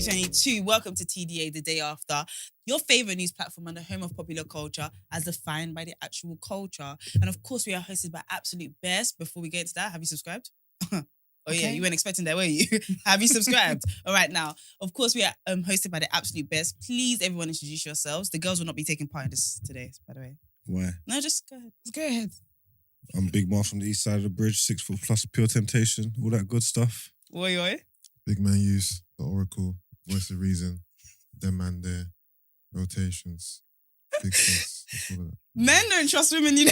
2022. Welcome to TDA, the day after. Your favourite news platform and the home of popular culture as defined by the actual culture. And of course, we are hosted by absolute best. Before we get into that, have you subscribed? Yeah, you weren't expecting that, were you? Have you subscribed? All right, now, of course, we are hosted by the absolute best. Please, everyone, introduce yourselves. The girls will not be taking part in this today, by the way. Why? No, just go ahead. Just go ahead. I'm Big Mar from the east side of the bridge, 6 foot plus, pure temptation, all that good stuff. Oi. Big man use, the Oracle, Voice of Reason, them man there, rotations, big sis, all of that. Men don't trust women, you know.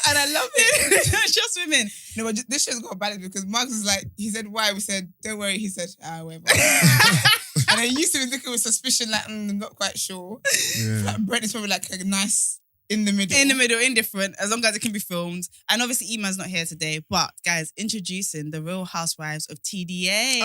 And I love it. They don't trust women. No, but this show's got a balance because Mark was like, he said, why? We said, don't worry. He said, whatever. And I used to be looking with suspicion, like, I'm not quite sure. Yeah. Brent is probably like a nice in the middle. In the middle, indifferent, as long as it can be filmed. And obviously, Emman's not here today. But, guys, introducing the Real Housewives of TDA.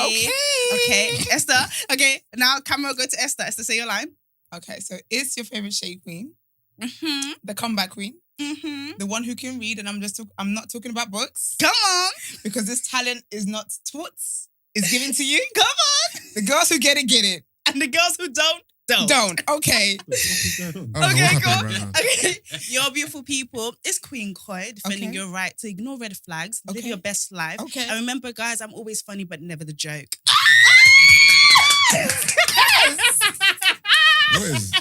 Okay, Esther. Okay, now camera, go to Esther. Esther, say your line. Okay, so is your favorite shade queen, Mm-hmm. the comeback queen, Mm-hmm. the one who can read, and I'm not talking about books Come on. because this talent is not taught, it's given to you. Come on. The girls who get it. And the girls who don't. Don't. Okay. What is going on? Okay, what's go. happening right now? Okay, you're beautiful people. It's Queen Koi defending Okay. your right to ignore red flags, live Okay. your best life. Okay. And remember, guys, I'm always funny, but never the joke.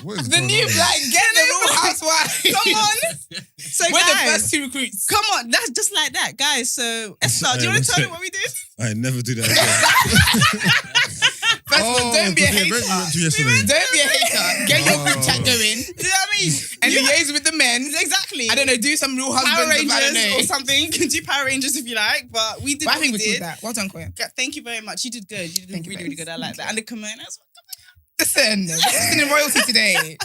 What is The going new on? black, get the Real Housewives. Come on. So, We're the guys, first two recruits. come on. That's just like that, guys. So, Esther, do you want to tell them what we did? I never do that again. First of all, don't be a hater. Brent, you went to yesterday. Don't be a hater. Get your group chat going. Do you know what I mean? And liaise with the men. Exactly. I don't know, do some Real Power Husbands. I don't Rangers know. or something. You can do Power Rangers if you like, but we did But I what think we we did did. that. Well done, Koya. Thank you very much. You did good. You did Thank you, really, really babes. good. I like that. Okay. And the commenters. Listen, we're in royalty today.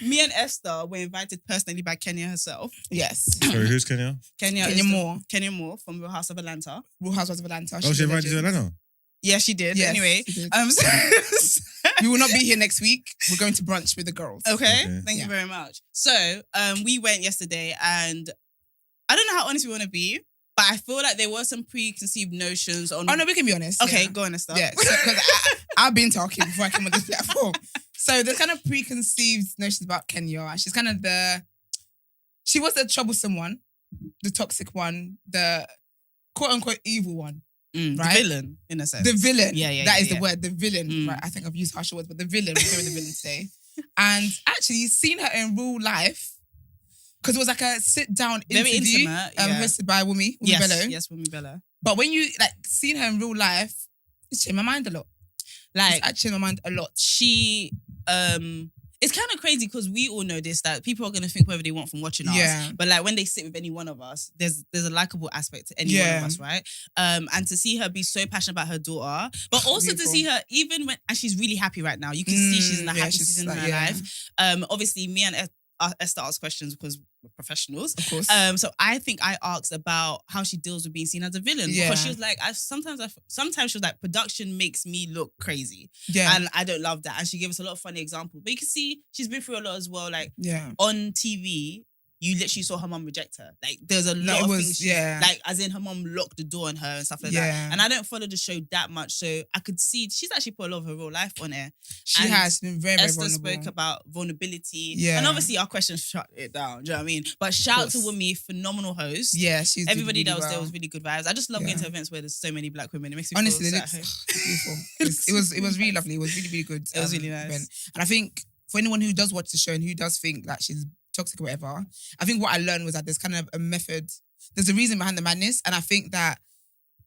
Me and Esther were invited personally by Kenya herself. Yes. Sorry, who's Kenya? Kenya Moore from Real House of Atlanta. Real Housewives of Atlanta. Oh, She's she a invited you to legend. Atlanta? Yeah, she did. Yes, Anyway, she did. so- We will not be here next week. We're going to brunch with the girls. okay. Okay. Thank you Yeah. very much. So, we went yesterday, and I don't know how honest we want to be, but I feel like there were some preconceived notions on. Oh, no, we can be honest. Okay, Yeah. go on, Esther. Yeah, because I've been talking before I came on this platform. So there's kind of preconceived notions about Kenya. And she's kind of she was the troublesome one, the toxic one, the quote unquote evil one. Right? Right? The villain, in a sense. The villain. Yeah, That is yeah. the word, the villain. Mm. Right, I think I've used harsher words, but the villain, we're going the villain today. And actually, seeing her in real life, because it was like a sit-down Very interview intimate, yeah. hosted by Wumi Yes, Bello. yes, Wumi Bella. But when you like seeing her in real life, it's changed my mind a lot. Like, It's actually changed my mind a lot. she it's kind of crazy because we all know this, that people are going to think whatever they want from watching us. Yeah. But like when they sit with any one of us, there's a likable aspect to any one of Yeah. us, right? And to see her be so passionate about her daughter, but also Beautiful. to see her even when, and she's really happy right now. You can see she's in the yeah, happiest she's season of like, her yeah. life. Obviously, me and Esther asked questions because we're professionals. Of course. So I think I asked about how she deals with being seen as a villain, Yeah. because she was like, sometimes she was like, production makes me look crazy, yeah. and I don't love that. And she gave us a lot of funny examples, but you can see she's been through a lot as well. Like yeah. on TV, you literally saw her mum reject her. Like there's a No, lot it of was- things. yeah. Like as in her mum locked the door on her and stuff like Yeah. that. And I don't follow the show that much, so I could see she's actually put a lot of her real life on air. She and has been very, very Esther vulnerable. spoke about vulnerability. Yeah. And obviously our questions shut it down. Do you know what I mean? But shout out to course. Wumi, phenomenal host. Yeah, she's Everybody really that was there well. was really good vibes. I just love Yeah. going to events where there's so many black women. It makes me Honestly, feel it so at looks home. beautiful. It was really lovely. It was really, really good. It was really nice. event. And I think for anyone who does watch the show and who does think that she's toxic or whatever, I think what I learned was that there's kind of a method. There's a reason behind the madness. And I think that,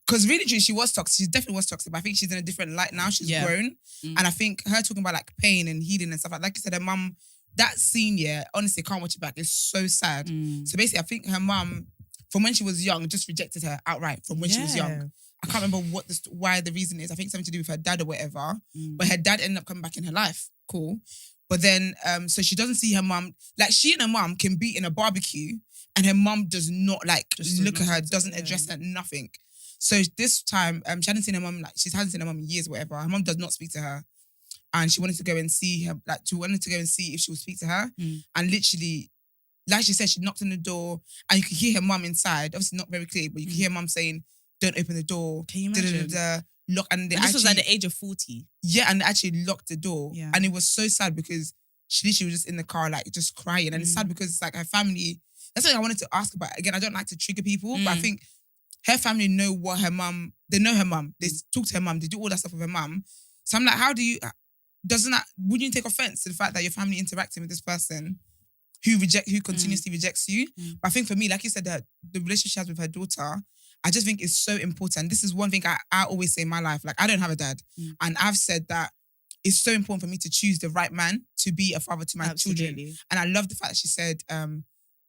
because really, she was toxic. She definitely was toxic, but I think she's in a different light now. She's Yeah. grown. Mm. And I think her talking about like pain and healing and stuff like you said, her mum, that scene, yeah, honestly, can't watch it back. It's so sad. Mm. So basically, I think her mum, from when she was young, just rejected her outright from when she was Yeah. young. I can't remember why the reason is. I think something to do with her dad or whatever. Mm. But her dad ended up coming back in her life. Cool. But then, so she doesn't see her mum. Like, she and her mum can be in a barbecue and her mum does not, like, Just look at her, doesn't- doesn't yeah. address her, nothing. So this time, she hadn't seen her mum, like, she hasn't seen her mum in years or whatever. Her mum does not speak to her. And she wanted to go and see her, like, she wanted to go and see if she would speak to her. Mm. And literally, like she said, she knocked on the door and you could hear her mum inside. Obviously not very clear, but you could hear mum saying, don't open the door. Can you imagine? Da-da-da-da. locked, and they This was actually, at the age of 40. yeah, and they actually locked the door. Yeah. And it was so sad because she literally was just in the car, like just crying. And it's sad because it's like her family. That's something I wanted to ask about. Again, I don't like to trigger people, but I think her family know what her mum. They know her mum. They talk to her mum. They do all that stuff with her mum. So I'm like, how do you? Wouldn't you take offense to the fact that your family interacting with this person who continuously rejects you? But I think for me, like you said, that the relationship she has with her daughter, I just think is so important. This is one thing I always say in my life. Like, I don't have a dad. And I've said that it's so important for me to choose the right man to be a father to my children. And I love the fact that she said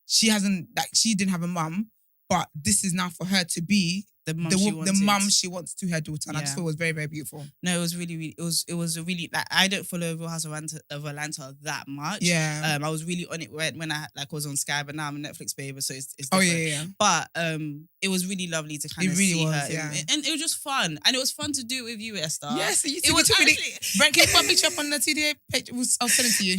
she didn't have a mum, but this is now for her to be the mum she wants to her daughter. And I just thought it was very, very beautiful. No, it was really, really, it was a really, like, I don't follow Real House of Atlanta that much. Yeah. I was really on it when I was on Sky, but now I'm a Netflix baby, so it's different. Yeah. But it was really lovely to kind of really see was, her. yeah. And it was just fun. And it was fun to do it with you, Esther. Yes, it was actually. actually... Brent, can you put a picture up on the TDA page? I'll send it to you.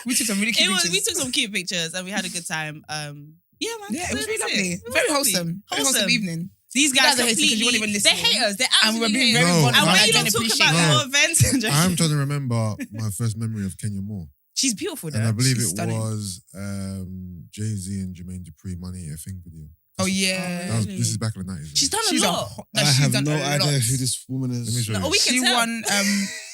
We took some really cute pictures. We took some cute pictures and we had a good time. Yeah, man. Yeah, it was really lovely. Very wholesome. Very wholesome evening. These guys are hating because you won't even listen. They hate us. They And we were absolutely being hate very us. vulnerable. And when I you don't don't talk appreciate about it. your events, I'm trying to remember my first memory of Kenya Moore. she's beautiful though. And I believe She's it stunning. was Jay-Z and Jermaine Dupri, Money, a Thing video. Oh, yeah. This is back in the 90s. She's done She's a a lot. hot. I she's have done no a lot. idea who this woman Let me is. show No, you. we can She tell. won.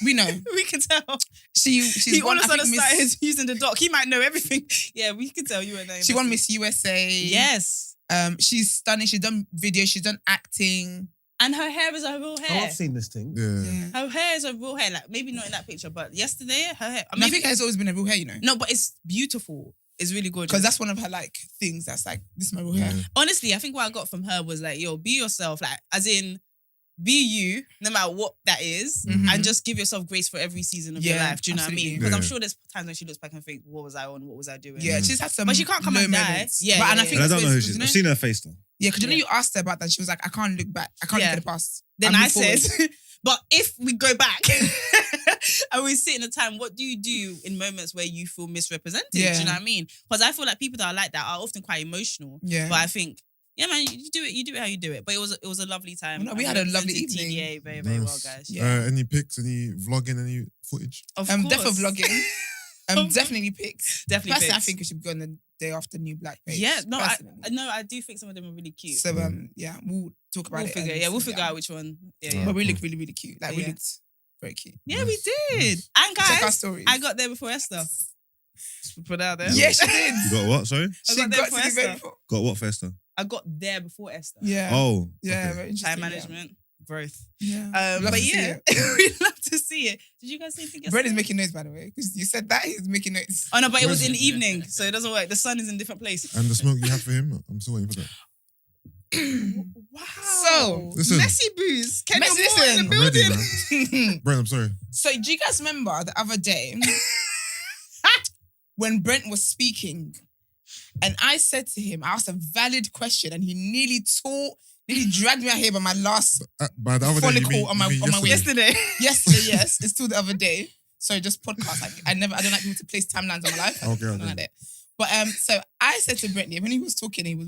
We know. We can tell. She's He all won. of a I think sudden Miss. started using the doc. He might know everything. Yeah, we can tell you her name. She won Miss USA. Yes. She's stunning. She's done videos. She's done acting. And her hair is a real Oh, hair. I've seen this thing. Yeah. Her hair is a real hair. Like, maybe not in that picture, but yesterday, her hair. I think it's always been a real hair, you know. No, but it's beautiful. It's really gorgeous. Because that's one of her like things that's like, this is my real hair. Yeah. Honestly, I think what I got from her was like, yo, be yourself. Like, as in, be you, no matter what that is, and just give yourself grace for every season of your Yeah, life. Do you know what I mean? absolutely. Because I'm Yeah. sure there's times when she looks back and think, what was I on? What was I doing? Yeah, she's had some. But she can't come low and die. moments. Yeah, but, yeah, and I yeah. think And I that's don't know what who it's- she is. you know? I've seen her face though. Yeah, because you know you asked her about that. She was like, I can't look back. I can't look Yeah. at the past. Then and I move forward. said, but if we go back and we sit in a time, what do you do in moments where you feel misrepresented? Do Yeah. you know what I mean? Because I feel like people that are like that are often quite emotional. Yeah. But I think, yeah, man, you do it how you do it. But it was a lovely time. Well, no, we And had a lovely represented evening. TDA very, very well, Nice. guys. Yeah. Any pics, any vlogging, any footage? Of Defo course. vlogging. Definitely pics. Definitely Personally, I pics. think we should go on the day after New Black page. Yeah, no, personally. I do think some of them are really cute. So yeah, we'll talk about we'll it. figure, and yeah, we'll see, figure out which one. Yeah, But yeah. we look really, really cute. Like we Yeah. looked very cute. Yeah, we did. Nice. And Check our guys, stories. I got there before Esther. Just put it out there. Yeah, she did. You got what? Sorry? I She got there got before to the very Esther. before. Got what, Festa? I got there before Esther. Yeah. Oh. Yeah, okay. very interesting. Time management, growth. Yeah. Love But to see yeah, it. we'd love to see it. Did you guys see anything? Brent is yesterday? making notes, by the way, because you said that he's making notes. Oh no, but it was in the evening, so it doesn't work. The sun is in a different place. And the smoke you had for him? I'm still waiting for that. Wow. So, Listen. messy booze. Can Messy, you more in listen. the I'm ready, building? man. Brent, I'm sorry. So do you guys remember the other day when Brent was speaking and I said to him, I asked a valid question and he nearly dragged me out here by my last By the other day, you follicle mean, on my you mean on my way. yesterday? Yesterday. Yesterday, yes. It's still the other day. So just podcast. Like, I don't like people to place timelines on my life. I Okay, don't okay. like that. But so I said to Brent, when he was talking, he was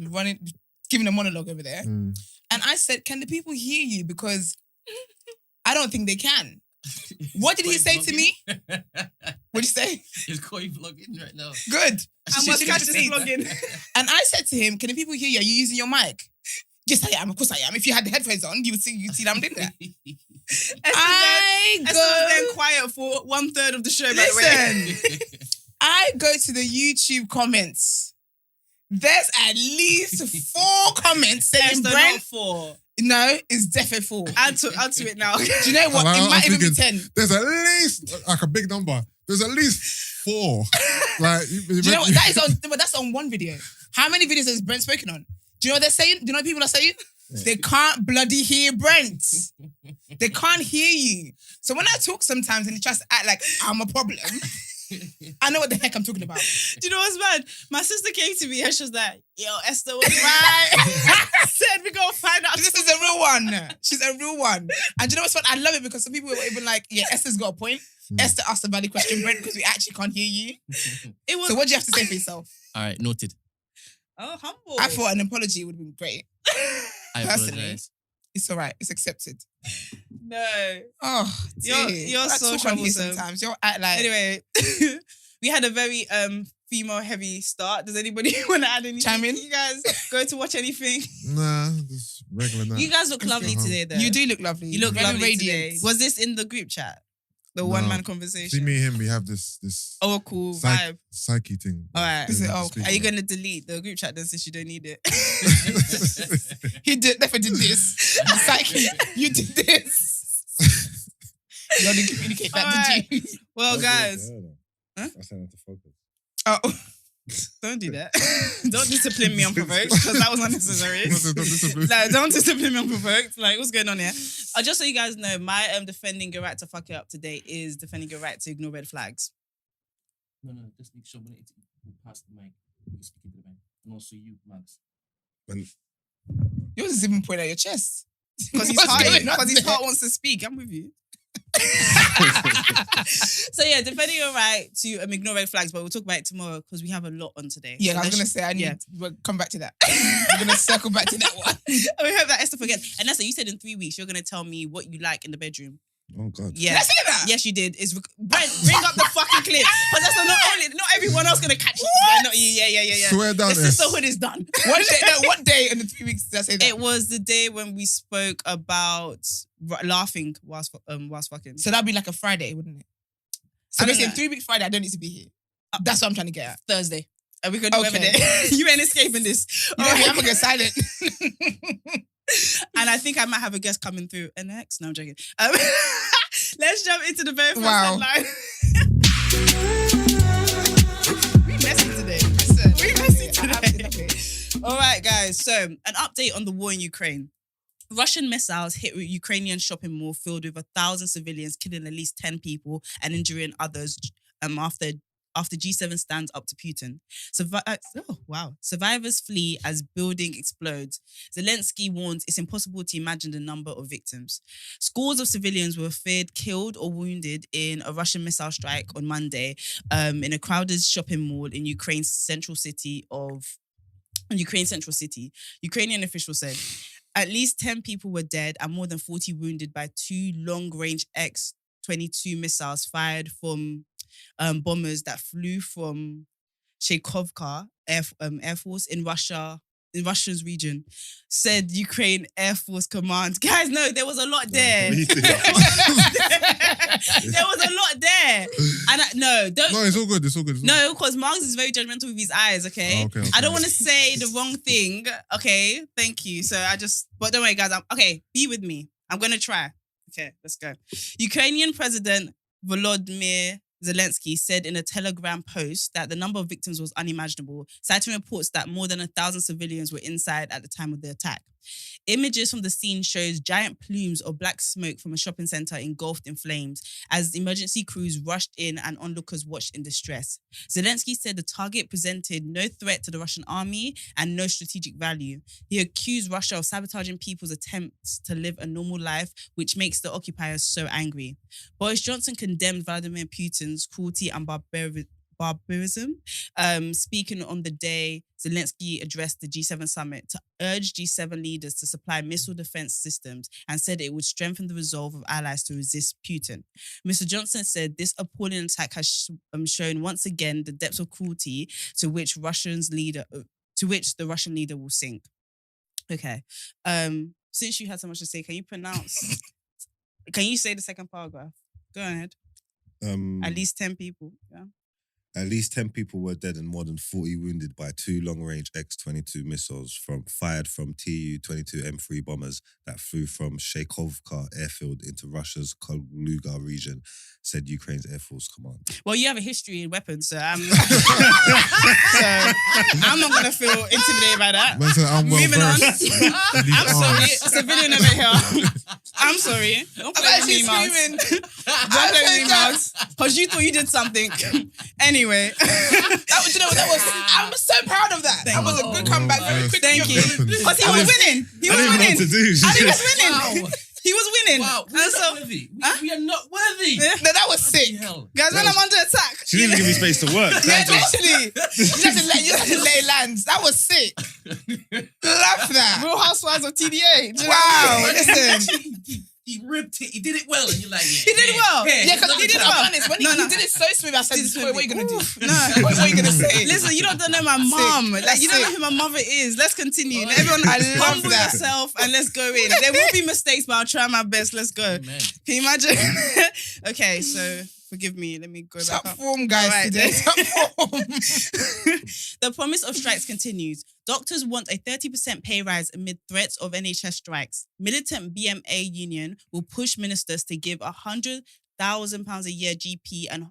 giving a monologue over there. Mm. And I said, can the people hear you? Because I don't think they can. What did he say to me? What'd you say? He's calling vlogging right now. Good. I She must should catch have this seen. vlogging. And I said to him, can the people hear you? Are you using your mic? Yes, I am. Of course I am. If you had the headphones on, you'd see that I'm doing that. I Esther was then go... quiet for 1/3 of the show, by the way. Listen, I go to the YouTube comments. There's at least 4 comments saying, Esther, not Brent, 4. no, it's definitely 4. Add to it now. Do you know what? And It I'm might even be thinking, 10. There's at least, like a big number, there's at least 4. Like, Do you know what? That's on one video. How many videos has Brent spoken on? Do you know what they're saying? Do you know what people are saying? They can't bloody hear Brent. They can't hear you. So when I talk sometimes and he tries to act like I'm a problem, I know what the heck I'm talking about. Do you know what's bad? My sister came to me and she was like, yo, Esther was right. I said, we go find out. This is a real one. She's a real one. And do you know what's fun? I love it because some people were even like, yeah, Esther's got a point. Esther asked a valid question, Brent, because we actually can't hear you. It was, So what do you have to say for yourself? All right, noted. oh, humble. I thought an apology would have been great. I Personally. apologize. It's all right. It's accepted. No. Oh, You're That's so so funny troublesome. sometimes. You're act like... Anyway, we had a very female heavy start. Does anybody want to add anything? Chime in? You guys go to watch anything? Nah, just regular night. You guys look lovely go home. today, though. You do look lovely. You look very lovely radiant. today. Was this in the group chat? The No. one-man See, conversation? me and him, we have this Oh, cool psych- vibe. psyche thing. All right. Is it- We oh, speak Are you about. going to delete the group chat then since you don't need it? He definitely did this. Psyche, you did this. You didn't communicate that, did you? Well, guys. Huh? I sent her to focus. Oh, Don't do that. Don't discipline me unprovoked because that was unnecessary. No, don't discipline me unprovoked. Like, what's going on here? Just so you guys know, my defending your right to fuck it up today is defending your right to ignore red flags. No, just make sure when it pass the mic, you speak into the mic. And also you, Max. yours is even pointing at your chest. Because What's going on his there? heart wants to speak. I'm with you. So yeah, defending your right to ignore red flags, but we'll talk about it tomorrow because we have a lot on today. Yeah, So I was let's- going to say, I need yeah. we'll come back to that. I'm going to circle back to that one. We hope that Esther forgets. And Esther, you said in 3 weeks you're going to tell me what you like in the bedroom. Oh God. Yeah. Did I say that? Yes, you did. Brent, bring up the fucking clip. Because that's not everyone else gonna catch it. Yeah, not you. Yeah. Swear down, The S. sisterhood is done. What day in the 3 weeks did I say that? It was the day when we spoke about laughing whilst fucking. So that'd be like a Friday, wouldn't it? So I don't basically, know. 3 weeks Friday, I don't need to be here. That's what I'm trying to get at. Thursday. And we could do whatever Okay. day. You ain't escaping this. You know, I'm gonna get silent. And I think I might have a guest coming through. NX? No, I'm joking. Let's jump into the very first Wow. headline. We messy today. Listen, we messy today. All right, guys. So, an update on the war in Ukraine. Russian missiles hit a Ukrainian shopping mall filled with 1,000 civilians, killing at least 10 people and injuring others after G7 stands up to Putin. Survivors flee as building explodes. Zelensky warns it's impossible to imagine the number of victims. Scores of civilians were feared killed or wounded in a Russian missile strike on Monday in a crowded shopping mall in Ukraine's central city. Ukrainian officials said at least 10 people were dead and more than 40 wounded by 2 long-range X-22 missiles fired from bombers that flew from Sha'carri Air Force in Russia's region, said Ukraine Air Force Command. Guys, no, there was a lot there. There was a lot there. And No, it's all good. It's all good. no, because Marx is very judgmental with his eyes, okay? Oh, okay. I don't want to say the wrong thing, okay? Thank you. So but don't worry, guys. Okay, be with me. I'm going to try. Okay, let's go. Ukrainian President Volodymyr Zelensky said in a Telegram post that the number of victims was unimaginable, citing reports that more than 1,000 civilians were inside at the time of the attack. Images from the scene shows giant plumes of black smoke from a shopping center engulfed in flames as emergency crews rushed in and onlookers watched in distress. Zelensky said the target presented no threat to the Russian army and no strategic value. He accused Russia of sabotaging people's attempts to live a normal life, which makes the occupiers so angry. Boris Johnson condemned Vladimir Putin's cruelty and barbarism, speaking on the day Zelensky addressed the G7 summit to urge G7 leaders to supply missile defense systems and said it would strengthen the resolve of allies to resist Putin. Mr. Johnson said this appalling attack has shown once again the depths of cruelty to which the Russian leader will sink. Okay. Since you had so much to say, can you say the second paragraph? Go ahead. At least 10 people. Yeah. At least 10 people were dead and more than 40 wounded by 2 long-range X-22 missiles fired from Tu-22 M3 bombers that flew from Sha'carri airfield into Russia's Kaluga region, said Ukraine's Air Force Command. Well, you have a history in weapons, so I'm not going to feel intimidated by that. Man said I'm well Moving on. versed. I'm sorry. Civilian over here. I'm sorry. Don't play with me, Miles. Don't play with me, Miles. Because you thought you did something. Anyway. I'm so proud of that. That was a good comeback. Very quick. Thank you. Weapons. Because he was winning. He was I didn't know winning. what to do. And he was winning. He was winning. Wow, And we're not so, worthy. Huh? We are not worthy. Yeah. No, that was Bloody sick. hell. guys, when I'm under attack. She didn't even give me space to work. Yeah, That was- literally. You have to lay lands. That was sick. Love that. Real Housewives of TDA. Do you know what I Wow, mean? listen. He ripped it. He did it well, and you're like, He did it well. Yeah, because He did it I'm well. honest. When No, he no. did it so smooth, I said, "What are you gonna do? No. What are you gonna say?" Listen, you don't know my mom. Like, That's you don't know sick. who my mother is. Let's continue. Oh, Let everyone I love humble that. yourself and let's go in. There will be mistakes, but I'll try my best. Let's go. Man. Can you imagine? Okay, so forgive me. Let me go back Top up. form, guys. All right, Today, then. top form. The promise of strikes continues. Doctors want a 30% pay rise amid threats of NHS strikes. Militant BMA union will push ministers to give £100,000 a year GP and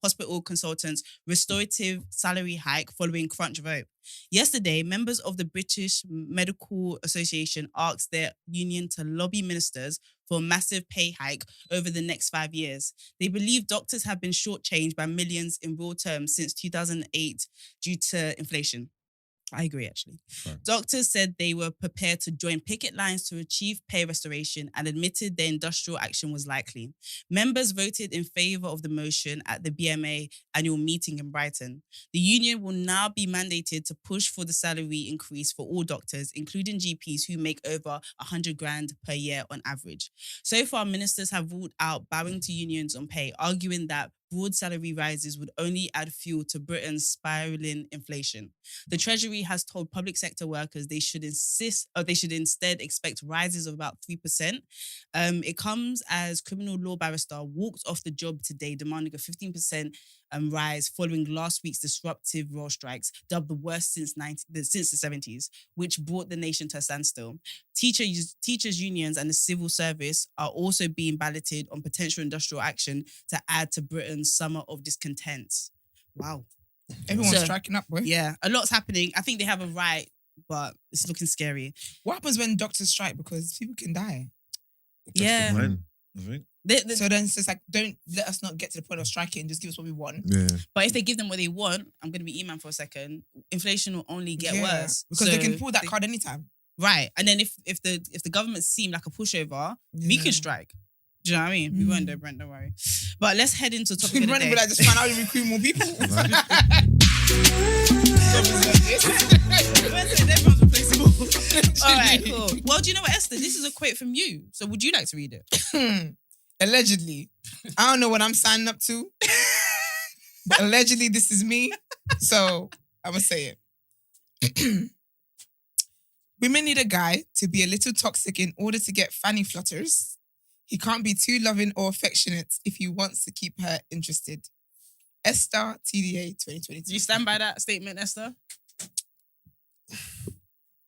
hospital consultants restorative salary hike following crunch vote. Yesterday, members of the British Medical Association asked their union to lobby ministers for a massive pay hike over the next 5 years. They believe doctors have been shortchanged by millions in real terms since 2008 due to inflation. I agree, actually. Right. Doctors said they were prepared to join picket lines to achieve pay restoration and admitted their industrial action was likely. Members voted in favour of the motion at the BMA annual meeting in Brighton. The union will now be mandated to push for the salary increase for all doctors, including GPs who make over 100 grand per year on average. So far, ministers have ruled out bowing to unions on pay, arguing that broad salary rises would only add fuel to Britain's spiralling inflation. The Treasury has told public sector workers they should instead expect rises of about 3%. It comes as criminal law barrister walked off the job today, demanding a 15% rise following last week's disruptive rail strikes, dubbed the worst since the 70s, which brought the nation to a standstill. Teachers' unions and the civil service are also being balloted on potential industrial action to add to Britain's summer of discontent. Wow. Everyone's So- striking up, boy. Yeah, a lot's happening. I think they have a right, but it's looking scary. What happens when doctors strike? Because people can die. Yeah. Right, I think. So then it's just like, don't let us not get to the point of striking. Just give us what we want. Yeah. But if they give them what they want, I'm going to be Emman for a second, inflation will only get Yeah, worse. because they So can pull that card anytime. Right. And then if the government seem like a pushover, we Yeah. can strike. Do you know what I mean? We won't do, Brent, don't worry. But let's head into the topic of the Brent day. will like just find out you recruit more people. Everyone's replaceable. All right, cool. Well, do you know what, Esther? This is a quote from you. So would you like to read it? Allegedly. I don't know what I'm signing up to. But allegedly, this is me. So I'm going to say it. Women need a guy to be a little toxic in order to get fanny flutters. He can't be too loving or affectionate if he wants to keep her interested. Esther, TDA 2022. Do you stand by that statement, Esther?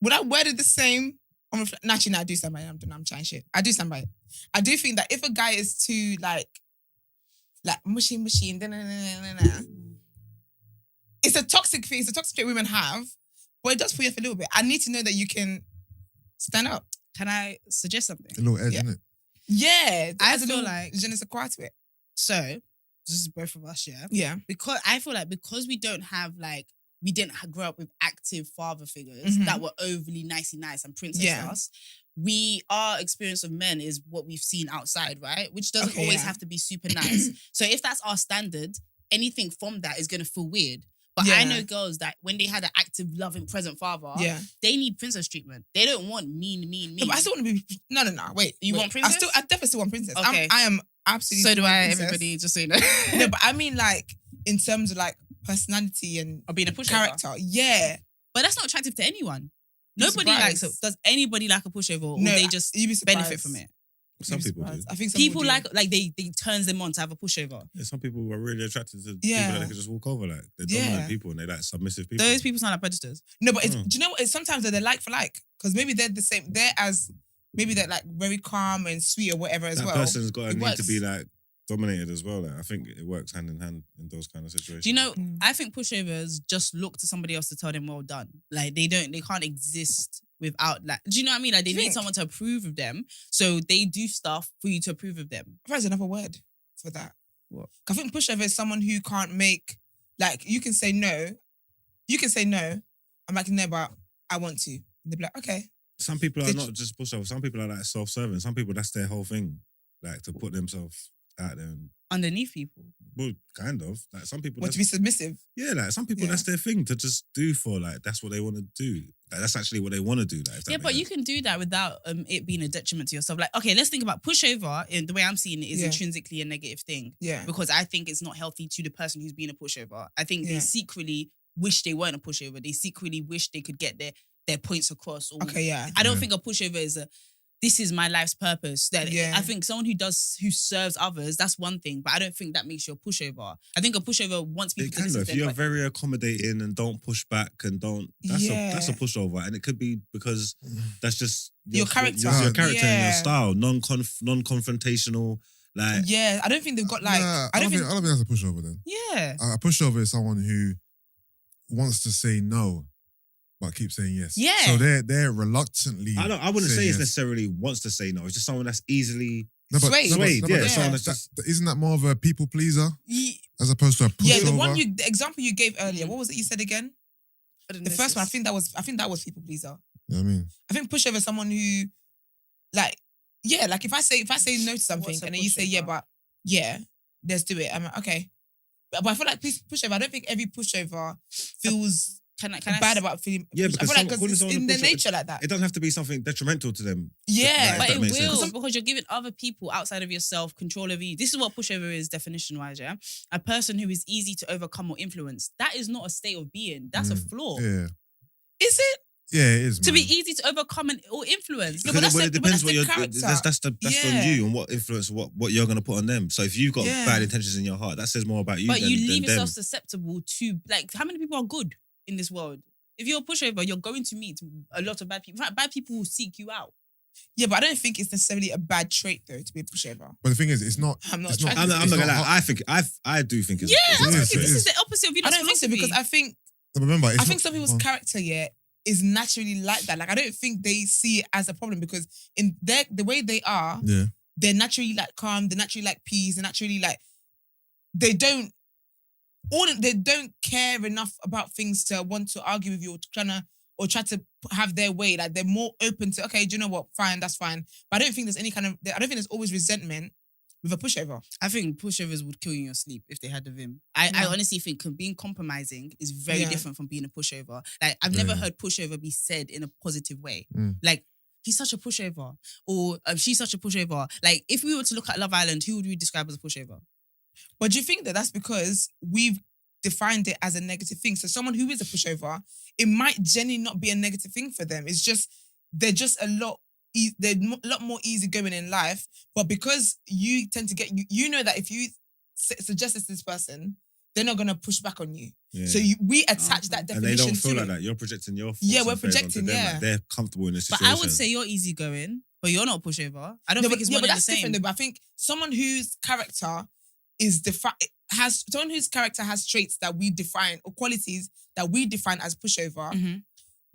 Would I word it the same? Actually, no, I do stand by it. I'm trying shit. I do stand by it. I do think that if a guy is too like mushy, it's a toxic thing. It's a toxic trait women have, but it does put you off a little bit. I need to know that you can stand up. Can I suggest something? A little edge, Yeah. innit? Yeah, I there's a feel little like- je ne sais quoi to it. So, this is both of us, yeah? Yeah, Because I feel like because we don't have we didn't grow up with active father figures Mhm. that were overly nicey nice and princess Yeah. us. Our experience of men is what we've seen outside, right? Which doesn't Okay, always yeah. have to be super nice. So if that's our standard, anything from that is gonna feel weird. But I Yeah. know girls that when they had an active, loving, present father, yeah. they need princess treatment. They don't want mean. No, but I still want to be. No. Wait. You wait. want princess? I definitely still want princess. Okay. I am absolutely. So do still I, princess. everybody, just so you know. No, but I mean like in terms of like personality and Or being a pushover. character. Yeah. But that's not attractive to anyone. You'd be Nobody likes surprised. it. Does anybody like a pushover or No, they just you'd be surprised. benefit from it? Some You'd be people do. surprised. I think some People do. like they turns them on to have a pushover. Yeah, some people are really attracted to Yeah. people that they can just walk over. Like they're Yeah. dominant people and they like submissive people. Those people sound like predators. No, but it's, Mm. do you know what? It's sometimes they're like for like because maybe they're the same. Maybe they're like very calm and sweet or whatever as that well. person's got to It need to works. be like dominated as well. Like I think it works hand in hand in those kind of situations. Do you know? Mm. I think pushovers just look to somebody else to tell them well done. Like they can't exist without like. Do you know what I mean? Like they Do you need think? someone to approve of them, so they do stuff for you to approve of them. There's another word for that. What? I think pushover is someone who can't make like you can say no. You can say no. I'm like no, but I want to. And they'll be like okay. some people are not just pushovers. Some people are like self-serving. Some people, that's their whole thing, like to put themselves out there. And, underneath people. well, kind of. Like some people. What, to be submissive? Yeah, like some people, that's their thing to just do for, like, that's what they want to do. Like, that's actually what they want to do. Like, if that Yeah, makes but sense. you can do that without it being a detriment to yourself. Like, okay, let's think about pushover. In the way I'm seeing it is intrinsically a negative thing. Yeah. Because I think it's not healthy to the person who's being a pushover. I think they Yeah. secretly wish they weren't a pushover. They secretly wish they could get their points across. Or, Okay, yeah. I don't think a pushover is this is my life's purpose. That Yeah. I think someone who serves others, that's one thing, but I don't think that makes you a pushover. I think a pushover wants people It to kind listen of. to If their you're very accommodating and don't push back and don't, that's a pushover, and it could be because that's just Your character. your character and your Yeah. style, non-confrontational. Like, Yeah, I don't think they've got like. Nah, I don't think. I don't think that's a pushover then. Yeah. A pushover is someone who wants to say no, but keeps saying yes. Yeah. So they're reluctantly. I wouldn't saying say it's yes. necessarily wants to say no. It's just someone that's easily Swayed. swayed. Yeah, someone that's that, just. isn't that more of a people pleaser Ye- as opposed to a pushover? Yeah, the example you gave earlier. What was it you said again? The first one. I think that was people pleaser. You know what I mean? I think pushover is someone who, like, yeah, like if I say no to something What's a and then you say yeah, pushover? but yeah, let's do it. I'm like, okay, but I feel like pushover. I don't think every pushover feels Can I bad say- about feeling. Yeah, I because feel like calling it's someone a in their pushover, nature like that. It doesn't have to be something detrimental to them. Yeah, But that it makes will sense. because you're giving other people outside of yourself control over you. This is what pushover is definition-wise, yeah? A person who is easy to overcome or influence. That is not a state of being. That's a flaw. Yeah. Is it? Yeah, it is. To man. be easy to overcome or influence. No, but that's Well, it the- depends but what you're. that's the character. That's Yeah. on you and what influence, what you're going to put on them. So if you've got Yeah. bad intentions in your heart, that says more about you. But than, you than leave them. yourself susceptible to, like, how many people are good in this world? If you're a pushover, you're going to meet a lot of bad people. In fact, bad people will seek you out. Yeah, but I don't think it's necessarily a bad trait though to be a pushover. But the thing is, it's not. I'm not it's trying I'm to- not it's gonna not lie. hot. I do think it's. Yeah, it's I'm it is, thinking it this is is. the opposite of you. I don't think so because I think But remember, it's I think not- some people's character, is naturally like that. Like I don't think they see it as a problem because in the way they are, Yeah. they're naturally like calm, they're naturally like peace, they're naturally like they don't care enough about things to want to argue with you or try to have their way. Like they're more open to, okay, do you know what? Fine, that's fine. But I don't think there's any kind of I don't think there's always resentment with a pushover. I think pushovers would kill you in your sleep if they had of him. I honestly think being compromising is very different from being a pushover. Like, I've never heard pushover be said in a positive way. Mm. Like, he's such a pushover or she's such a pushover. Like, if we were to look at Love Island, who would we describe as a pushover? But do you think that that's because we've defined it as a negative thing? So someone who is a pushover, it might genuinely not be a negative thing for them. It's just, they're just they're a lot more easygoing in life. But because you tend to get, you know that if you suggest this to this person, they're not going to push back on you. Yeah. So we attach that and definition they don't feel to like it. that. You're projecting your thoughts Yeah, we're and fears onto projecting, them. yeah. Like, they're comfortable in this But situation. I would say you're easygoing, but you're not a pushover. I don't No, think it's one but and the that's same. different though. But I think someone whose character is someone whose character has traits that we define or qualities that we define as pushover. Mhm.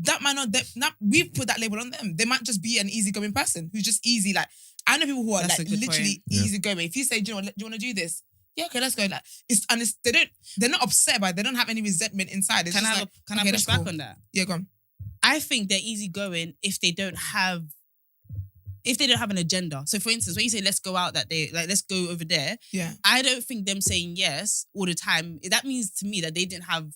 That might not we've put that label on them. They might just be an easygoing person who's just easy. Like I know people who are That's like a good literally point. Yeah. easygoing. If you say, do you want to do this? Yeah, okay, let's go. Like they're not upset by it. They don't have any resentment inside. It's Can just I like, can I okay, push that's back cool. on that? Yeah, go on. I think they're easygoing if they don't have an agenda. So for instance, when you say let's go out that day, like let's go over there, Yeah. I don't think them saying yes all the time, that means to me that they didn't have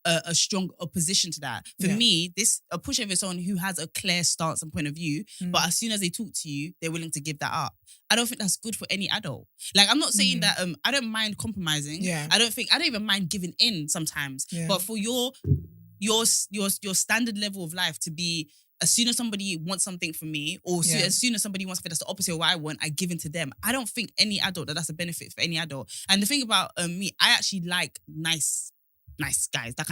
a strong opposition to that. For Yeah. me, a pushover is someone who has a clear stance and point of view, Mm. but as soon as they talk to you, they're willing to give that up. I don't think that's good for any adult. Like, I'm not saying that I don't mind compromising. Yeah. I don't even mind giving in sometimes. Yeah. But for your standard level of life to be, as soon as somebody wants something from me, or Yeah. as soon as somebody wants something that's the opposite of what I want, I give in to them. I don't think any adult that's a benefit for any adult. And the thing about me, I actually like nice guys. Like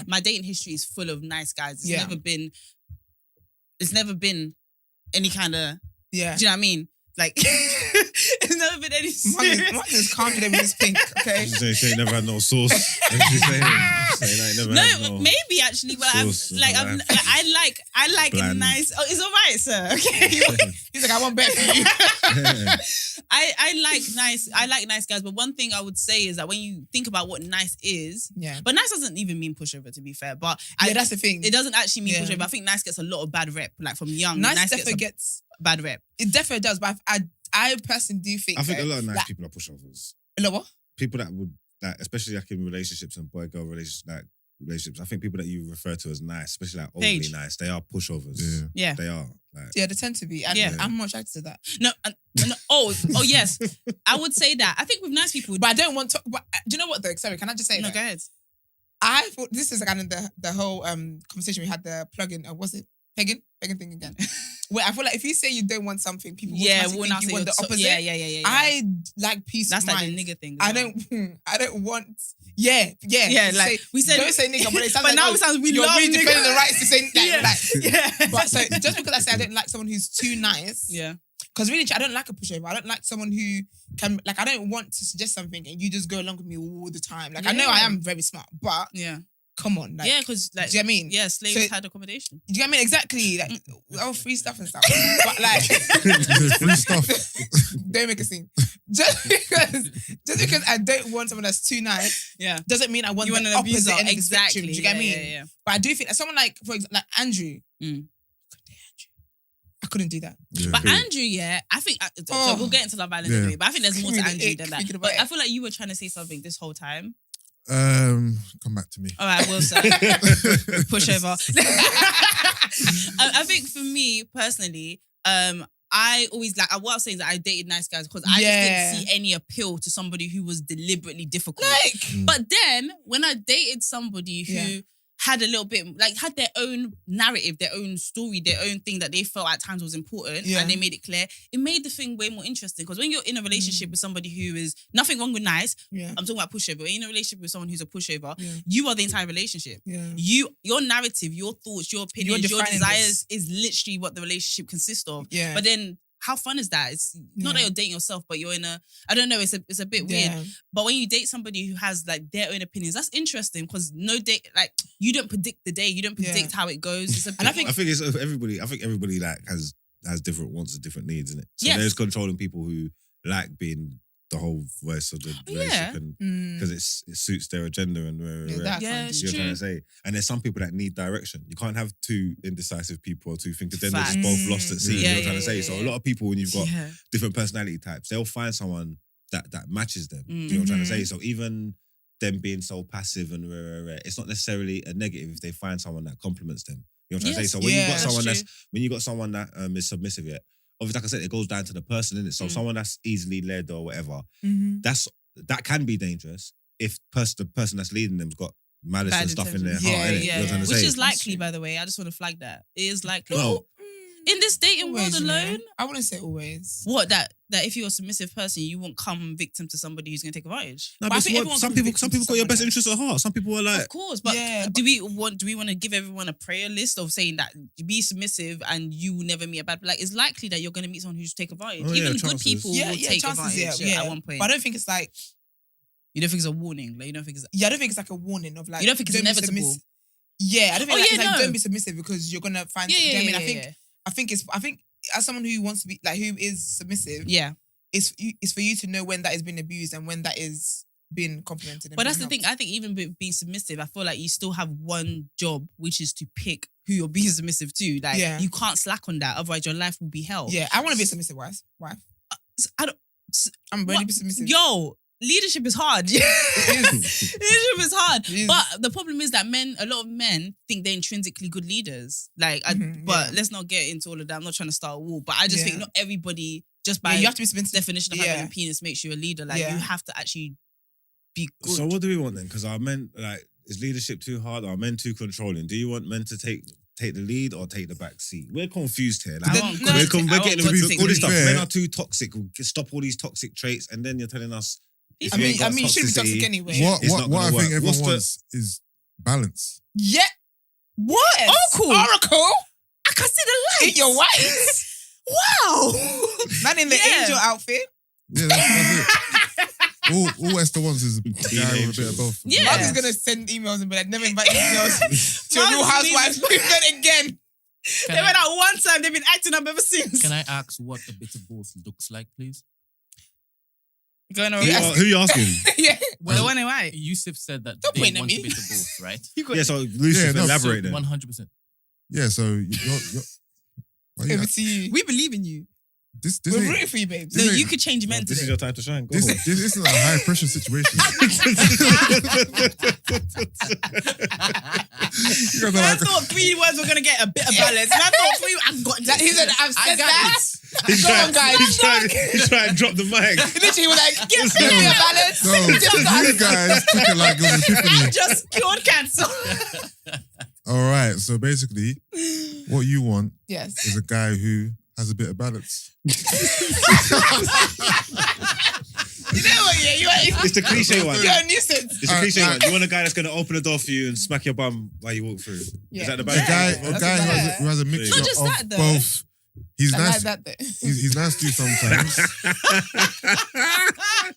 my dating history is full of nice guys. It's never been any kind of, Yeah. do you know what I mean? Like, it's never serving any Mark is calm today with his pink, okay? She ain't never had no sauce. She's saying I ain't never had No, no. maybe actually, but sauce in my life. I like a Bland. nice. Oh, it's all right, sir. Okay. He's like, I want better for you. I like nice guys, but one thing I would say is that when you think about what nice is, Yeah. but nice doesn't even mean pushover, to be fair. But That's the thing. it doesn't actually mean Yeah. pushover. I think nice gets a lot of bad rep, like from young. Nice gets definitely a gets... bad rep. It definitely does, but I personally do think... I think a though, lot of nice like, people are pushovers. A lot what? People that would, like, especially like in relationships and boy-girl relationships, I think people that you refer to as nice, especially like overly Paige. nice, they are pushovers. Yeah. Yeah. They are. Like, Yeah, they tend to be. And Yeah. I'm more attracted to that. No, oh yes, I would say that. I think with nice people, But I don't want to... But, do you know what though? Sorry, can I just say no, that? go ahead. I thought this is kind of the whole conversation we had, the plug-in, was it Pagan thing again? Where I feel like if you say you don't want something, people automatically we'll now think you say want the you're opposite. yeah. I like peace That's of like mind. the nigga thing. I don't want. Yeah. Like we said, don't say nigga, but it sounds but like now it sounds we you're love really nigga. defending the rights to say that. Yeah. But so just because I say I don't like someone who's too nice, Yeah. because really I don't like a pushover. I don't like someone who can, like, I don't want to suggest something and you just go along with me all the time. Like I know I am very smart, but Yeah. come on, like, Yeah, because like, do you know what I mean? yeah, slaves So- had accommodation. Do you know what I mean? Exactly. Like, free stuff and stuff. But like, Free stuff. don't make a scene. Just because I don't want someone that's too nice Yeah. doesn't mean I want You the want an abuser. opposite end of the Exactly. spectrum. Do you get what I mean? Yeah. But I do think that someone like, for example, like Andrew. Mm. I couldn't do that. Yeah. But Andrew, yeah, I think, so we'll get into Love Island Yeah. anyway, but I think there's more to Give me the Andrew ick, than that. thinking But about I it. feel like you were trying to say something this whole time. Come back to me. All right, Wilson. Push over. I think for me personally, I always like what I was saying is that I dated nice guys because I just didn't see any appeal to somebody who was deliberately difficult. Like, But then when I dated somebody who had a little bit, like, had their own narrative, their own story, their own thing that they felt at times was important, and they made it clear, it made the thing way more interesting. Because when you're in a relationship with somebody who is nothing wrong with nice, I'm talking about pushover. When you're in a relationship with someone who's a pushover, you are the entire relationship. Your narrative, your thoughts, your opinions, your defining desires is literally what the relationship consists of. Yeah. But then how fun is that? It's not that you're dating yourself, but you're in a, I don't know, it's a bit weird. But when you date somebody who has like their own opinions, that's interesting because no date, like, you don't predict the day, you don't predict how it goes. It's a bit, I think it's everybody. I think everybody like has different wants and different needs, isn't it? So Yes. there's controlling people who like being the whole voice of the relationship, and because it suits their agenda and it's you're true. trying to say. And there's some people that need direction. You can't have two indecisive people or two thinkers. Then they're Facts. just both lost at sea. Yeah, You're trying to say. yeah, So yeah. a lot of people, when you've got Yeah. different personality types, they'll find someone that matches them. Do you know what I'm trying to say? So even them being so passive and it's not necessarily a negative if they find someone that complements them. You know what I'm trying to say? So when you've got someone that's someone that is submissive, obviously, like I said, it goes down to the person, innit? So someone that's easily led or whatever, that can be dangerous if the person that's leading them's got malice Bad and stuff in their intentions. heart, innit? You know what I'm trying to Which say? is likely, by the way. I just want to flag that. It is likely. Well, in this dating world Always, you know. alone, I wouldn't say always. what that if you're a submissive person, you won't come victim to somebody who's going to take advantage. No, But I but think everyone some can people be got your best someone interests at heart. Some people are like, Of course, but Yeah, do we want to give everyone a prayer list of saying that be submissive and you will never meet a bad? Like, it's likely that you're going to meet someone who's take advantage. Oh, yeah, Even good chances. people will take chances, advantage at one point. But I don't think it's like, You don't think it's a warning? Like, you don't think it's I don't think it's like a warning of like, You don't think it's don't be inevitable? I don't think Oh, it's yeah, like no. don't be submissive because you're gonna find. Yeah, do you know what I mean? yeah. I think as someone who wants to be like who is submissive, Yeah. it's for you to know when that is being abused and when that is being complimented. And But that's being the thing. helped. I think even with being submissive, I feel like you still have one job, which is to pick who you're being submissive to. Like, you can't slack on that, otherwise your life will be hell. Yeah, I want to be a submissive wife. I don't. I'm ready to What? be submissive. Yo, leadership is hard. Leadership is hard. It is. But the problem is that a lot of men think they're intrinsically good leaders. Like, but let's not get into all of that. I'm not trying to start a war, but I just think not everybody, just by you have to be submissive. definition of having a penis, makes you a leader. Like, you have to actually be good. so what do we want then? Because our men, like, is leadership too hard? Are men too controlling? Do you want men to take the lead or take the back seat? We're confused here. Like, I want we're God to take- I getting want God to all take this the stuff. lead. Men are too toxic. We'll stop all these toxic traits, and then you're telling us. if I you mean, ain't got you shouldn't be toxic toxicity, anyway. It's not What I gonna think work. everyone What's the- wants is balance. Yeah. What? Oracle. I can see the light. In your white. Wow. Not in the angel outfit. Yeah, that's it. All Esther wants is a guy with a bit of both. Yeah. I'm just gonna send emails and be like, never invite these girls to a Mum's Real Housewives movement again. They went out one time, they've been acting up ever since. Can I ask what a bit of both looks like, please? Going Who, over. who you asking? Yeah. Well, the one in white. Yusuf said that Don't they point at want me. a bit of both, right? Yeah, so Lucifer, elaborate then. 100%. Yeah, so you're why you Over got- to you. We believe in you. this We're ain't- rooting for you, babes. No, This you ain't- could change men This is today. your time to shine. Go. this isn't a high pressure situation. You guys are I like, thought 3 words were gonna get a bit of balance. And I thought 3. I got That, he said, I've said that. He's Go on, guys. He's trying to drop the mic. Literally, he was like, get me a balance. no, you guys took it like it was an I epiphany. just cured cancer. All right, so basically, what you want Yes. is a guy who has a bit of balance. You know what? Yeah, you are. It's the cliche one. You're a nuisance. It's a cliche one. You want a guy that's going to open the door for you and smack your bum while you walk through. Yeah. Is that the A bad guy, That's a guy better. who has a mixture Not just of that, though. both. He's I nice. like that though. He's nice to you sometimes.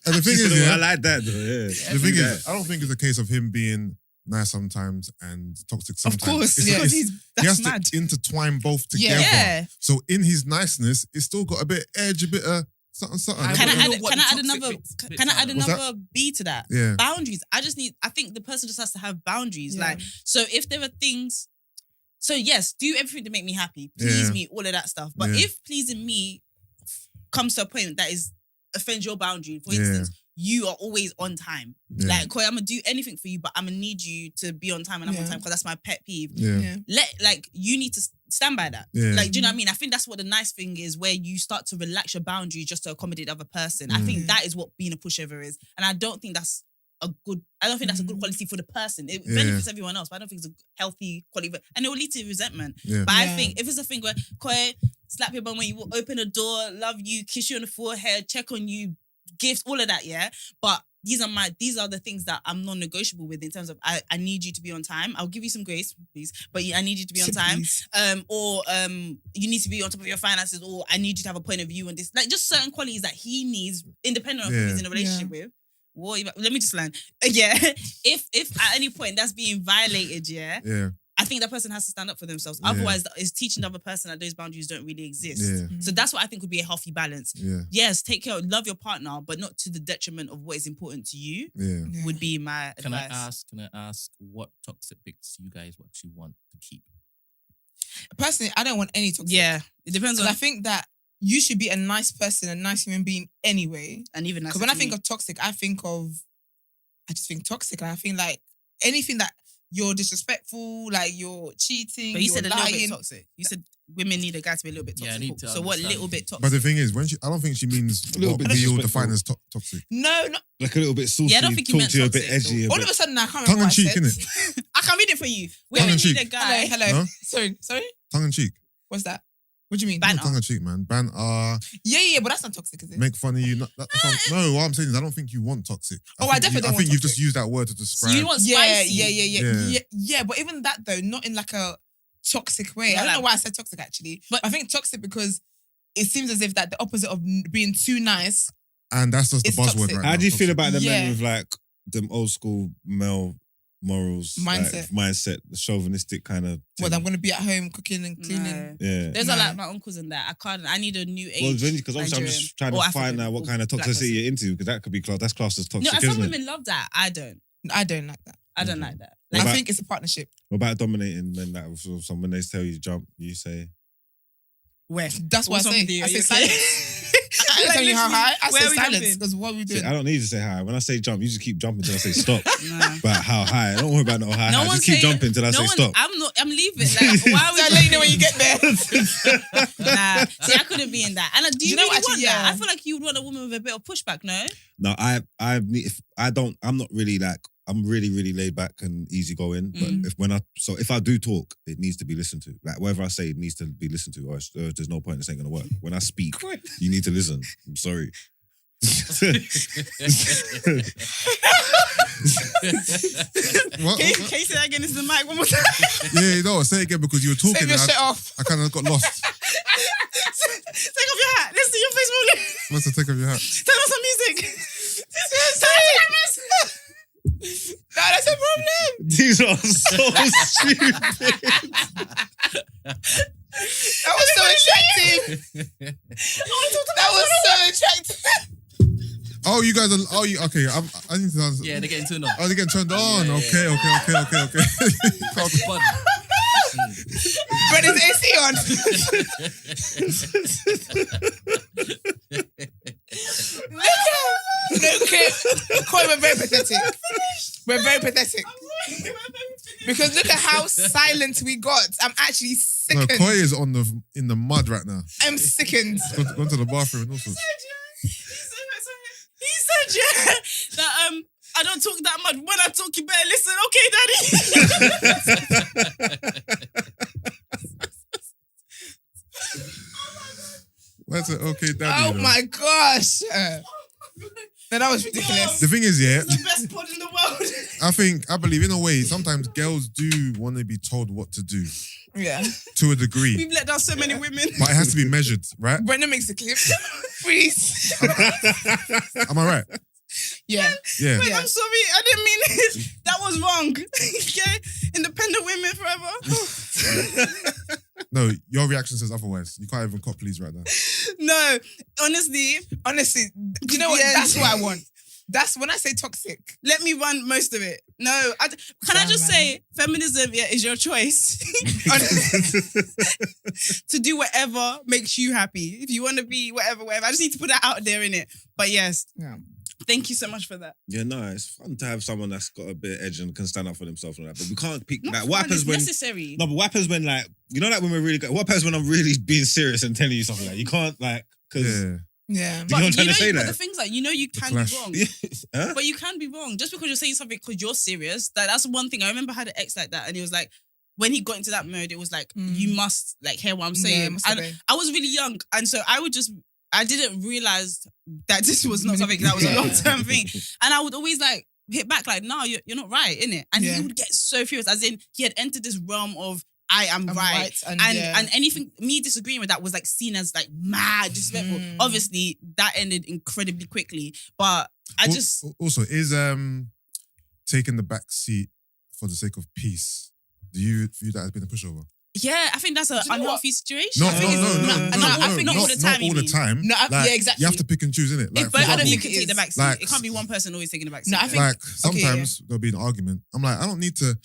And the thing She is, said, "Oh, I yeah, like that though. Yeah. the thing is, I don't think it's a case of him being nice sometimes and toxic Of sometimes. course, It's- because it's- he's he has that's mad. to intertwine both Yeah. together. Yeah. So in his niceness, it's still got a bit of edge, a bit of something. I Can I don't add? know what Can I the add toxic another? bits Can I are add though. What's another B to that? Yeah. Boundaries. I think the person just has to have boundaries. Yeah. Like, so if there are things, so yes, do everything to make me happy, please Yeah. me, all of that stuff. But Yeah. if pleasing me comes to a point that is offends your boundary, for Yeah. instance, you are always on time. Yeah. Like, Koi, I'm gonna do anything for you, but I'm gonna need you to be on time and I'm on Yeah. time because that's my pet peeve. Yeah. You need to stand by that. Yeah. Like, do you know what I mean? I think that's what the nice thing is, where you start to relax your boundaries just to accommodate the other person. I think Mm. that is what being a pushover is, and I don't think that's a good Mm. quality for the person. It Yeah. benefits everyone else, but I don't think it's a healthy quality, and it will lead to resentment. Yeah. But I Yeah. think if it's a thing where Koi slap your bum when you walk, open the door, love you, kiss you on the forehead, check on you, gifts, all of that, yeah. But these are the things that I'm non-negotiable with in terms of I need you to be on time. I'll give you some grace, please, but I need you to be on time. Or you need to be on top of your finances, or I need you to have a point of view on this. Like, just certain qualities that he needs, independent of who Yeah. he's in a relationship with. Let me just land. Yeah. If at any point that's being violated, yeah, Yeah. I think that person has to stand up for themselves. Yeah. Otherwise, it's teaching the other person that those boundaries don't really exist. Yeah. So that's what I think would be a healthy balance. Yeah. Yes, take care, love your partner, but not to the detriment of what is important to you. Yeah. Would be my Can I advice. ask what toxic bits you guys actually want to keep? Personally, I don't want any toxic. Yeah, it depends on. Because I think that you should be a nice person, a nice human being anyway. And even Because when I think of toxic, I just think toxic. And I think like anything that you're disrespectful, like you're cheating, but you you're said a little bit lying. toxic. You said women need a guy to be a little bit Yeah, I toxic. need to So what understand. little bit toxic? But the thing is, I don't think she means A little what bit we all disrespectful. define as toxic. No, no. Like a little bit saucy. Yeah, I don't think you talk meant to you a bit toxic, edgy. All of a sudden, I can't remember Tongue in what I cheek, said. innit? I can read it for you. Tongue Women in need cheek. a guy. Hello. No? Sorry. Tongue in cheek. What's that? What do you mean? Banter. Tongue in cheek, man. Yeah, but that's not toxic, is it? Make fun of you. No, what I'm saying is I don't think you want toxic. Oh, I definitely don't I think want you've toxic. just used that word to describe. You want Yeah, spicy? Yeah. yeah. But even that though, not in like a toxic way. Not I don't know like- why I said toxic actually, But- but I think toxic because it seems as if that the opposite of being too nice. And that's just the It's buzzword toxic. right How now. do you feel toxic. about the men Yeah. with like them old school male morals, Mindset. mindset, the chauvinistic kind of? Well, thing? I'm gonna be at home cooking and cleaning. No. Yeah. Those No. are like my uncles and that. I need a new age. Well, because obviously I'm Nigerian just trying or to find African out what or kind of black toxicity person. you're into, because that could be classed. That's classed as No, toxic, and some isn't it? women love that. I don't. I don't like that. I don't like that. What Like, about- I think it's a partnership. What about dominating men? That when they tell you jump, you say. where? That's what What's I wrong say. with you? I Are say you okay? silence. I ain't telling you how high. I Where are say we silence jumping? because what are we See, doing? I don't need to say high. When I say jump, you just keep jumping till I say stop. Nah. But how high? Don't worry about no high. No high. one's Just keep saying- jumping till I say stop. I'm leaving. Like, why So I'll let you know when you get there. Nah. See, I couldn't be in that. And do you know really what, want actually, that? yeah. I feel like you would want a woman with a bit of pushback, no? No, I'm not really like, I'm really, really laid back and easygoing. But if I do talk, it needs to be listened to. Like whatever I say, it needs to be listened to, or else there's no point. This ain't gonna work. When I speak, you need to listen. I'm sorry. What? Can you say that again? This is the mic one more time. Yeah, no, say it again because you were talking. Save your and shit off. I kind of got lost. Take off your hat. Let's see your face. What's the take of your hat? Turn on some music. No, that's a problem. These are so stupid. That was so attractive. That was so attractive. Oh, you guys are. Oh, you okay? I need to answer. Yeah, they're getting turned on. Oh, they're getting turned on. Yeah, Okay. Press the button. Brent, is AC on? Look at Koi, we're very pathetic. We're very pathetic. Because look at how silent we got. I'm actually No, sickened. Koi is in the mud right now. I'm sickened. Gone to the bathroom and all sorts. He said, yeah, that I don't talk that much. When I talk, you better listen. Okay, daddy. Where's it? Okay, daddy. Oh though. my gosh. No, that was ridiculous. The thing is, yeah, It's the best pod in the world. I believe in a way, sometimes girls do want to be told what to do Yeah. to a degree, We've let down so many women. but it has to be measured, right? Brendan makes the clip. Freeze. Am I right? Yeah. Yeah. Wait, I'm sorry. I didn't mean it. That was wrong. Okay? Independent women forever. No, your reaction says otherwise. You can't even cop please right now. No, honestly, Do you know what? Yeah. That's what I want. That's when I say toxic. let me run most of it. No, can I just say, feminism is your choice to do whatever makes you happy. If you want to be whatever. I just need to put that out there, innit? But yes, Yeah. thank you so much for that. Yeah, no, it's fun to have someone that's got a bit of edge and can stand up for themselves and that. But we can't pick Not like fun, what happens it's when necessary. no, but what happens when like you know like when we're really what happens when I'm really being serious and telling you something like you can't like because Yeah. Yeah. Do you know what I'm trying to say but there? the things like, you can clash. be wrong. Huh? But you can be wrong. Just because you're saying something because you're serious, that's one thing. I remember I had an ex like that and he was like, when he got into that mode, it was like, you must like hear what I'm saying. must And obey. I was really young. And so I didn't realize that this was not something that was a long-term thing. And I would always like hit back like, no, you're not right, innit? And Yeah. he would get so furious, as in he had entered this realm of, I am I'm right. and And anything, me disagreeing with that was like seen as like mad, disrespectful. Obviously, that ended incredibly quickly. But I just, Also, is taking the back seat for the sake of peace, do you view that as being a pushover? yeah, I think that's an Do you know unhealthy situation. No, I think it's- I think not all the time. Not all the time. No, Like, yeah, exactly. You have to pick and choose, innit? Like, But for I don't think example, you can take the back seat. like- It can't be one person always taking the back seat. No, I think- like Okay, sometimes there'll be an argument. I'm like, I don't need to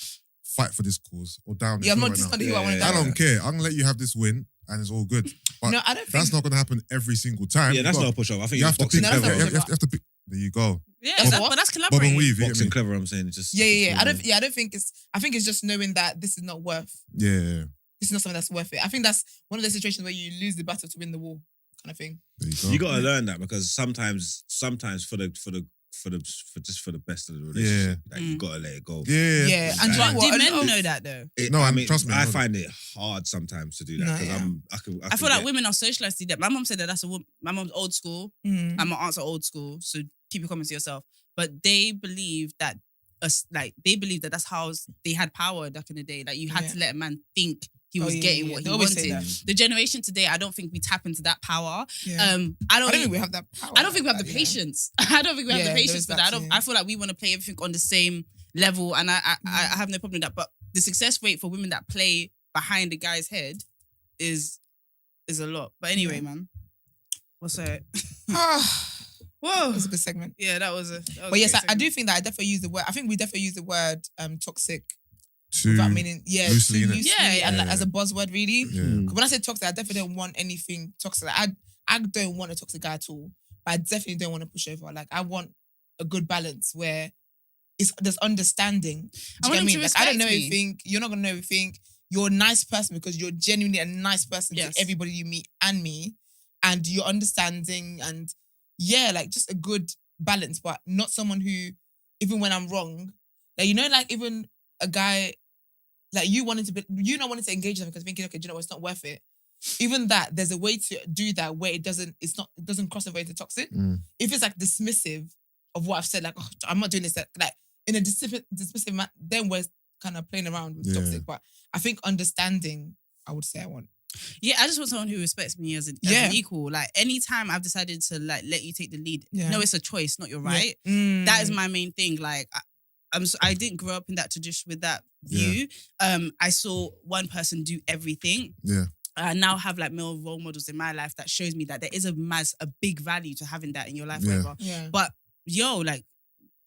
fight for this cause or down this Yeah, I'm hill not right just now. gonna do what I want to I do. don't care. I'm gonna let you have this win, and it's all good. But No, I don't that's think. not gonna happen every single time. Yeah, that's You not a got- pushover. I think You have to boxing pick. No, that's clever. not You have to pick. There you go. Yeah, That's but what? that's Bob and collaborating. weave. You get Boxing me? clever, I'm saying. It's just Yeah. I don't think it's. I think it's just knowing that this is not worth. Yeah. This is not something that's worth it. I think that's one of the situations where you lose the battle to win the war, kind of thing. There you go. You gotta learn that because sometimes for the best of the relationship, like, you gotta let it go. Yeah. Yeah, and do you know But what? do A men lot of- know that though? No, I and mean, trust me, I I know find it hard sometimes to do that No, because yeah. I feel like women are socialized to that. My mom said that that's a woman. My mom's old school Mm. and my aunts are old school. So keep your comments to yourself. But they believe that that's how they had power back in the day. Like you had to let a man think he was getting what They he always say wanted. that. The generation today, I don't think we tap into that power. Yeah. I don't think we have that power. I don't think we have like the that, patience. I don't think we have Yeah, the there patience is for that that. too. I feel like we want to play everything on the same level, and I have no problem with that. But the success rate for women that play behind the guy's head is a lot. But anyway, man, what's that? Whoa, That's a good segment. yeah, that was But yes, great I do segment. think that I definitely use the word. I think we definitely use the word toxic Too without meaning. Yeah, loosely, too innit? loosely Yeah, and like, yeah. as a buzzword, really. Yeah. When I say toxic, I definitely don't want anything toxic. Like, I don't want a toxic guy at all. But I definitely don't want to push over. Like I want a good balance where there's understanding. Do I you want get him me? to Like I don't know respect me. everything. You're not gonna know everything. You're a nice person because you're genuinely a nice person Yes. to everybody you meet and me, and you're understanding and yeah, like just a good balance, but not someone who, even when I'm wrong, like like even a guy like you not wanting to engage them because thinking, okay, do you know what, it's not worth it. Even that, there's a way to do that where it doesn't cross over into toxic. Mm. If it's like dismissive of what I've said, like, oh, I'm not doing this, like in a dismissive manner, then we're kind of playing around with Yeah. toxic. But I think understanding, I would say I want. Yeah, I just want someone who respects me as an equal. Like, anytime I've decided to like let you take the lead, no, it's a choice, not your right. That is my main thing. Like, I didn't grow up in that tradition with that view. I saw one person do everything. Yeah. I now have like male role models in my life that shows me that there is a big value to having that in your life, whatever. Yeah. But like,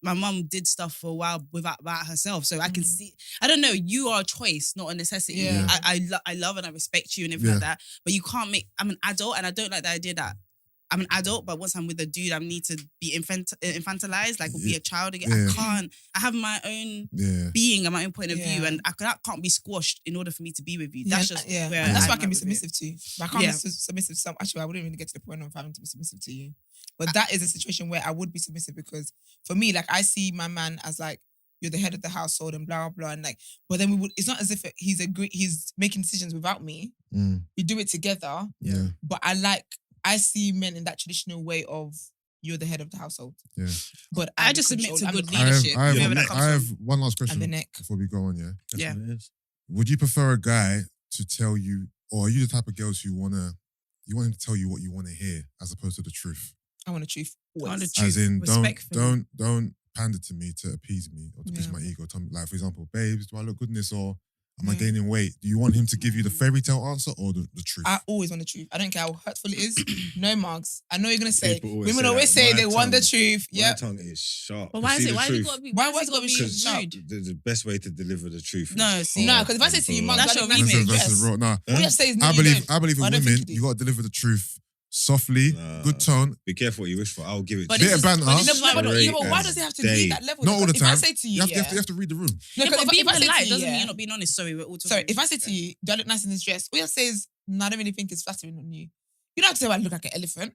my mum did stuff for a while without herself, so I can see. I don't know. You are a choice, not a necessity. Yeah. I love and I respect you and everything like that. But you can't make. I'm an adult, and I don't like the idea that I'm an adult, but once I'm with a dude, I need to be infantilized, like, or be a child again. I can't. I have my own being and my own point of view, and I can't be squashed in order for me to be with you. That's just where that's I why I am can be with submissive to. But I can't be submissive to some. Actually, I wouldn't even get to the point of having to be submissive to you. But that is a situation where I would be submissive, because for me, like, I see my man as like, you're the head of the household and blah, blah, blah. And like, but then it's not as if he's making decisions without me. We do it together. Yeah. But I see men in that traditional way of, you're the head of the household. Yeah. But I just submit to good I leadership. have wherever that comes I have from. one last question And the neck. before we go on, yeah? Yeah. Would you prefer a guy to tell you, or are you the type of girls who want him to tell you what you want to hear as opposed to the truth? I want the truth. I want the Always. truth. As in, Respectfully. don't pander to me to appease me or to appease my ego. Tell me, like, for example, babes, do I look good in this, or am I gaining weight? Do you want him to give you the fairy tale answer or the truth? I always want the truth. I don't care how hurtful it is. No mugs. I know you're gonna say. People always Women say always that. say My they want the tongue- truth. My Yeah. tongue is sharp. But why You is see it? the Why truth? has it got to be? Why has it got to be Because rude? the best way to deliver the truth. No, is see. No, hard because if I say and to you, blunt. Mum, That's your that's remix. your versus dress. raw. Nah, All you have to say is no, I you believe don't. with I don't women, think you got to deliver the truth softly, good tone. Be careful what you wish for. I'll give it But to Bit you. of banter. No, Straight but why as does it have to day. be that level? Not all the If I time. say to You you, have to read the room. No, Yeah, but if being I say to polite you, doesn't mean you're not being honest. Sorry, we're all talking. Sorry, if I say to you, do I look nice in this dress? All you say is, no, I don't really think it's flattering on you. You don't have to say I look like an elephant.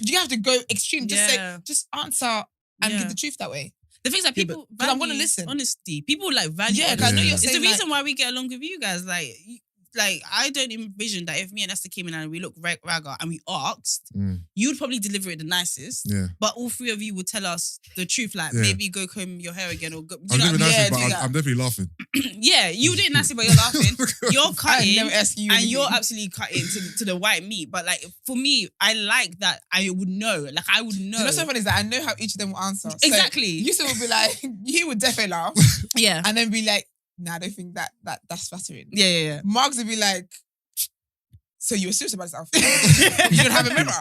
You have to go extreme. Just just answer and give the truth that way. The things that people but I'm gonna value listen. honesty. People like value. Yeah, honesty. because I know you're It's the saying reason why we get along with you guys. Like, I don't envision that if me and Esther came in and we looked ragga and we asked, you'd probably deliver it the nicest. Yeah. But all three of you would tell us the truth. Like, Yeah. maybe go comb your hair again, or go. I'm definitely nasty, but do that. I'm definitely laughing. Yeah, you did nasty, but you're laughing. You're I cutting. never ask you And anything. you're absolutely cutting to the white meat. But like, for me, I like that I would know. Like, I would know. You know what's so funny is that I know how each of them will answer. So Exactly. Yusuf would be like, he would definitely laugh. Yeah. And then be like, nah, I don't think that's flattering. Yeah. Marks would be like, so you were serious about this outfit? You don't have a mirror.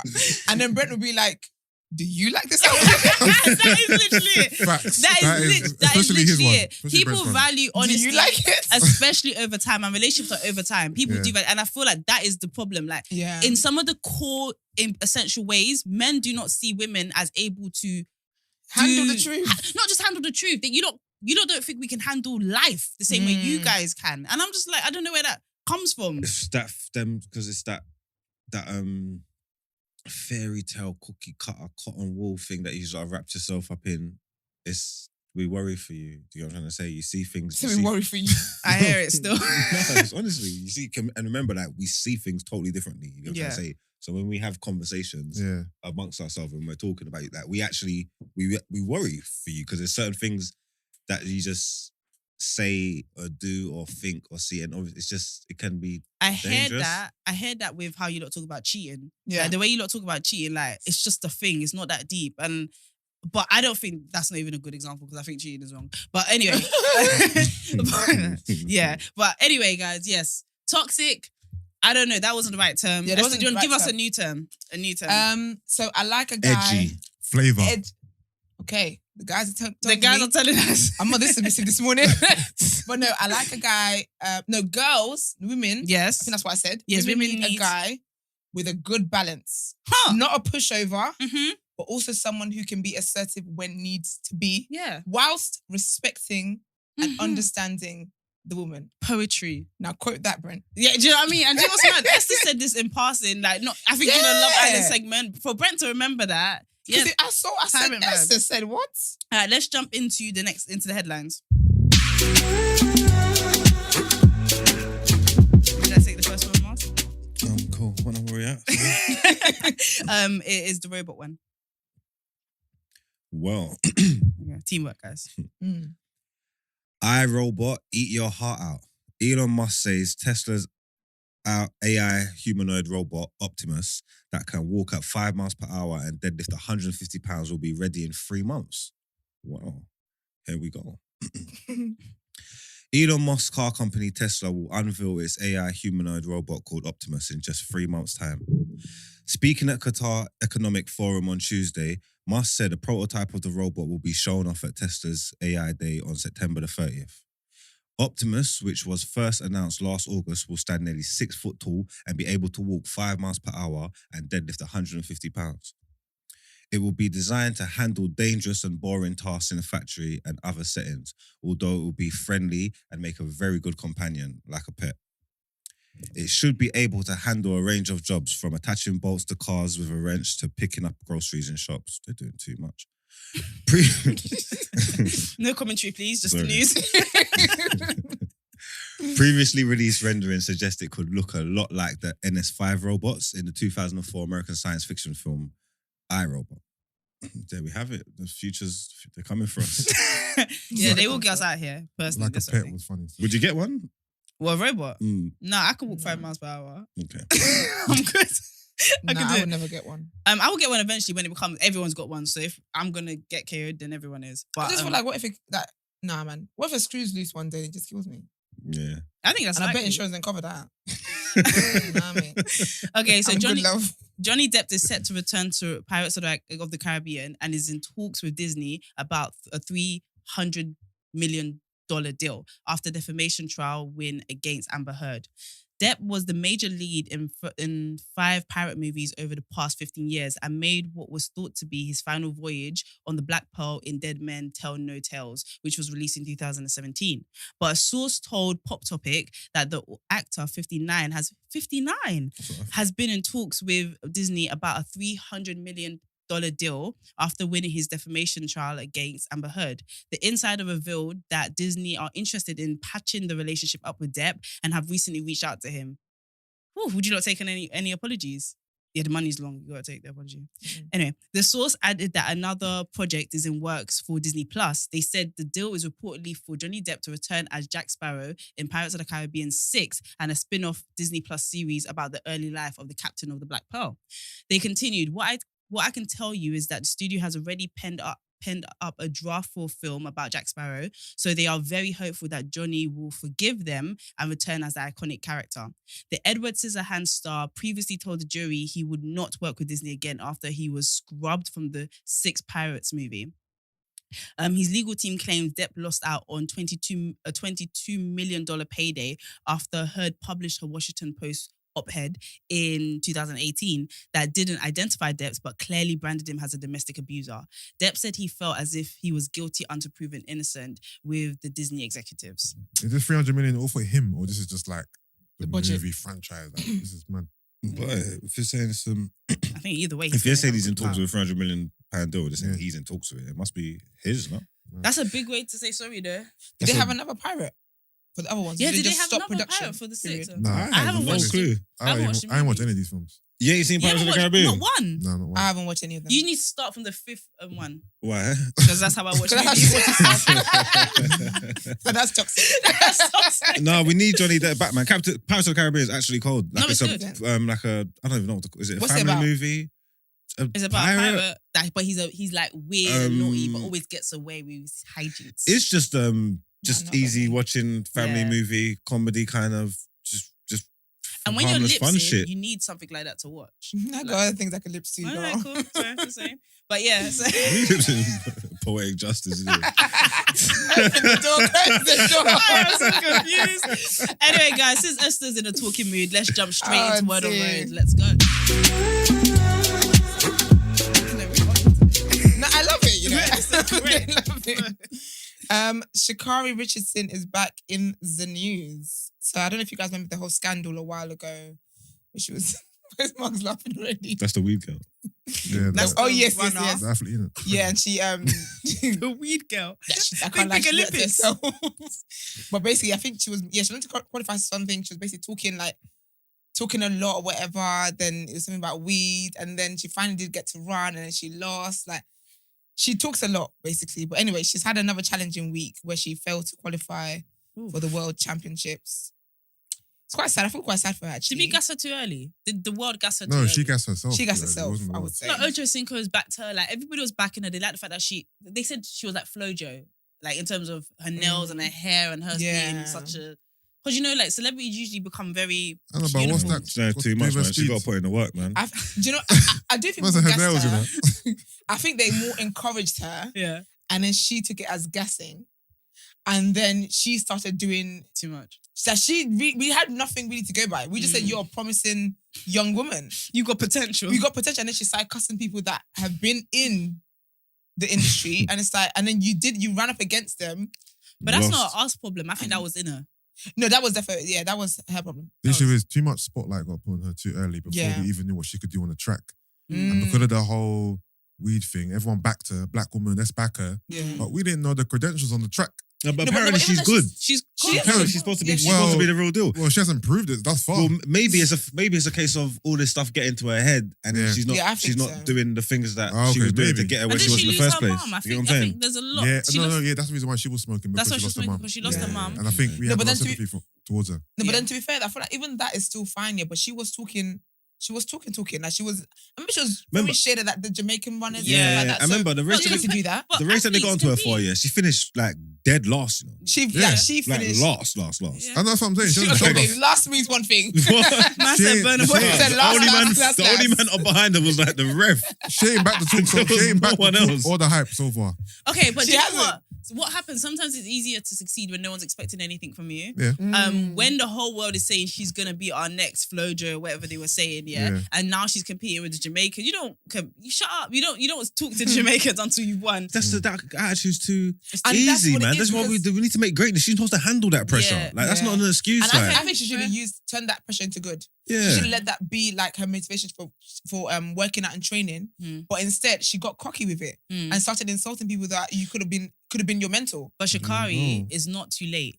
And then Brent would be like, do you like this outfit? That is literally it. Facts. That is especially his literally one. it. Especially People Brent's one. value Do honesty. you like it? Especially over time, and relationships are over time. People Yeah. do that, and I feel like that is the problem. Like, Yeah. in some of the core essential ways, men do not see women as able to Handle the truth. Not just handle the truth. That you don't think we can handle life the same way you guys can. And I'm just like, I don't know where that comes from. It's because it's that fairy tale cookie cutter cotton wool thing that you sort of wrapped yourself up in. We worry for you. Do you know what I'm trying to say? You see things. So we worry for you. I hear it still. No, honestly, you see, and remember that we see things totally differently. You know what I'm trying to say? So when we have conversations amongst ourselves and we're talking about that, we actually we worry for you because there's certain things that you just say or do or think or see, and it can be. I heard dangerous. that. I heard that with how you lot talk about cheating. Yeah. Like, the way you lot talk about cheating, like, it's just a thing. It's not that deep. But I don't think that's not even a good example because I think cheating is wrong. But anyway. But anyway, guys, yes. Toxic. I don't know. That wasn't the right term. Yeah, that Esther, wasn't do you want the to give right us a term. new term? A new term. So I like a guy. Edgy. Flavor. Okay. The guys are telling The guys me. are telling us. I'm not this submissive this morning. But no, I like a guy. No, girls, women. I Yes. think that's what I said. Yes, women need a need- guy with a good balance. Huh. Not a pushover, Mm-hmm. but also someone who can be assertive when needs to be, Yeah. whilst respecting and Mhm. understanding the woman. Poetry. Now quote that, Brent. Yeah, do you know what I mean? And do you know what's mad? Esther said this in passing, like, not. I think in a Love Yeah. Island segment for Brent to remember that. Yeah. Because I said, Tyrant vibe. Esther said what? All right, let's jump into the headlines. Did I take the first one, Mars? Cool. What number are we at? It is the robot one. Well, Okay, teamwork, guys. iRobot, eat your heart out. Elon Musk says Tesla's AI humanoid robot, Optimus, that can walk at 5 miles per hour and deadlift 150 pounds will be ready in 3 months. Wow. Here we go. Elon Musk's car company Tesla will unveil its AI humanoid robot called Optimus in just 3 months' time. Speaking at Qatar Economic Forum on Tuesday, Musk said a prototype of the robot will be shown off at Tesla's AI Day on September the 30th. Optimus, which was first announced last August, will stand nearly 6 foot tall and be able to walk 5 miles per hour and deadlift 150 pounds. It will be designed to handle dangerous and boring tasks in a factory and other settings, although it will be friendly and make a very good companion, like a pet. It should be able to handle a range of jobs, from attaching bolts to cars with a wrench to picking up groceries in shops. They're doing too much. No commentary, please. Just Sorry. the news. Previously released renderings suggest it could look a lot like the NS5 robots in the 2004 American science fiction film iRobot. There we have it. The future's, they're coming for us. Yeah, they will get us out here. Personally, Like a that's what I pet think. was funny. Would you get one? Well, a robot? Mm, No, I can walk 5 miles per hour. okay. I'm good. I Nah, can do I it. would never get one. I will get one eventually when it becomes everyone's got one. So if I'm gonna get KO'd, then everyone is. I But just feel like, what if it, that, nah, man. What if a screw's loose one day and it just kills me? Yeah. I think that's And I bet likely. insurance didn't cover that. Nah, mate. Okay, so I'm Johnny good, love. Johnny Depp is set to return to Pirates of the Caribbean and is in talks with Disney about a $300 million deal after defamation trial win against Amber Heard. Depp was the major lead in 5 pirate movies over the past 15 years and made what was thought to be his final voyage on the Black Pearl in Dead Men Tell No Tales, which was released in 2017. But a source told Pop Topic that the actor 59 has been in talks with Disney about a $300 million deal after winning his defamation trial against Amber Heard. The insider revealed that Disney are interested in patching the relationship up with Depp and have recently reached out to him. Ooh, would you not take any apologies? Yeah, the money's long. You got to take the apology. Anyway, the source added that another project is in works for Disney Plus. They said the deal is reportedly for Johnny Depp to return as Jack Sparrow in Pirates of the Caribbean 6 and a spin-off Disney Plus series about the early life of the captain of the Black Pearl. They continued, What I can tell you is that the studio has already penned up a draft for a film about Jack Sparrow, so they are very hopeful that Johnny will forgive them and return as the iconic character. The Edward Scissorhands star previously told the jury he would not work with Disney again after he was scrubbed from the 6 Pirates movie. His legal team claims Depp lost out on a $22 million payday after Heard published her Washington Post op-ed in 2018 that didn't identify Depp but clearly branded him as a domestic abuser. Depp said he felt as if he was guilty until proven innocent with the Disney executives. Is this 300 million all for him, or this is just like the budget. movie franchise? Like, this is mad. But if you're saying some, I think either way. if you're saying he's in talks talks with a £300 million deal, they're saying Yeah. he's in talks with it. It must be his, no? That's a big way to say sorry, though. Did they have another pirate for the other ones? Yeah, Did did they just have stop another production pirate for the period? 6? Nah, I haven't no watched clue. I haven't watched the I haven't watched movies. any of these films. You ain't seen You Pirates haven't of the watched Caribbean? not one. No, not one. I haven't watched any of them. You need to start from the 5th one Why? because that's how I watch Because that's movies. So that's toxic. That's toxic. No, we need Johnny Depp Batman. Pirates of the Caribbean is actually cold. Like No, it's a, good. like a, I don't even know what to call it. Is it a What's it family about? movie? It's about a pirate, but he's like weird and naughty, but always gets away with his hijinks. It's just not easy that watching family Yeah. movie comedy kind of just and when you're harmless fun lipsing, shit. you need something like that to watch. I got other things I can lip sync. Alright, cool. Sorry, just saying. But yeah, so Poetic justice. Isn't it? Open the door, close the door. I am so confused. Anyway, guys, since Esther's in a talking mood, let's jump straight Oh, into Word on dear. Road. Let's go. No, I love it, you know. It's so great. I love it. Sha'carri Richardson is back in the news. So I don't know if you guys remember the whole scandal a while ago. Where she was... Where's Mark's laughing already? That's the weed girl. Yeah, That's that, Oh, yes, runner. yes. the athlete, innit? Yeah, and she... The weed girl. I Big, can't lie, big she let Olympics. herself. But basically, I think she was... Yeah, she wanted to qualify for something. She was basically talking a lot or whatever. Then it was something about weed. And then she finally did get to run and then she lost. Like, she talks a lot, basically. But anyway, she's had another challenging week where she failed to qualify for the World Championships. It's quite sad. I feel quite sad for her, actually. Did we gas her too early? Did the world gas her too No, early? she gassed herself. She gassed It herself, wasn't the I world. would say. Like Ocho Cinco's backed her. Like everybody was backing her. They liked the fact that they said she was like Flojo, like in terms of her nails and her hair and her being such a. Because you know, like celebrities usually become very. I know, but what's beautiful. that? She's doing What's too much, doing man. She got to put in the work, man. Do you know? I do think What's people her nails, gassed you her. I think they more encouraged her, Yeah, and then she took it as gassing, and then she started doing. too much. So we had nothing really to go by. We just said you're a promising young woman. You got potential. We got potential, and then she started cussing people that have been in the industry, and it's like, and then you ran up against them. But that's Lost. not us problem. I think that was in her. No, that was definitely that was her problem. The issue is too much spotlight got put on her too early before Yeah. we even knew what she could do on the track. Mm. And because of the whole weed thing, everyone backed her. Black woman, let's back her. Yeah. But we didn't know the credentials on the track. No, No, but but apparently even she's though good. She's Apparently she's supposed to be. Yeah, She's supposed to be well- the real deal. Well, she hasn't proved it thus far. Well, maybe it's a case of all this stuff getting to her head, and Yeah. she's not Yeah, I think she's not so. doing the things that Oh, she okay, was doing to maybe. get her And where did she was she in the lose first her place. mum? I You know think what I'm saying? there's a lot. yeah, She no, lost- yeah, that's the reason why she was smoking. That's Because why she she was lost her smoking, mum. because she lost her mum. And I think we No, have but a lot of then to be- sympathy towards her. No, but Yeah. then to be fair, I feel like even that is still fine, yeah. But she was talking. Like she was. I mean, she was very Remember- shaded at the Jamaican runners. Yeah, and stuff like yeah. that. I remember the But race she that got to do that. But the race that they got athletes onto her compete. for, yeah, she finished like dead last, you know. She Yeah. she Like finished. last. Yeah. And that's what I'm saying. She Okay, doesn't okay, show us. last means one thing. Man She said ain't- burn a she boy. ain't- Said The last, only man, last, the only last. man up behind her was like the ref. She ain't back the talk. There She ain't was back no the one talk else. or the hype so far. Okay, but She you know hasn't. what? So what happens? Sometimes it's easier to succeed when no one's expecting anything from you. Yeah. When the whole world is saying she's gonna be our next Flojo, whatever they were saying, Yeah. and now she's competing with the Jamaicans. You shut up. You don't talk to the Jamaicans until you've won. That's that attitude's too And that's easy, what it man. is, That's why we because- do. We need to make greatness. She's supposed to handle that pressure. Yeah. Like that's Yeah. not an excuse. And I Like, I think she should be turn that pressure into good. She yeah. should let that be like her motivation for working out and training. Hmm. But instead, she got cocky with it Hmm. and started insulting people that you could have been your mentor. But Sha'carri No. is not too late.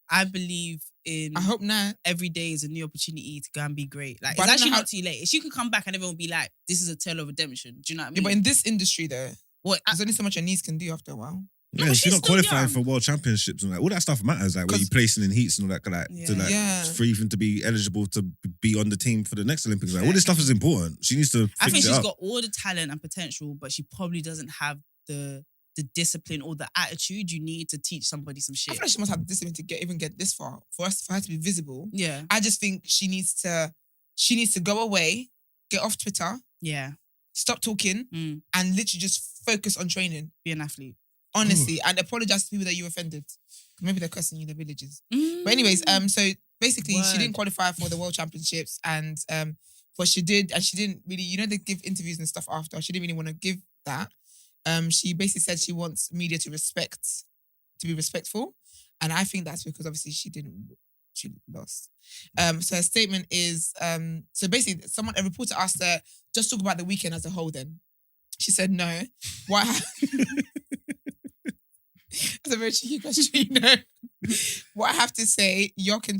I believe in I hope not. every day is a new opportunity to go and be great. Like But I it's don't actually know how- not too late. If she could come back and everyone will be like, "This is a tale of redemption." Do you know what I Yeah, mean? but in this industry, though, What? there's only so much your knees can do after a while. Yeah, but she's she's not still qualifying young. for world championships and like all that stuff matters. Like when you 'Cause- placing in heats and all that, like to like Yeah. for even to be eligible to be on the team for the next Olympics. Like all this stuff is important. She needs to. I fix think it she's up. got all the talent and potential, but she probably doesn't have the discipline or the attitude you need to teach somebody some I shit. feel like she must have the discipline to even get this far for her to be visible. Yeah, I just think she needs to go away, get off Twitter, yeah. stop talking, Mm. and literally just focus on training. Be an athlete. Honestly, and apologize to people that you offended. Maybe they're cursing you in the villages. But anyways, so basically she Word. didn't qualify for the World Championships, and but she did, and she didn't really, they give interviews and stuff after. She didn't really want to give that. She basically said she wants media to be respectful, and I think that's because obviously she lost. So her statement is, so basically a reporter asked her, just talk about the weekend as a whole then. She said no. Why? That's a very cheeky question, you know. What I have to say, y'all can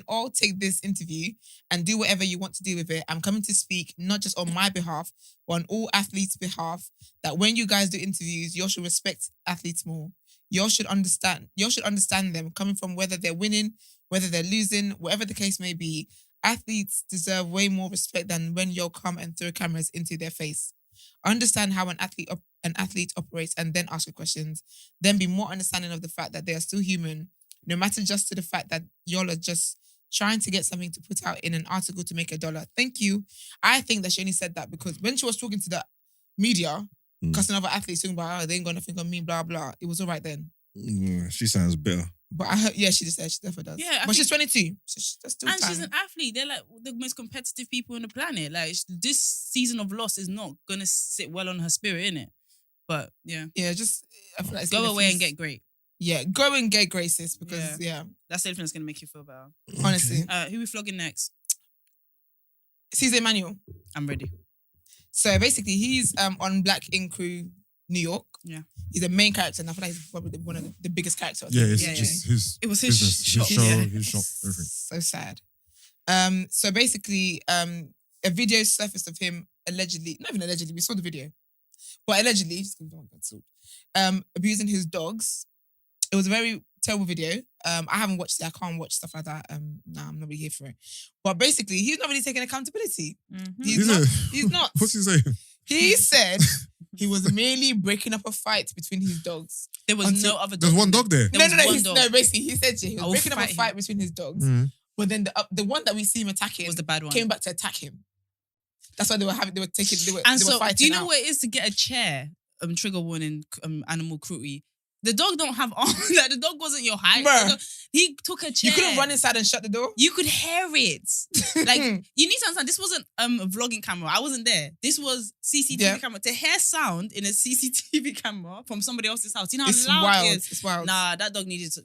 all take this interview and do whatever you want to do with it. I'm coming to speak not just on my behalf, but on all athletes' behalf, that when you guys do interviews, y'all should respect athletes more. Y'all should understand them coming from whether they're winning, whether they're losing, whatever the case may be. Athletes deserve way more respect than when y'all come and throw cameras into their face. Understand how an athlete operates and then ask your questions. Then be more understanding of the fact that they are still human, no matter just to the fact that y'all are just trying to get something to put out in an article to make $1. Thank you. I think that she only said that because when she was talking to the media, cussing other athletes, talking about, they ain't got nothing on me, blah, blah, it was all right then. She sounds bitter. But I heard, she just said she definitely does. Yeah, I but she's think- 22. So that's still And time. she's an athlete. They're like the most competitive people on the planet. Like this season of loss is not gonna sit well on her spirit, innit? But yeah, Yeah, just I feel like it's go gonna away and feel- get great. Yeah, go and get graces because That's the only thing that's gonna make you feel better. honestly. Who we flogging next? Caesar Emmanuel. I'm ready. So basically, he's on Black Ink Crew New York. Yeah. He's the main character, and I feel like he's probably one of the biggest characters. Yeah, it's Yeah, just his It was his business, shop, his show, yeah. his shop, everything. So sad. So basically, a video surfaced of him allegedly, not even allegedly, we saw the video, but allegedly, just 'cause we don't want to get sued, abusing his dogs. It was a very terrible video. I haven't watched it. I can't watch stuff like that. Nah, I'm not really here for it. But basically, he's not really taking accountability. Mhm. He's not. What's he saying? He said he was merely breaking up a fight between his dogs. There was Until- no other dog. There's one dog there. There was one He's, dog. no. Basically, he said he I was will breaking up a fight fight him. between his dogs. Mm. But then the one that we see him attacking Was the bad one. came back to attack him. That's why they were fighting. Do you know out. what it is to get a chair? Trigger warning, animal cruelty. The dog don't have arms. Like, the dog wasn't your height. Bruh. He took a chair. You couldn't run inside and shut the door. You could hear it. Like, you need to understand, this wasn't a vlogging camera. I wasn't there. This was CCTV camera. To hear sound in a CCTV camera from somebody else's house. You know how It's loud wild. it is? It's wild. Nah, that dog needed to,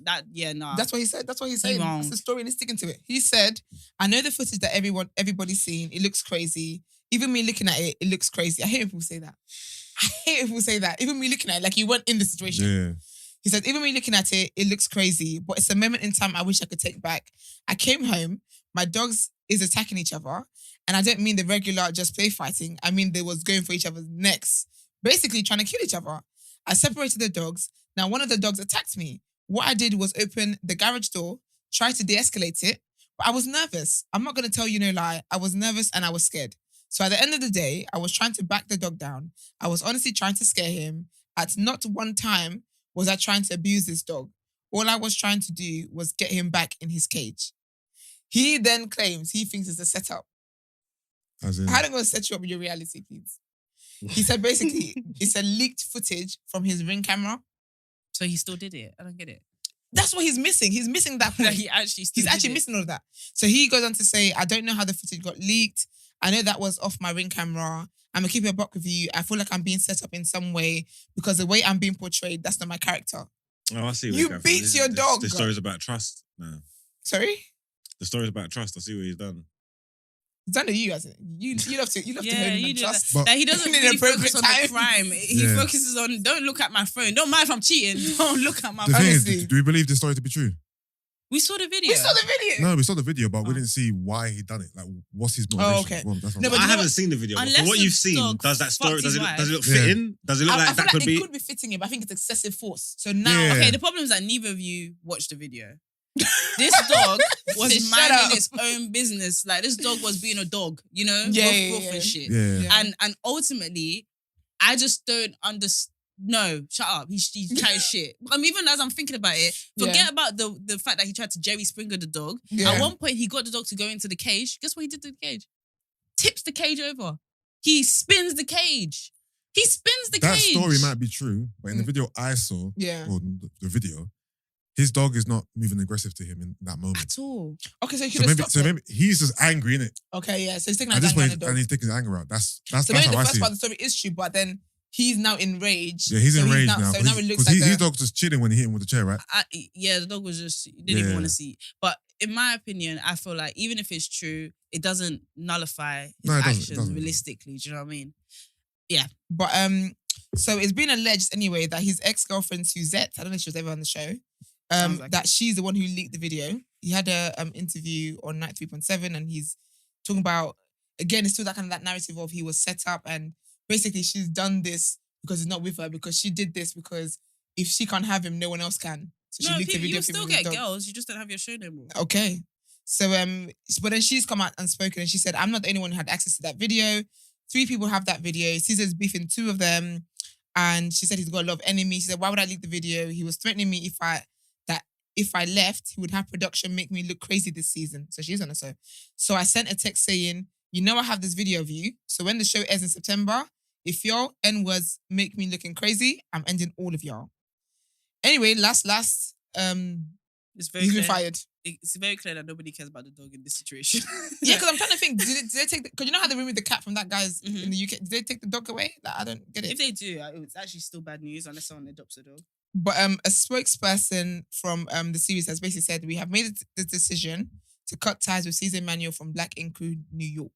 nah. That's what he said. That's what he's saying. wrong. That's the story and he's sticking to it. He said, I know the footage that everybody's seen. It looks crazy. Even me looking at it, it looks crazy. I hate when people say that. I hate when people say that. Even me looking at it, like you weren't in the situation. Yeah. He said, even me looking at it, it looks crazy, but it's a moment in time I wish I could take back. I came home, my dogs is attacking each other, and I don't mean the regular just play fighting. I mean they was going for each other's necks, basically trying to kill each other. I separated the dogs. Now one of the dogs attacked me. What I did was open the garage door, try to de-escalate it, but I was nervous. I'm not going to tell you no lie. I was nervous and I was scared. So at the end of the day, I was trying to back the dog down. I was honestly trying to scare him. At not one time was I trying to abuse this dog. All I was trying to do was get him back in his cage. He then claims he thinks it's a setup. As in, How am I going to set you up with your reality, please? He said basically it's a leaked footage from his Ring camera. So he still did it. I don't get it. That's what he's missing. He's missing that point. Like, he actually still He's actually did it. missing all of that. So he goes on to say, I don't know how the footage got leaked. I know that was off my Ring camera. I'm going to keep it a buck with you. I feel like I'm being set up in some way because the way I'm being portrayed, that's not my character. Oh, I see. where You you're going from. beat your dog. The story's about trust. No. Sorry? The story's about trust. I see what he's done. It's under you, hasn't it? You love to Yeah, hone you on do trust. But- Like, he doesn't In really appropriate focus on the time. crime. He Yeah. focuses on, don't look at my phone. Don't mind if I'm cheating. Don't look at my the phone. thing is, honestly. do we believe this story to be true? We saw the video. We saw the video. No, we saw the video, but we Oh. didn't see why he done it. Like, what's his motivation? okay. Well, that's what No, I'm but I you know haven't what? seen the video. But Unless from what the you've seen, dog does that story fucked his does it look wife. fitting? Does it look I like feel that like could it be? could be fitting it, but I think it's excessive force. So now, Yeah. Okay, the problem is that neither of you watched the video. This dog was Shut minding up. its own business. Like, this dog was being a dog, you know? Yeah, Ruff, yeah, ruff yeah. and shit. Yeah. Yeah. And ultimately, I just don't understand. No, shut up. He's chatting shit. Even as I'm thinking about it, forget Yeah. about the fact that he tried to Jerry Springer the dog. Yeah. At one point, he got the dog to go into the cage. Guess what he did to the cage? Tips the cage over. He spins the cage. He spins the That cage. story might be true, but in the Mm. video I saw, yeah. or the video, his dog is not moving aggressive to him in that moment. At all. Okay, so he So could have maybe, stopped so it. maybe he's just angry, innit? Okay, yeah. So he's taking At that this down point, the dog. and he's taking his anger out. That's So that's maybe how the I first see part it. of the story is true, but then he's now enraged. Yeah, he's So enraged now. now. So now it looks Because like his dog just chilling when he hit him with the chair, right? Yeah, the dog was just, didn't even Yeah. want to see. But in my opinion, I feel like even if it's true, it doesn't nullify his No, it doesn't, it actions doesn't. realistically. Do you know what I mean? But so it's been alleged anyway that his ex-girlfriend Suzette, I don't know if she was ever on the show, Sounds like that she's the one who leaked the video. He had a interview on Night 3.7 and he's talking about, again, it's still that kind of that narrative of he was set up and basically she's done this because he's not with her, because she did this because if she can't have him, no one else can. So she No, leaked the video you of him still with his get dog. girls. You just don't have your show no more. Okay. So but then she's come out and spoken and she said, I'm not the only one who had access to that video. 3 people have that video. Caesar's beefing 2 of them. And she said he's got a lot of enemies. She said, why would I leak the video? He was threatening me if I left, he would have production make me look crazy this season. So she's on it. So I sent a text saying, you know I have this video of you. So when the show ends in September, if your N-words make me looking crazy, I'm ending all of y'all. Anyway, last, It's very he's been clear. fired. It's very clear that nobody cares about the dog in this situation. Yeah, because I'm trying to think, did they take because you know how they removed the cat from that guy's Mhm. in the UK? Did they take the dog away? Like, I don't get If it. they do, it's actually still bad news unless someone adopts a dog. But a spokesperson from the series has basically said, we have made the decision to cut ties with Caesar Emmanuel from Black Ink Crew New York.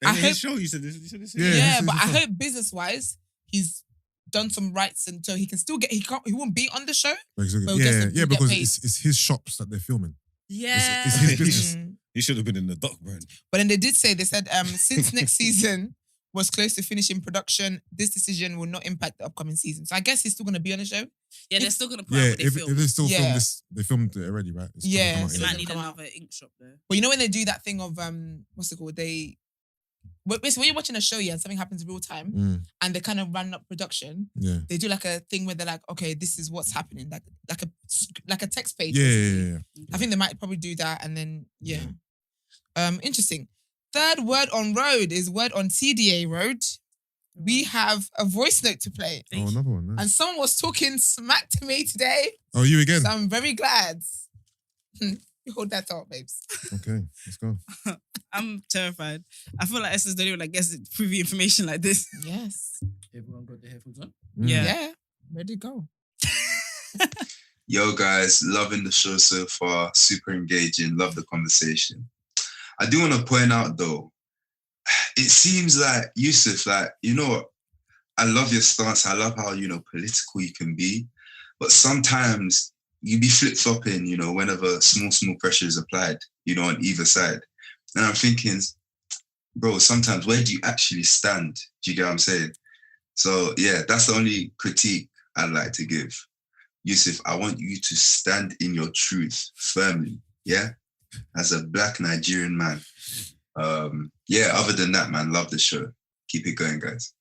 I In his hope- show, you said this. Yeah, Yeah, this but is I fun. hope business-wise, he's done some rights and so he can still he won't be on the show. Like, so- Well, guess it, yeah, you get because paid. it's his shops that they're filming. Yeah. It's his business. Mm. He should have been in the dock, Brent. But then they did say, they said, since next season, was close to finishing production. This decision will not impact the upcoming season. So I guess he's still going to be on the show. Yeah, they're still gonna put out Yeah, what they if film. they still film Yeah. this, they filmed it already, right? It's gonna Yeah, come out, They so might it'll need come out. another ink shop there. But you know when they do that thing of what's it called? Basically when you're watching a show, and something happens in real time, and they kind of run up production. Yeah. They do like a thing where they're like, okay, this is what's happening, like a text page. Yeah. I think they might probably do that, and then interesting. Third word on road is word on TDA road. We have a voice note to play, Oh, another one. Nice. and someone was talking smack to me today, Oh, you again? so I'm very glad. You hold that thought, babes. Okay, let's go. I'm terrified. I feel like Esther's the only one that gets privy information like this. Yes. Everyone got their headphones on? Yeah. Yeah. Ready to go. Yo, guys, loving the show so far. Super engaging. Love the conversation. I do want to point out, though, it seems like, Yusuf, like, you know what? I love your stance. I love how, political you can be. But sometimes you be flip-flopping, whenever small pressure is applied, on either side. And I'm thinking, bro, sometimes where do you actually stand? Do you get what I'm saying? So, yeah, that's the only critique I'd like to give. Yusuf, I want you to stand in your truth firmly, yeah? As a Black Nigerian man. Other than that, man, love the show. Keep it going, guys.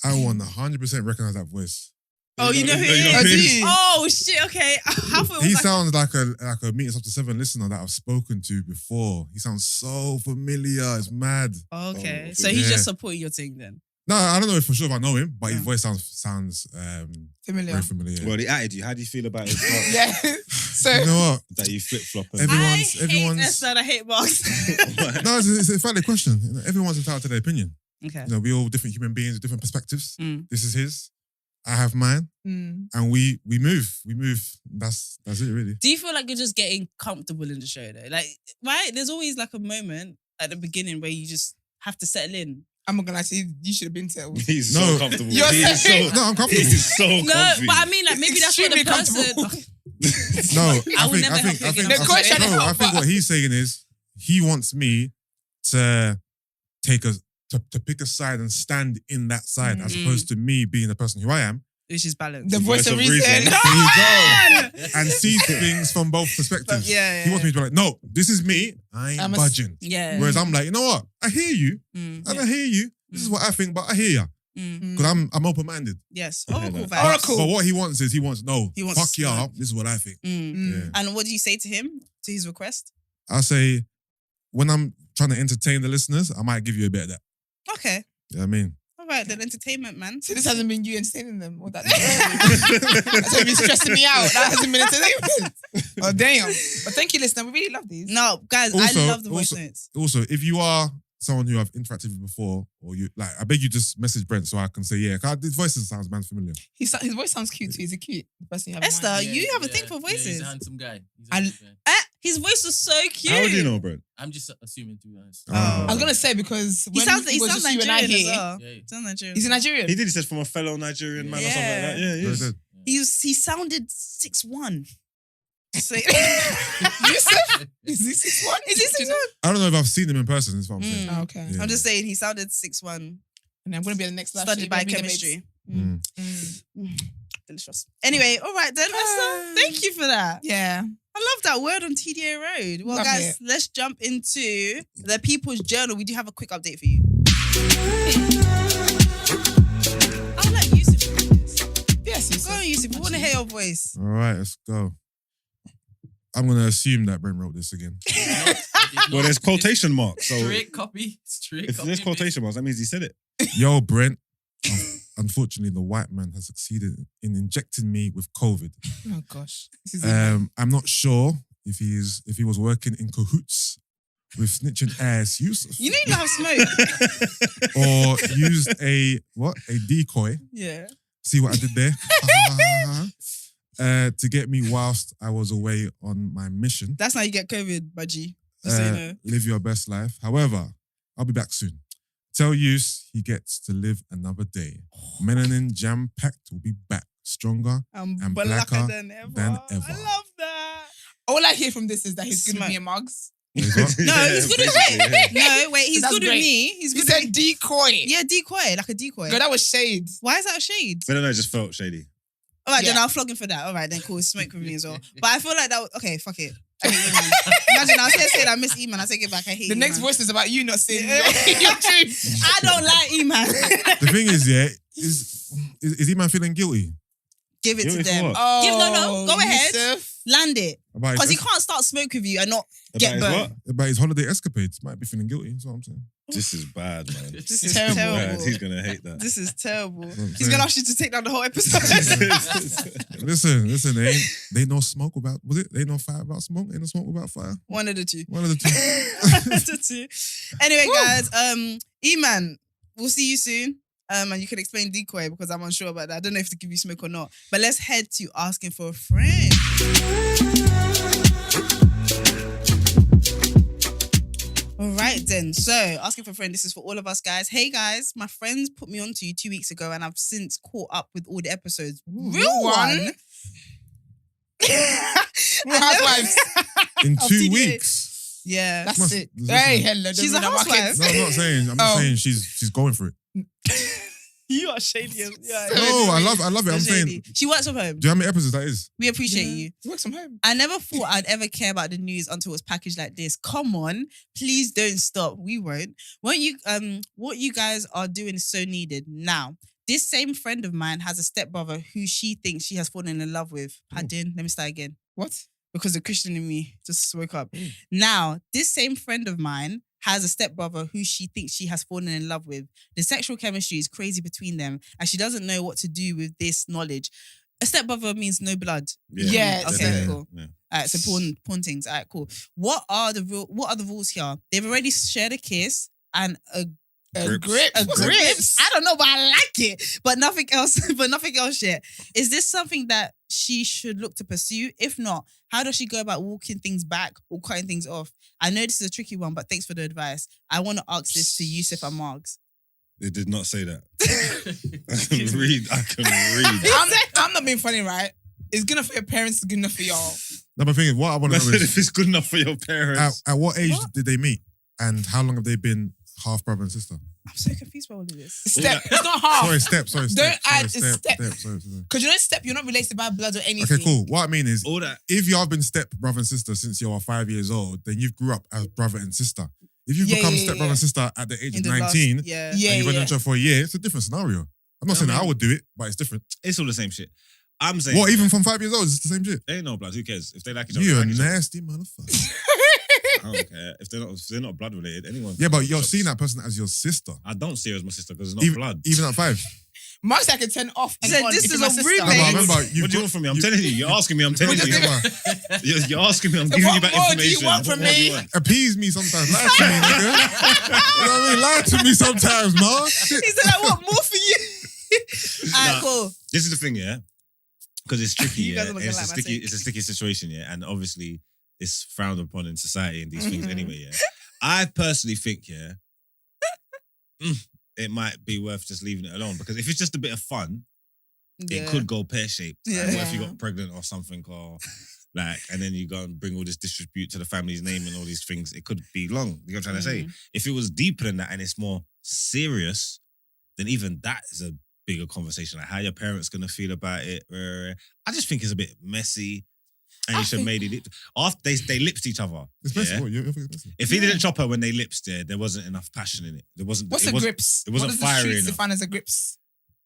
I 100% recognize that voice. Oh, you know who You he know is? who he is? Oh, shit, okay. How thought it He was like, sounds like a Meetings Up to 7 listener that I've spoken to before. He sounds so familiar. It's mad. okay. Oh, So he's yeah. just supporting your thing then. No, I don't know for sure if I know him, but his Yeah. voice sounds Familiar. very familiar. Well, the attitude, how do you feel about his part? Yeah. So You know what? That you flip-flop Every- I Everyone's- hate everyone's- Esther and I hate Marks. No, it's a valid question. Everyone's entitled to their opinion. Okay. We all different human beings with different perspectives. Mm. This is his. I have mine, and we move. We move. That's it, really. Do you feel like you're just getting comfortable in the show though? Like, right? There's always like a moment at the beginning where you just have to settle in. I'm not gonna lie to you, you should have been told. He's No. so comfortable. You're He's saying- so, No, I'm comfortable. he's so No, comfy. but I mean, like maybe that's what the Extremely person. No, I would never help you again. The question is I how think far- what he's saying is he wants me to take to pick a side and stand in that side, as Mm. opposed to me being the person who I am Which is balanced. The voice of reason. There you go. and see things from both perspectives. Yeah, He wants me to be like, no, this is me. I ain't I'm a- budging. Yeah. Whereas I'm like, you know what? I hear you, Mm. and I hear you. This is what I think, but I hear you Mm. because I'm open minded. Yes. I hear Oracle that. vibes. Oracle. But what he wants is no. He wants Fuck to y'all. smoke. This is what I think. Mm. Yeah. And what do you say to him? To his request? I say when I'm trying to entertain the listeners, I might give you a bit of that. Okay. You know what I mean? All right, then entertainment, man. So this hasn't been you entertaining them. Or that. That's been stressing me out. That hasn't been entertainment. Oh, damn. But thank you, listener. We really love these. No, guys, Also- I love the voice also- notes. Also, if you are someone who I've interacted with before, or you like, I beg you just message Brent so I can say, yeah, 'cause his voice sounds man familiar. His voice sounds cute too. He's a cute person you have in Esther, mind. you have a thing for He's voices. a handsome guy. His voice was so cute. How do you know, Brent? I'm just assuming, to be honest. Oh. I was gonna say because He when sounds it was just you and I Nigerian as here, well. Yeah, yeah. Sounds Nigerian. he's a Nigerian. He did. He said from a fellow Nigerian man or something like that. Yeah, Very yeah. good. He sounded 6'1". So, Yusuf? Is he 6'1"? Is he 6'1"? I don't know if I've seen him in person. That's what I'm saying. Mm. Oh, okay. Yeah. I'm just saying he sounded 6'1". And I'm gonna be at the next live Studied show. by Maybe the chemistry. Mm. babes. Delicious. Anyway, all right then, Esther. Thank you for that. Yeah. I love that word on TDA Road. Well, Love guys, it. let's jump into the People's Journal. We do have a quick update for you. I'll let Yusuf do this. Yes, Yusuf. Go on, Yusuf. We want to hear your voice. All right, let's go. I'm gonna assume that Brent wrote this again. Well, there's quotation marks. So Straight copy. Straight if copy. there's quotation marks, that means he said it. Yo, Brent. Unfortunately, the white man has succeeded in injecting me with COVID. Oh gosh. This is I'm not sure if he was working in cahoots with snitching ass Yusuf, You know you love smoke. or used a decoy. Yeah. See what I did there? To get me whilst I was away on my mission. That's how you get COVID, Baji. Just so you know. Live your best life. However, I'll be back soon. Tell Yus he gets to live another day. Melanin jam-packed will be back, stronger I'm and blacker blacker than ever. than ever. I love that. all I hear from this is that he's gonna Smack. be a mugs. He's what? No, he's good with Basically, me. No, wait, he's That's good with great. me. He's You good said with decoy. Yeah, decoy, like a decoy. Girl, that was shade. Why is that a shade? But no, it just felt shady. All right, then Yeah. I'll flog him for that. All right, then cool. Smoke with me as well. But I feel like that. Okay, fuck it. I hate Emman. Imagine I was here saying I miss Emman. I take it back. I hate The next Emman. voice is about you not saying your truth. I don't like Emman. The thing is, yeah, is Emman feeling guilty Give it to Guilty for them. what? Oh, Go ahead. Yusuf. Land it. about Because he his, can't start smoke with you and not About get his burnt. about his holiday escapades? Might be feeling guilty. That's what I'm saying. This is bad, man. This is Terrible. terrible. Bad. He's gonna hate that. This is terrible. That's what I'm He's saying. gonna ask you to take down the whole episode. Listen. They ain't no smoke without. Was it? They ain't no fire without smoke. Ain't no smoke without fire. One of the two. One of the two. One of the two. Anyway, guys, Emman, we'll see you soon. And you can explain decoy because I'm unsure about that. I don't know if to give you smoke or not. But let's head to asking for a friend. All right then. So, asking for a friend, this is for all of us guys. Hey guys, my friends put me on to you 2 weeks ago and I've since caught up with all the episodes. Real one? Real Housewives. In Of 2 TDA. weeks. Yeah. That's Must- it. listen. Hey, hello. She's a housewife. No, I'm not saying. I'm just Oh. saying she's going for it. You are shady. Yeah. No, I love it. I'm saying. Shady. She works from home. Do you know how many episodes that is? We appreciate you. She works from home. I never thought I'd ever care about the news until it was packaged like this. Come on, please don't stop. We won't. What you guys are doing is so needed. Now, this same friend of mine has a stepbrother who she thinks she has fallen in love with. Pardon, let me start again. What? Because the Christian in me just woke up. Now, this same friend of mine has a stepbrother who she thinks she has fallen in love with. The sexual chemistry is crazy between them, and she doesn't know what to do with this knowledge. A stepbrother means no blood. Yeah, Okay, yeah. cool. Yeah. All right, so porn things. All right, cool. What are the rules here? They've already shared a kiss and a Grips. grips. I don't know, but I like it. But nothing else. But nothing else yet. Is this something that she should look to pursue? If not, how does she go about walking things back or cutting things off? I know this is a tricky one, but thanks for the advice. I want to ask this to Yusuf and Margs. It did not say that. I can read. I'm not being funny, right? It's good enough for your parents, it's good enough for y'all. No, but the thing is, what I want to That's know if is it's good enough for your parents. at what age What? did they meet, and how long have they been half brother and sister? I'm so confused by all of this. Step. It's not half. Sorry, step. Sorry, step. Don't add sorry, a step. Sorry. Because you know, step, you're not related by blood or anything. Okay, cool. What I mean is, All that. if you have been step brother and sister since you are 5 years old, then you've grew up as brother and sister. If you've Yeah, become yeah, step yeah. brother and sister at the age In of the 19, last, yeah. Yeah, and you've been yeah. on each other for a year, it's a different scenario. I'm not saying that I would do it, but it's different. It's all the same shit. I'm saying. What, even from 5 years old, it's the same shit. Ain't no blood. Who cares? If they like each other, You're they a like each other. nasty motherfucker. I don't care. If they're not blood related, anyone. Yeah, can but fuck you're shops. seeing that person as your sister. I don't see her as my sister because it's not blood. Even at 5. Mark's like a 10 off. And So on this if is you're a my sister. roommate. No, but I remember What do you want from me? I'm telling you. You're asking me. I'm telling What you. does it- You're asking me. I'm So giving what you back more do you information. want from What more do me? you want? Appease me sometimes. Lie to me, nigga. You know what I mean? Lie to me sometimes, man. He said, I want more for you. All right, Nah. cool. This is the thing, yeah, because it's tricky. You guys Yeah, are not gonna it's like a my sticky. take. It's a sticky situation, yeah, and obviously it's frowned upon in society and these things Mhm. anyway. Yeah, I personally think, yeah, it might be worth just leaving it alone because if it's just a bit of fun, Yeah. it could go pear shaped. Yeah. Like, what if you Yeah. got pregnant or something, or like, and then you go and bring all this disrepute to the family's name and all these things? It could be long. You know what I'm trying to say? Mhm. If it was deeper than that and it's more serious, then even that is a bigger conversation. Like how your parents gonna feel about it. I just think it's a bit messy, and you should think- maybe after they lipsed each other. It's messy. yeah? What? You think it's messy? If he didn't chop her when they lipsed, there wasn't enough passion in it. There wasn't. What's it a wasn't, grips? it wasn't what does the fiery streets enough. define as a grips?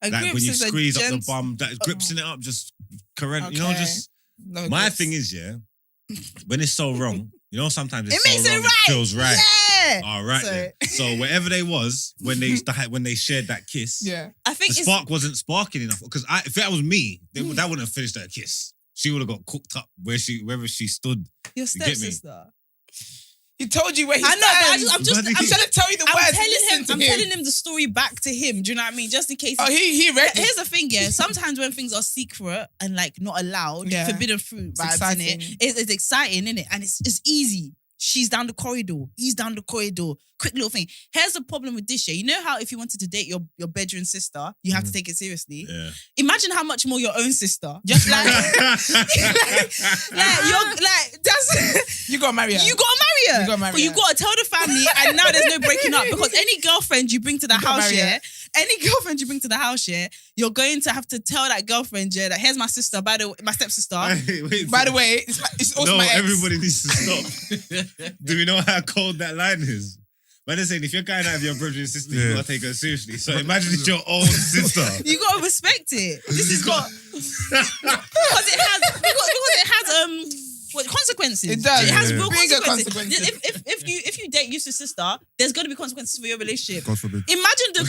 A Like grips when you is a squeeze up the gent- bum, that gripsing it up, just correct. You know, Okay. just No my grips. thing is, yeah, when it's so wrong, you know, sometimes it's It so makes it wrong, right. it feels right. Yeah. All right, Sorry. then. So wherever they was when they shared that kiss, Yeah. I the think it's spark wasn't sparking enough. Because if that was me, that wouldn't have finished that kiss. She would have got cooked up wherever she stood. your You get me? stepsister. He told you where he I know, but stands. I'm just, Bloody- I'm trying to tell you the I'm words. telling Listen him, to I'm telling him the story back to him. Do you know what I mean? Just in case. Oh, he read it. Here's the thing, yeah. Sometimes when things are secret and like not allowed, Yeah. forbidden fruit It's vibes in exciting. it, it's exciting, innit? And it's easy. She's down the corridor. He's down the corridor. Quick little thing. Here's the problem with this, yeah. You know how if you wanted to date your bedroom sister, you have to take it seriously? Yeah. Imagine how much more your own sister. Just like, like you're like that's You gotta marry her. you gotta marry her. You gotta marry But you her. gotta tell the family, and now there's no breaking up because any girlfriend you bring to the You gotta house, marry her. you're going to have to tell that girlfriend, that here's my sister, my stepsister. Wait, By the way, it's also no, my ex. everybody needs to stop. Do we know how cold that line is? When they're saying if you're going out with your brother and sister, you gotta take her seriously. So imagine it's your own sister. You gotta respect it. This has got because it has what consequences. It does. It has Yeah. real Bigger consequences. consequences. If you date Yusuf's sister, there's gonna be consequences for your relationship. God forbid. Imagine the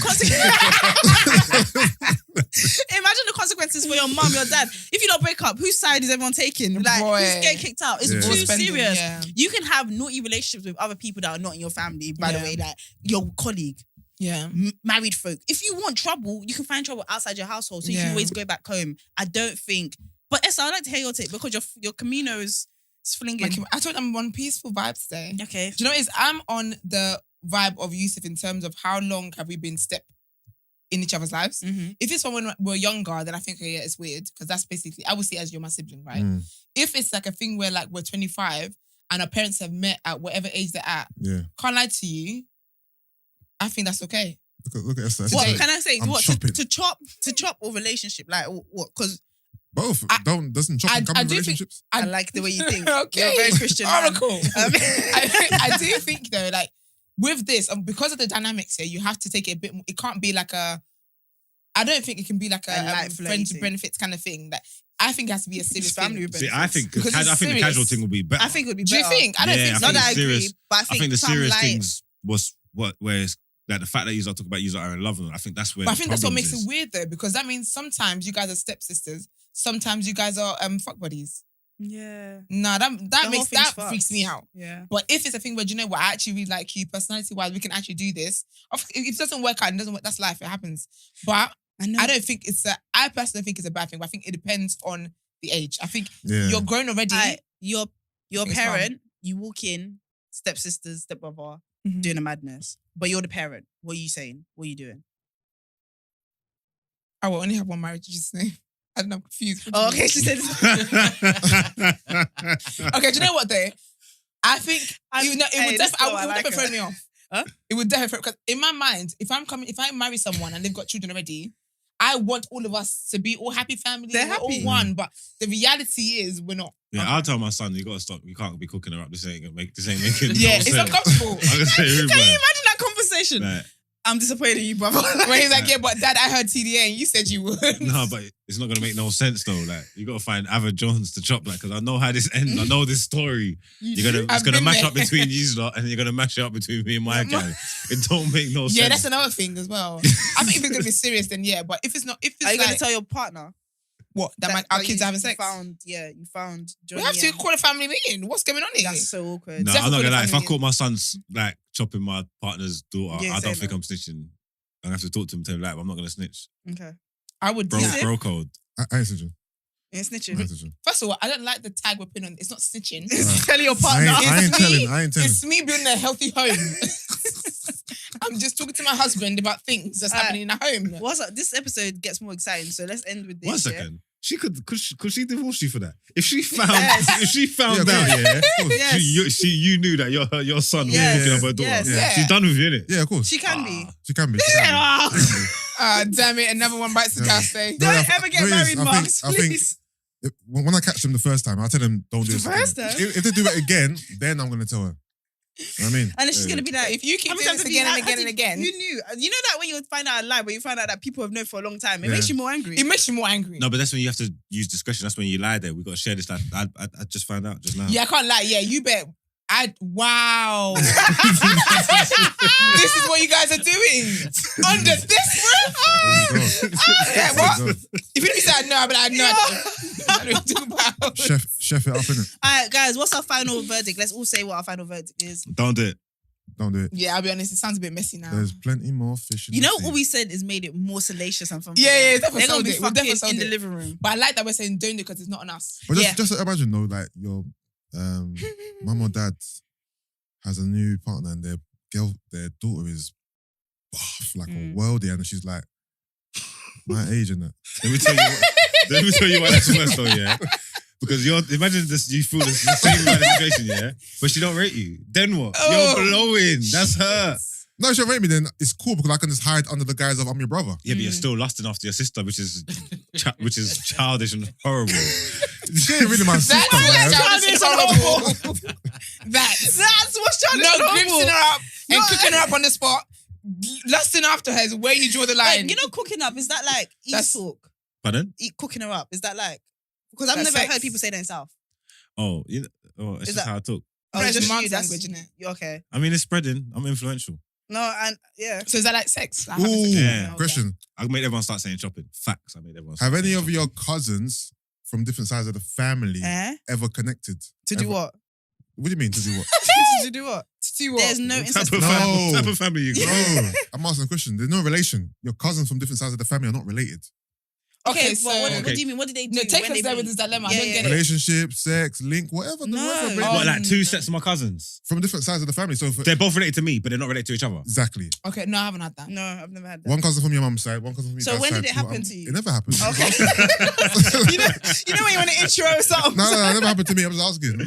Imagine the consequences for your mom, your dad. If you don't break up, whose side is everyone taking? Like, Boy. who's getting kicked out? It's Yeah. too Spending, serious. yeah. You can have naughty relationships with other people that are not in your family, by the Yeah. way, like your colleague, Yeah. married folk. If you want trouble, you can find trouble outside your household, so you can Yeah. always go back home. I don't think. But Esther, I'd like to hear your take because your Camino is flinging. I told I'm on peaceful vibes today. Okay. Do you know what it is? I'm on the vibe of Yusuf in terms of how long have we been step in each other's lives. Mm-hmm. If it's from when we're younger, then I think, okay, yeah, it's weird because that's basically, I would see it as you're my sibling, right? Mm, If it's like a thing where like we're 25 and our parents have met at whatever age they're at, yeah. can't lie to you, I think that's okay. Look at Esther. Esther What said, can I say? I'm What chopping. to chop or relationship? Like what? Because Both. I- Doesn't chopping come I in do think- relationships? I like the way you think. Okay. You're a very Christian man. Oracle. I do think though, like with this, because of the dynamics here, you have to take it a bit more. It can't be like I don't think it can be like A a light flirty friends thing. with benefits kind of thing. That I think it has to be a serious family thing. with See, I think Because it's I think the serious. casual thing will be better. I think it would be Do better. you think? I don't Yeah, think I so. Not that I it's agree, serious. but I I think, think the some serious light. things was where it's like the fact that you talk about you are in love with them. I think that's where. But I the think that's what problem makes is. it weird though, because that means sometimes you guys are stepsisters, sometimes you guys are fuck buddies. Yeah. Nah, The that whole makes thing's that freaks me out. Yeah. But if it's a thing where, do you know what, I actually really like you, personality wise, we can actually do this. If it doesn't work out, it doesn't work. That's life. It happens. But know. I don't think I personally think it's a bad thing. But I think it depends on the age. I think Yeah. you're grown already. Your think it's parent, you walk in, stepsisters, stepbrother, Mhm. doing a madness. But you're the parent. What are you saying? What are you doing? I will only have one marriage. Just say. I don't know. I'm confused. Oh, okay. She said. Okay, do you know what though? I think it would definitely throw me off. Huh? It would definitely, because in my mind, if I marry someone and they've got children already, I want all of us to be all happy families. They're we're all happy. one, but the reality is we're not. Yeah, I'll tell my son you gotta stop. You can't be cooking her up. This ain't making. Yeah, no it's sense. uncomfortable. I'm gonna say rude, Can you man. imagine that conversation? Like, I'm disappointed in you, brother. Where he's like, yeah, but Dad, I heard TDA and you said you would. no, but it's not gonna make no sense though. Like you gotta find Ava Jones to chop that because I know how this ends. I know this story. It's I've gonna been mash there. up between you lot, and you're gonna mash it up between me and my guy. It don't make no sense. Yeah, that's another thing as well. I think if it's gonna be serious, then yeah. But if it's not, if it's Are you like, going to tell your partner what our kids are having you sex, You found Johnny. we have to and- call a family meeting. What's going on here? That's so awkward. No, Definitely I'm not gonna lie. If I family. caught my son's like chopping my partner's daughter, You ain't I don't say think no. I'm snitching. I'm gonna have to talk to him. Tell him like I'm not gonna snitch. Okay. I would. Bro, Yeah. bro code. I ain't snitching. You ain't I snitching. ain't snitching. First of all, I don't like the tag we're putting on. It's not snitching. It's telling your I partner. ain't It's me. telling. I ain't telling. It's me building a healthy home. I'm just talking to my husband about things that's happening in a home. What's up? This episode gets more exciting, so let's end with this. 1 yeah? second. She could she divorce you for that? If she found Yes. if she found Yeah, out, of yeah, Yes. you knew that your son was Yes. looking up her daughter. Yes. Yeah. She's done with you, innit? Yeah, of course. She can be. She can be. Ah, Ah, damn it! Another one bites the Yeah. dust. Eh? No, Don't I- ever get no, it is. married, I think- Marks, I think- please. When I catch them the first time, I tell them don't do The this. first again. time? If they do it again, then I'm gonna tell her. You know what I mean? And then she's gonna be like, If you keep how many doing times this have you- again and how again did- and again, You know that when you find out a lie, but you find out that people have known for a long time, it Yeah. makes you more angry. it makes you more angry. No, but that's when you have to use discretion. That's when you lie there. We got to share this. Like, I just found out just now. Yeah, I can't lie. Yeah, you bet. Wow. This is what you guys are doing under this roof. Yeah, what? If you said no, I'd be like, no. I don't do about. Chef it up, innit? All right, guys, what's our final verdict? Let's all say what our final verdict is. Don't do it. Don't do it. Yeah, I'll be honest. It sounds a bit messy now. There's plenty more fish in You the know sea. what we said has made it more salacious and fun. for Yeah, them. yeah, definitely They're gonna sold be it. We'll definitely fucking sold in the it. living room. But I like that we're saying don't do it because it's not on us. But Yeah. just imagine though, like your mum or dad has a new partner and their daughter is buff, like a worldie, and she's like my age and that. Let me tell you why that's messed up, yeah. Because imagine this, you feel the same about the situation, yeah? But she don't rate you. Then what? Oh. You're blowing. That's her. No, if you rate me, then it's cool because I can just hide under the guise of I'm your brother. Yeah, but you're still lusting after your sister, which is childish and horrible. She ain't really my sister, man. Childish and horrible. That's what's childish no and horrible. glimpsing her up and cooking her up on the spot. Lusting after her is where you draw the line. Like, you know, cooking up, is that like That's- talk? Pardon? Cooking her up, is that like? Because I've That's never sex. heard people say that in South. Oh, it's Is just that- how I talk. Oh, It's just man's you, that's- language, innit? you're okay. I mean, it's spreading. I'm influential. No, and yeah. So is that like sex? Like Ooh, having sex? Yeah. question. I made everyone start saying shopping. Facts. I made everyone Have start any saying of your cousins from different sides of the family ever connected? To do Ever? what? What do you mean to do what? To do what? To do what? There's no shopping. incest. No. Type of family you got. No, I'm asking a question. There's no relation. Your cousins from different sides of the family are not related. Okay, Okay, but what Okay. do you mean? What did they do? No, take when us they there with meet? this dilemma. Yeah, I don't yeah, get yeah. it. Relationship, sex, link, whatever. No. whatever, baby. What, like two sets of my cousins? From different sides of the family. So They're both related to me, but they're not related to each other. exactly. Okay, no, I haven't had that. No, I've never had that. One cousin from your mum's side, one cousin from your So dad's when side. did it happen to you? It never happened. Okay. you know when you want to intro something. No, it never happened to me. I'm just asking.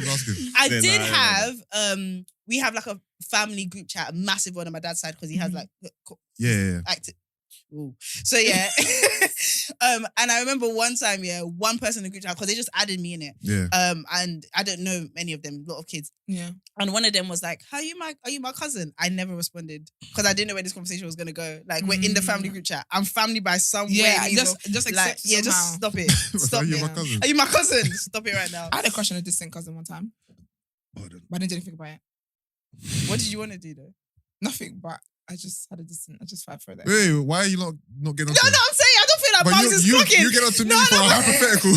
I Yeah, did no, have we have like a family group chat, a massive one on my dad's side because he has like Yeah. active. Ooh. So yeah, and I remember one time, one person in the group chat because they just added me in it. Yeah. And I don't know many of them, a lot of kids. Yeah. And one of them was like, are you my cousin? I never responded because I didn't know where this conversation was gonna go. Like we're in the family group chat. I'm family by some Yeah, way. just like accept just somehow. stop it. Stop Are you it. my cousin? Are you my cousin? Stop it right now. I had a crush on a distant cousin one time, but I didn't do anything about it. What did you want to do though? Nothing, but I just had a distant. I just fight for that. Wait, why are you not getting on No, to I'm saying I don't feel like But Bugs is clocking. you get on to me No, for no. a hypothetical.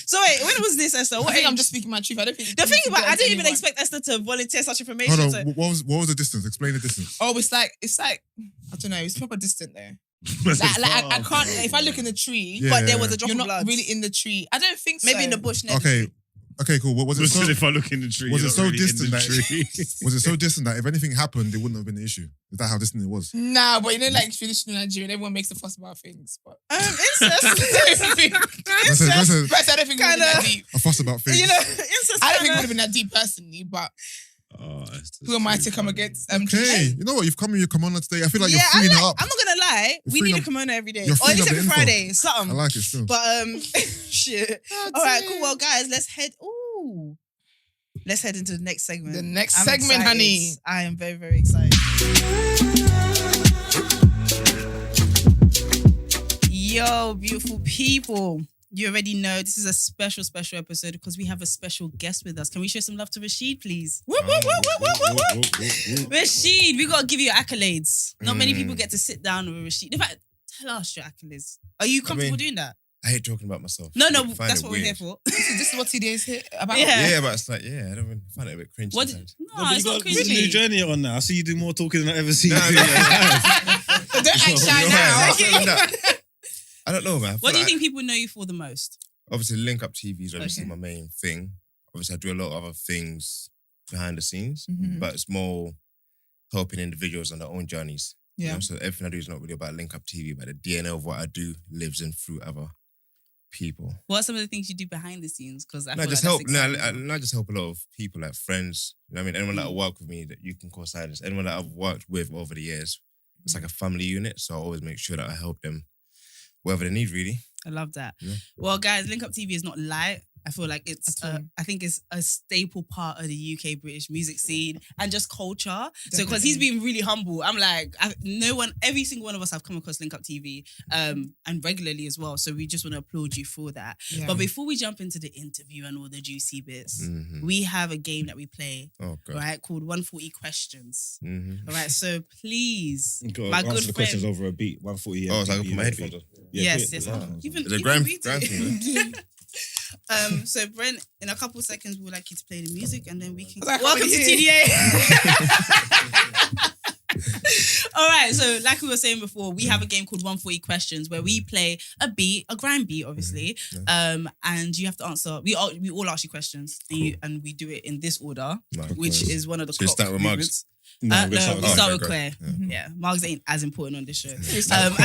So wait, when was this, Esther? I What think age? I'm just speaking my truth. I don't think The thing about I didn't even anyone. expect Esther to volunteer such information. Hold So, on, what was the distance? Explain the distance. Oh, it's like I don't know. It's proper distant there. Like I can't. If I look in the tree, Yeah. but there was a drop you're of not blood. really in the tree. I don't think so. Maybe in the bush next. Okay, cool. What was it? So, if I look in the tree, was you're it not so really in distant the that tree. was it so distant that if anything happened, it wouldn't have been an issue? Is that how distant it was? Nah, but you know, like traditional Nigerian, everyone makes a fuss about things. But Incest. Listen, But I don't think it would have been that deep. a fuss about things. You know, incest. I don't think it would kinda- have been that deep personally. But Oh, that's who am I too to come funny. against? Okay, you know what? You've come in your kimono today. I feel like yeah, you're freeing I her like, up. I'm not gonna lie. You're We freeing need a up- kimono every day, you're or freeing at least up the every info. Friday, I something. like it still. But shit. All right, cool. Well, guys, let's head into the next segment. The next I'm segment, excited. honey. I am very, very excited. Yo, beautiful people. You already know this is a special episode because we have a special guest with us. Can we show some love to Rashid, please? Rashid, we gotta give you your accolades. Not many people get to sit down with Rashid. In fact, tell us your accolades. Are you comfortable doing that? I hate talking about myself. No, I find that's it what weird. we're here for. this is what TDA is here about. Yeah. Yeah, but it's like, I don't really find it a bit cringe What? sometimes. No, it's not It's a new cringy. journey you're on now. I see you do more talking than I ever see you No, do. no, But don't act shy You're now. right, I'm not that. I don't know, man. I What feel do you like- think people know you for the most? Obviously, Link Up TV is obviously Okay. my main thing. Obviously, I do a lot of other things behind the scenes, Mhm. but it's more helping individuals on their own journeys. You Yeah. know? So everything I do is not really about Link Up TV, but the DNA of what I do lives in through other people. What are some of the things you do behind the scenes? Because I No, feel just like help. that's No, exciting. I just help a lot of people, like friends. You know what I mean? Anyone that work with me that you can call silence. Anyone that I've worked with over the years, it's like a family unit. So I always make sure that I help them whatever they need, really. I love that. Yeah. Well, guys, Link Up TV is not light. I feel like it's, At all. I think it's a staple part of the UK British music scene and just culture. So, because he's been really humble, I'm like, every single one of us have come across Link Up TV, and regularly as well. So we just want to applaud you for that. Yeah. But before we jump into the interview and all the juicy bits, Mhm. we have a game that we play, Oh, God. right, called 140 Questions. Mm-hmm. All right, so please, You gotta my answer good the questions friend. over a beat. 140. Oh, so I can put my headphones on. Yes, put yes. the headphones You've been, The you've grand- been grand thing, So Brent, in a couple of seconds, we would like you to play the music, and then we can. Like, Welcome to how are TDA. All right, so like we were saying before, we have a game called 140 Questions where we play a beat, a grime beat, obviously, and you have to answer. We all ask you questions, and we do it in this order, Right. which is one of the. So you clock start with Mugs? movements. No, No, we're gonna we start start okay, with great. Claire. Yeah, Margs ain't as important on this show. Freestyle.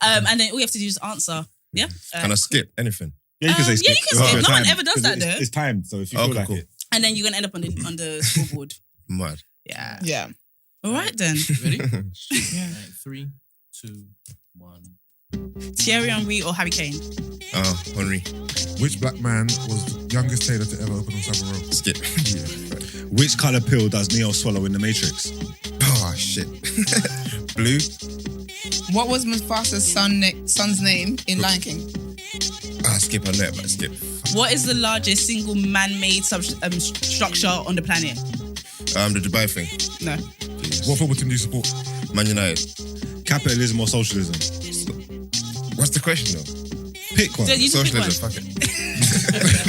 And then all you have to do is answer. Yeah. Can I skip anything? Yeah, you can say skip. Yeah, you can skip. No one ever does 'Cause that, it's, though. It's timed, so if you feel like cool. it. And then you're gonna end up on the scoreboard. Mad. Yeah. Yeah. All right then. Ready? Yeah. Alright, 3, 2, 1. Thierry Henry or Harry Kane? Henry. Which black man was the youngest tailor to ever open on Savile Row? Skip. Which colour pill does Neo swallow in The Matrix? Oh, shit. Blue. What was Mufasa's son's name in Lion King? Skip on that, but skip. What is the largest single man-made structure on the planet? The Dubai thing. No. What football team do you support? Man United. Capitalism or socialism? What's the question though? Pick one. So you just pick one. Socialism, fuck it.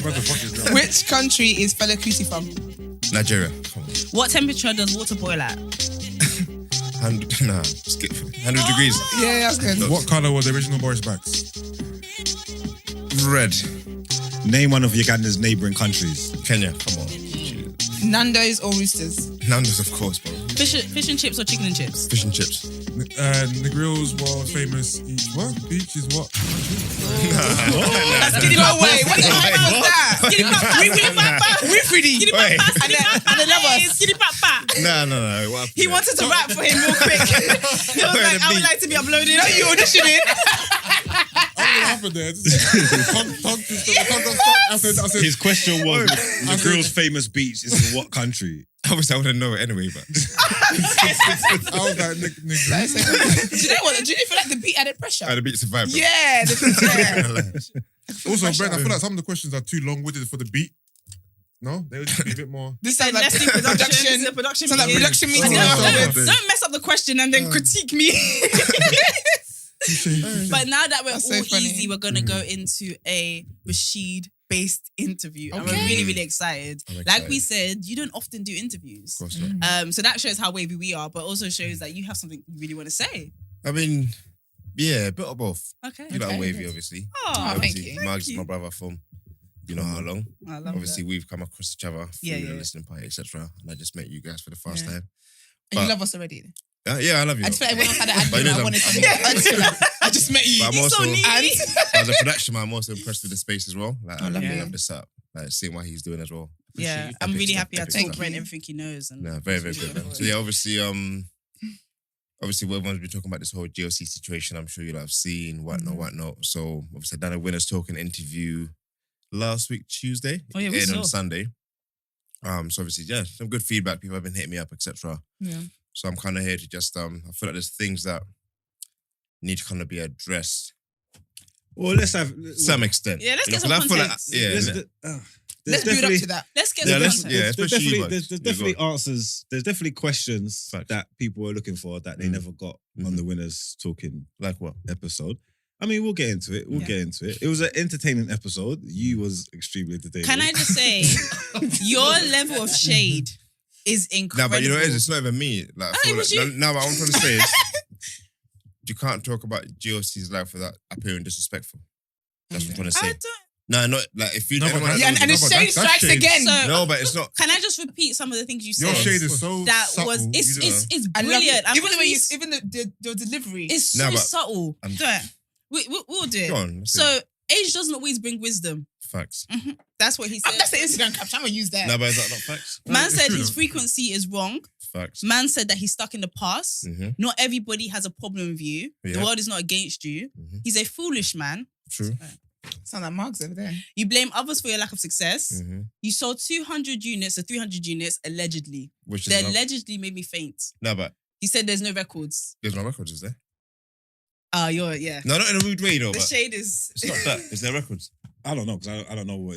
What the fuck is that? Which country is Fela Kuti from? Nigeria. Come on. What temperature does water boil at? 100, nah, skip. 100 degrees. Yeah, that's good. What colour were the original Boris backs? Red. Name one of Uganda's neighbouring countries. Kenya, come on. Nando's or Roosters? Nando's, of course, bro. Fish and chips or chicken and chips? Fish and chips. Negroes were famous each what? Beach is what? That's Skinny Papa. Wait, what the hell was that? Skinny Papa. Wifridi. Skinny Wait. Papa. And the lovers. Skinny Papa. No. What happened He there? wanted to rap for him real quick. He was like, I would like to be uploaded. Are you auditioning? I don't know what happened there. I said, His question was Negro's famous beach is in what country? Obviously, I wouldn't know it anyway, but. I was like, Do you know what? Do you feel like the beat added pressure? The beat survived. bro. Yeah, the beat. Also, Brent, I feel like some of the questions are too long-winded for the beat. No? They would just be a bit more... This sounds like Let's do production. This is a production. production Sounds like meeting. production meeting. Don't mess up the question and then critique me. But now that we're That's all so funny. easy, we're gonna go into a Rashid-based interview, and we're Okay. really, really excited. I'm Like excited. we said, you don't often do interviews, Of course not. so that shows how wavy we are, but also shows that you have something you really want to say. I mean, yeah, a bit of both. Okay. You like Okay. wavy, obviously. Oh, thank Obviously, you. Mark's Thank my you. brother from you know how long. I love Obviously, that. we've come across each other through Yeah, the yeah. listening party, etc. And I just met you guys for the first Yeah. time. And you But- love us already. Yeah, I love you. I just feel like everyone else had an But admin. you know I them- wanted something. I just met you. But I'm He's so also, needy. as a production man, I'm also impressed with the space as well. Like, I love Yeah. the love this up. Like, seeing what he's doing as well. Yeah, Epic I'm really stuff, happy I epic told stuff. Brent everything he knows. And No, very, very good, man. So yeah, obviously, everyone's been talking about this whole GOC situation. I'm sure you'll have seen whatnot. So obviously, I done a winners talking interview last week Tuesday. Oh, yeah, we aired saw. on Sunday. So obviously, yeah, some good feedback. People have been hitting me up, etc. Yeah. So I'm kind of here to just I feel like there's things that need to kind of be addressed Well, let's have to some extent. Yeah, let's You know, get some 'cause I feel like- context. yeah, Let's, innit? Let's build up to that. Let's get Yeah, some let's- context. yeah, there's especially you, definitely, Max. there's Yeah, definitely go answers. There's definitely questions Facts. that people are looking for that they never got on the winners talking Like what? episode. I mean, we'll get into it. It was an entertaining episode. You was extremely entertaining. Can I just say, your level of shade is Nah, incredible. but you know what it is? It's not even me. Like, I Oh, feel it was like, you. no, what I'm trying to say is you can't talk about GOC's life without appearing disrespectful. That's what I'm trying to I say. don't. No, not like if you. No, but anyone that's- that Yeah, and the No, but shade that's strikes shade. again. So, no, but it's not. can I just repeat some of the things you said? Your shade is so that subtle. was you it's don't know. it's I love brilliant. it. I'm Even the way you, pleased. even the delivery. It's so No, but subtle. I'm- Do it. We'll do it. Go on. let's So age doesn't always bring wisdom. see. Facts. That's what he said. That's the Instagram caption. I'm gonna use that. No, but is that not facts? Man It's said true his though. frequency is wrong. Facts. Man said that he's stuck in the past. Mm-hmm. Not everybody has a problem with you. The Yeah. world is not against you. Mhm. He's a foolish man. True. Sound like Mark's over there. You blame others for your lack of success. Mm-hmm. You sold 200 units or 300 units allegedly. Which They is not, allegedly made me faint. no, but He said there's no records. there's no records, is there? Yeah. No, not in a rude way though. The But shade is. it's not that. Is there records? I don't know because I don't know what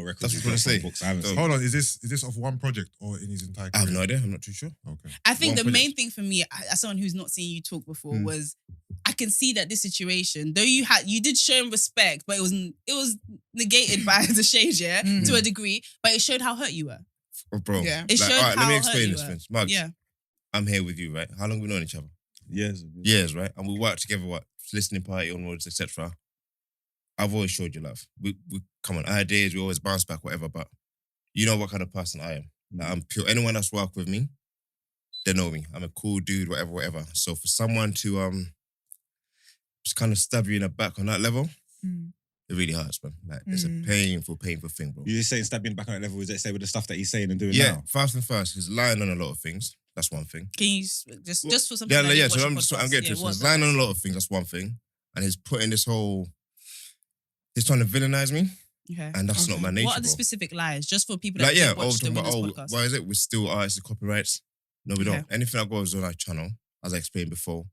records. That's he's what I'm got saying. from books. I haven't So- seen. Hold on, is this off one project or in his entire I have career? no idea. I'm not too sure. Okay. I think One the main project. thing for me, as someone who's not seen you talk before, Mm. was I can see that this situation, though you did show him respect, but it was negated by the shade, yeah, Mm. to a degree. But it showed how hurt you were. Oh, bro. Yeah. It Like, showed all right, how let me hurt explain you this, were. Vince. Mugs, Yeah. I'm here with you, right? How long we known each other? Yes. Years, right? And we worked together, listening party onwards, etc. I've always showed you love. We come on, our days, we always bounce back, whatever, but you know what kind of person I am. Like, I'm pure. Anyone that's worked with me, they know me. I'm a cool dude, whatever. So for someone to just kind of stab you in the back on that level, Mm. it really hurts, man. Like, it's a painful thing, bro. You're saying stabbing back on that level, is it say with the stuff that he's saying and doing Yeah, now? fast and fast. He's lying on a lot of things. That's one thing. Can you just for something? Yeah, like yeah. you So watch I'm a podcast, getting to it. So what's he's the lying on best? a lot of things. That's one thing. And he's putting this whole. He's trying to villainize me, Okay. and that's not my nature. What are the bro. specific lies? Just for people that Like, yeah, don't watch the talking about, Winners podcast. why is it? We still artists the copyrights. No, we Okay. don't. Anything that goes on our channel, as I explained before,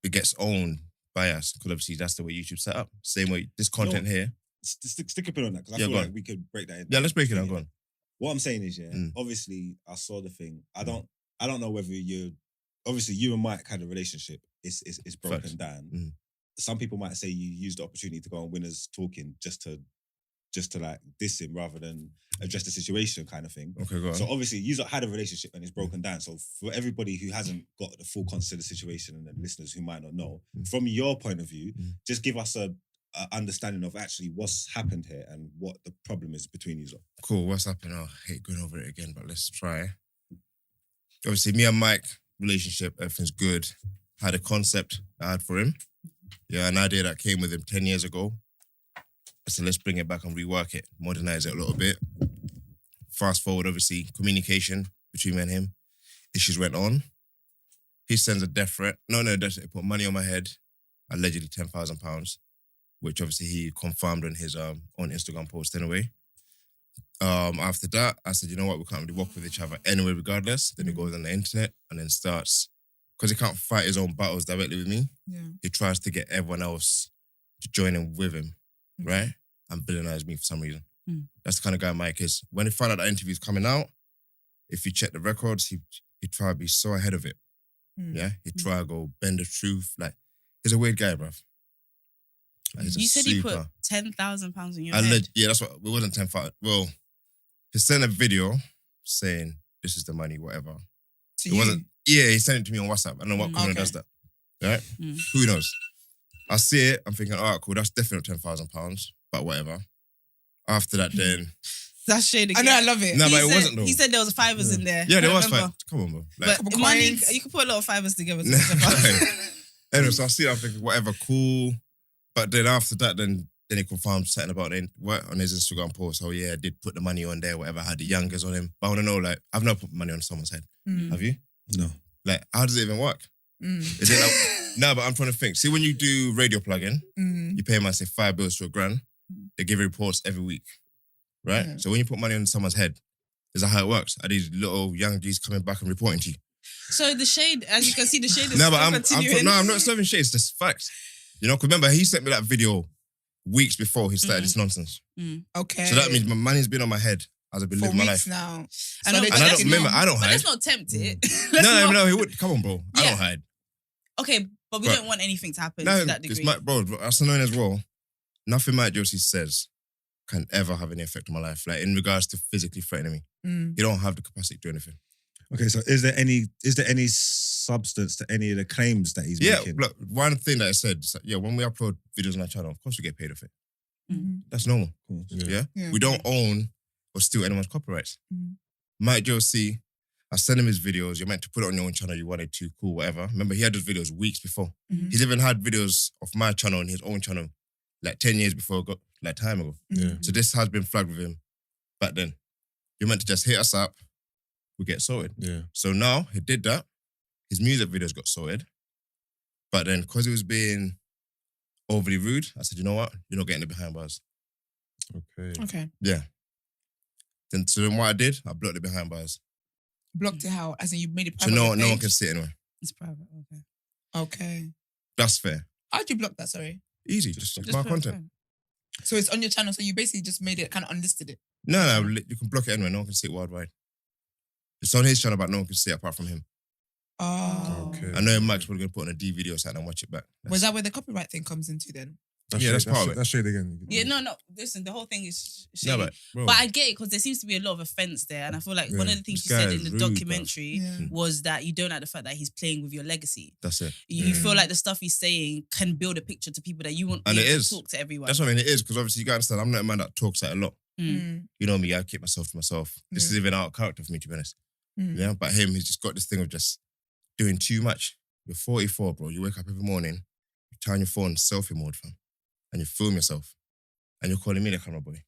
it gets owned by us because obviously that's the way YouTube set up. Same way this content here. Stick a pin on that because I Yeah, feel go like on. we could break that in. Yeah, let's break it down. Go on. What I'm saying is, Mm. obviously I saw the thing. I don't know whether obviously you and Mike had a relationship. It's broken Facts. down. Mm. Some people might say you used the opportunity to go on Winners Talking just to like diss him rather than address the situation kind of thing. Okay, go on. So obviously you had a relationship and it's broken down. So for everybody who hasn't got the full context of the situation and the listeners who might not know, from your point of view, just give us a understanding of actually what's happened here and what the problem is between you. Cool. What's happening? I hate going over it again, but let's try. Obviously, me and Mike relationship, everything's good. Had a concept I had for him. Yeah, an idea that came with him 10 years ago. So let's bring it back and rework it, modernize it a little bit. Fast forward, obviously, communication between me and him. Issues went on. He sends a death threat. No, he put money on my head, allegedly £10,000, which obviously he confirmed on his on Instagram post anyway. After that, I said, you know what, we can't really work with each other anyway, regardless. Then he goes on the internet and then starts, because he can't fight his own battles directly with me, he tries to get everyone else to join in with him, right? And villainize me for some reason. That's the kind of guy Mike is. When he found out that interview's coming out, if you check the records, he tried to be so ahead of it. Yeah? He tried to go bend the truth. Like, he's a weird guy, bruv. Like, he's a You said he put super- £10,000 on your head. Yeah, that's what, it wasn't 10,000. Well, he sent a video saying, this is the money, whatever. To It you. wasn't, yeah, he sent it to me on WhatsApp. I don't know what criminal Okay. does that. Right? Who knows? I see it, I'm thinking, all right, cool, that's definitely £10,000, but whatever. After that, then... That's shade I again. know, I love it. No, He but it said- wasn't though. he said there was fivers in there. Yeah, there I was remember. five. Come on, bro. Like, But Couple money, coins. you can put a lot of fivers together. To No. get $10,000. Anyway, so I see it, I'm thinking, whatever, cool. But then after that, then he confirmed something about it on his Instagram post. Oh yeah, I did put the money on there, whatever, had the youngers on him. But I want to know, like, I've never put money on someone's head. Have you? No. Like, how does it even work? Is it like, no, but I'm trying to think. See, when you do radio plug-in, you pay man, say, 5 bills to £1,000. They give reports every week, right? Yeah. So when you put money on someone's head, is that how it works? Are these little young G's coming back and reporting to you? So the shade, as you can see, the shade is No, but still I'm continuing. I'm not serving shit. It's just facts. You know, 'cause remember, he sent me that video weeks before he started this nonsense. Okay. So that means my money's been on my head as I've been for living my weeks life. now. I know, they but And I let's don't remember, not- I don't But hide. let's not tempt it. No, he would. Come on, bro. I Yeah. don't hide. Okay, but we But- don't want anything to happen No, to that because degree. bro, that's known as well. Nothing Mike Josie says can ever have any effect on my life. Like in regards to physically threatening me, you don't have the capacity to do anything. Okay, so is there any substance to any of the claims that he's Yeah, making? look, one thing that I said, is that, yeah, when we upload videos on our channel, of course we get paid off it. That's normal. Cool. Yeah? Yeah. We don't own or steal anyone's copyrights. Mike Josie, I sent him his videos. You're meant to put it on your own channel. You wanted to, cool, whatever. Remember, he had those videos weeks before. He's even had videos of my channel on his own channel, like 10 years before, like time ago. Yeah. So this has been flagged with him back then. You're meant to just hit us up, we get sorted. Yeah. So now he did that. His music videos got sorted. But then, because he was being overly rude, I said, you know what? You're not getting the behind bars. Okay. Okay. Yeah. So then what I did, I blocked the behind bars. Blocked it how? As in you made it So private no on one your can page? see it anywhere. It's private. Okay. Okay. That's fair. How'd you block that? Sorry. Easy. Just Just my put it content. fine. So it's on your channel. So you basically just made it kind of unlisted it. No, you can block it anywhere. No one can see it worldwide. It's on his channel, but no one can see it apart from him. Oh. Okay. I know Mike's probably going to put on a DVD or something and watch it back. Was that where the copyright thing comes into then? Yeah, that's part of it. That's shade again. Yeah, no. Listen, the whole thing is No, shady. but bro, But I get it because there seems to be a lot of offense there, and I feel like one of the things This you said guy in is the rude, bruv. documentary Yeah. was that you don't like the fact that he's playing with your legacy. that's it. You feel like the stuff he's saying can build a picture to people that you want And to it is. talk to everyone. That's what I mean. It is because obviously you gotta understand. I'm not a man that talks like a lot. Mm. You know me. I keep myself to myself. This is even out of character for me, to be honest. Yeah, but him, he's just got this thing of just doing too much. You're 44, bro. You wake up every morning, you turn your phone selfie mode, fam, and you film yourself. and you're calling me the camera boy.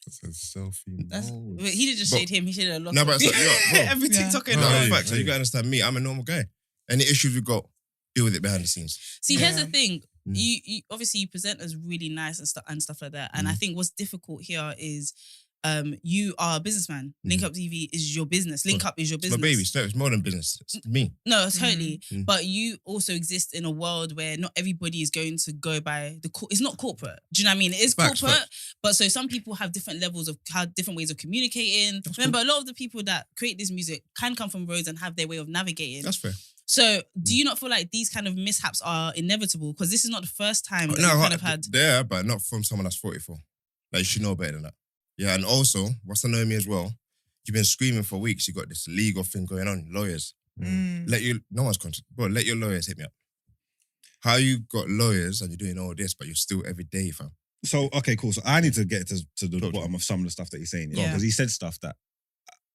It's a selfie That's, mode. but he didn't just But- shade him. He shaded a lot. No, of but it's like, bro. every Yeah. TikToker. No, No, hey, facts. So you hey. gotta understand me. I'm a normal guy. Any issues we got, deal with it behind the scenes. See, here's Yeah. the thing. Mm. You obviously you present as really nice and stuff like that. And I think what's difficult here is you are a businessman. Link Up TV is your business. Link Up is your It's business. my baby. It's more than business. It's me. No, totally. Mm. But you also exist in a world where not everybody is going to go by it's not corporate. Do you know what I mean? It is Facts, corporate, facts. but so some people have different levels of different ways of communicating. Remember, a lot of the people that create this music can come from roads and have their way of navigating. That's fair. So, do you not feel like these kind of mishaps are inevitable? Because this is not the first time that you No, kind of had. there, but not from someone that's 44. Like, you should know better than that. Yeah, and also, what's annoying me as well, you've been screaming for weeks, you got this legal thing going on, lawyers. No one's content. Bro, let your lawyers hit me up. How you got lawyers and you're doing all this, but you're still every day, fam? So, okay, cool. So I need to get to the Go on. bottom of some of the stuff that he's saying. Yeah. Because he said stuff that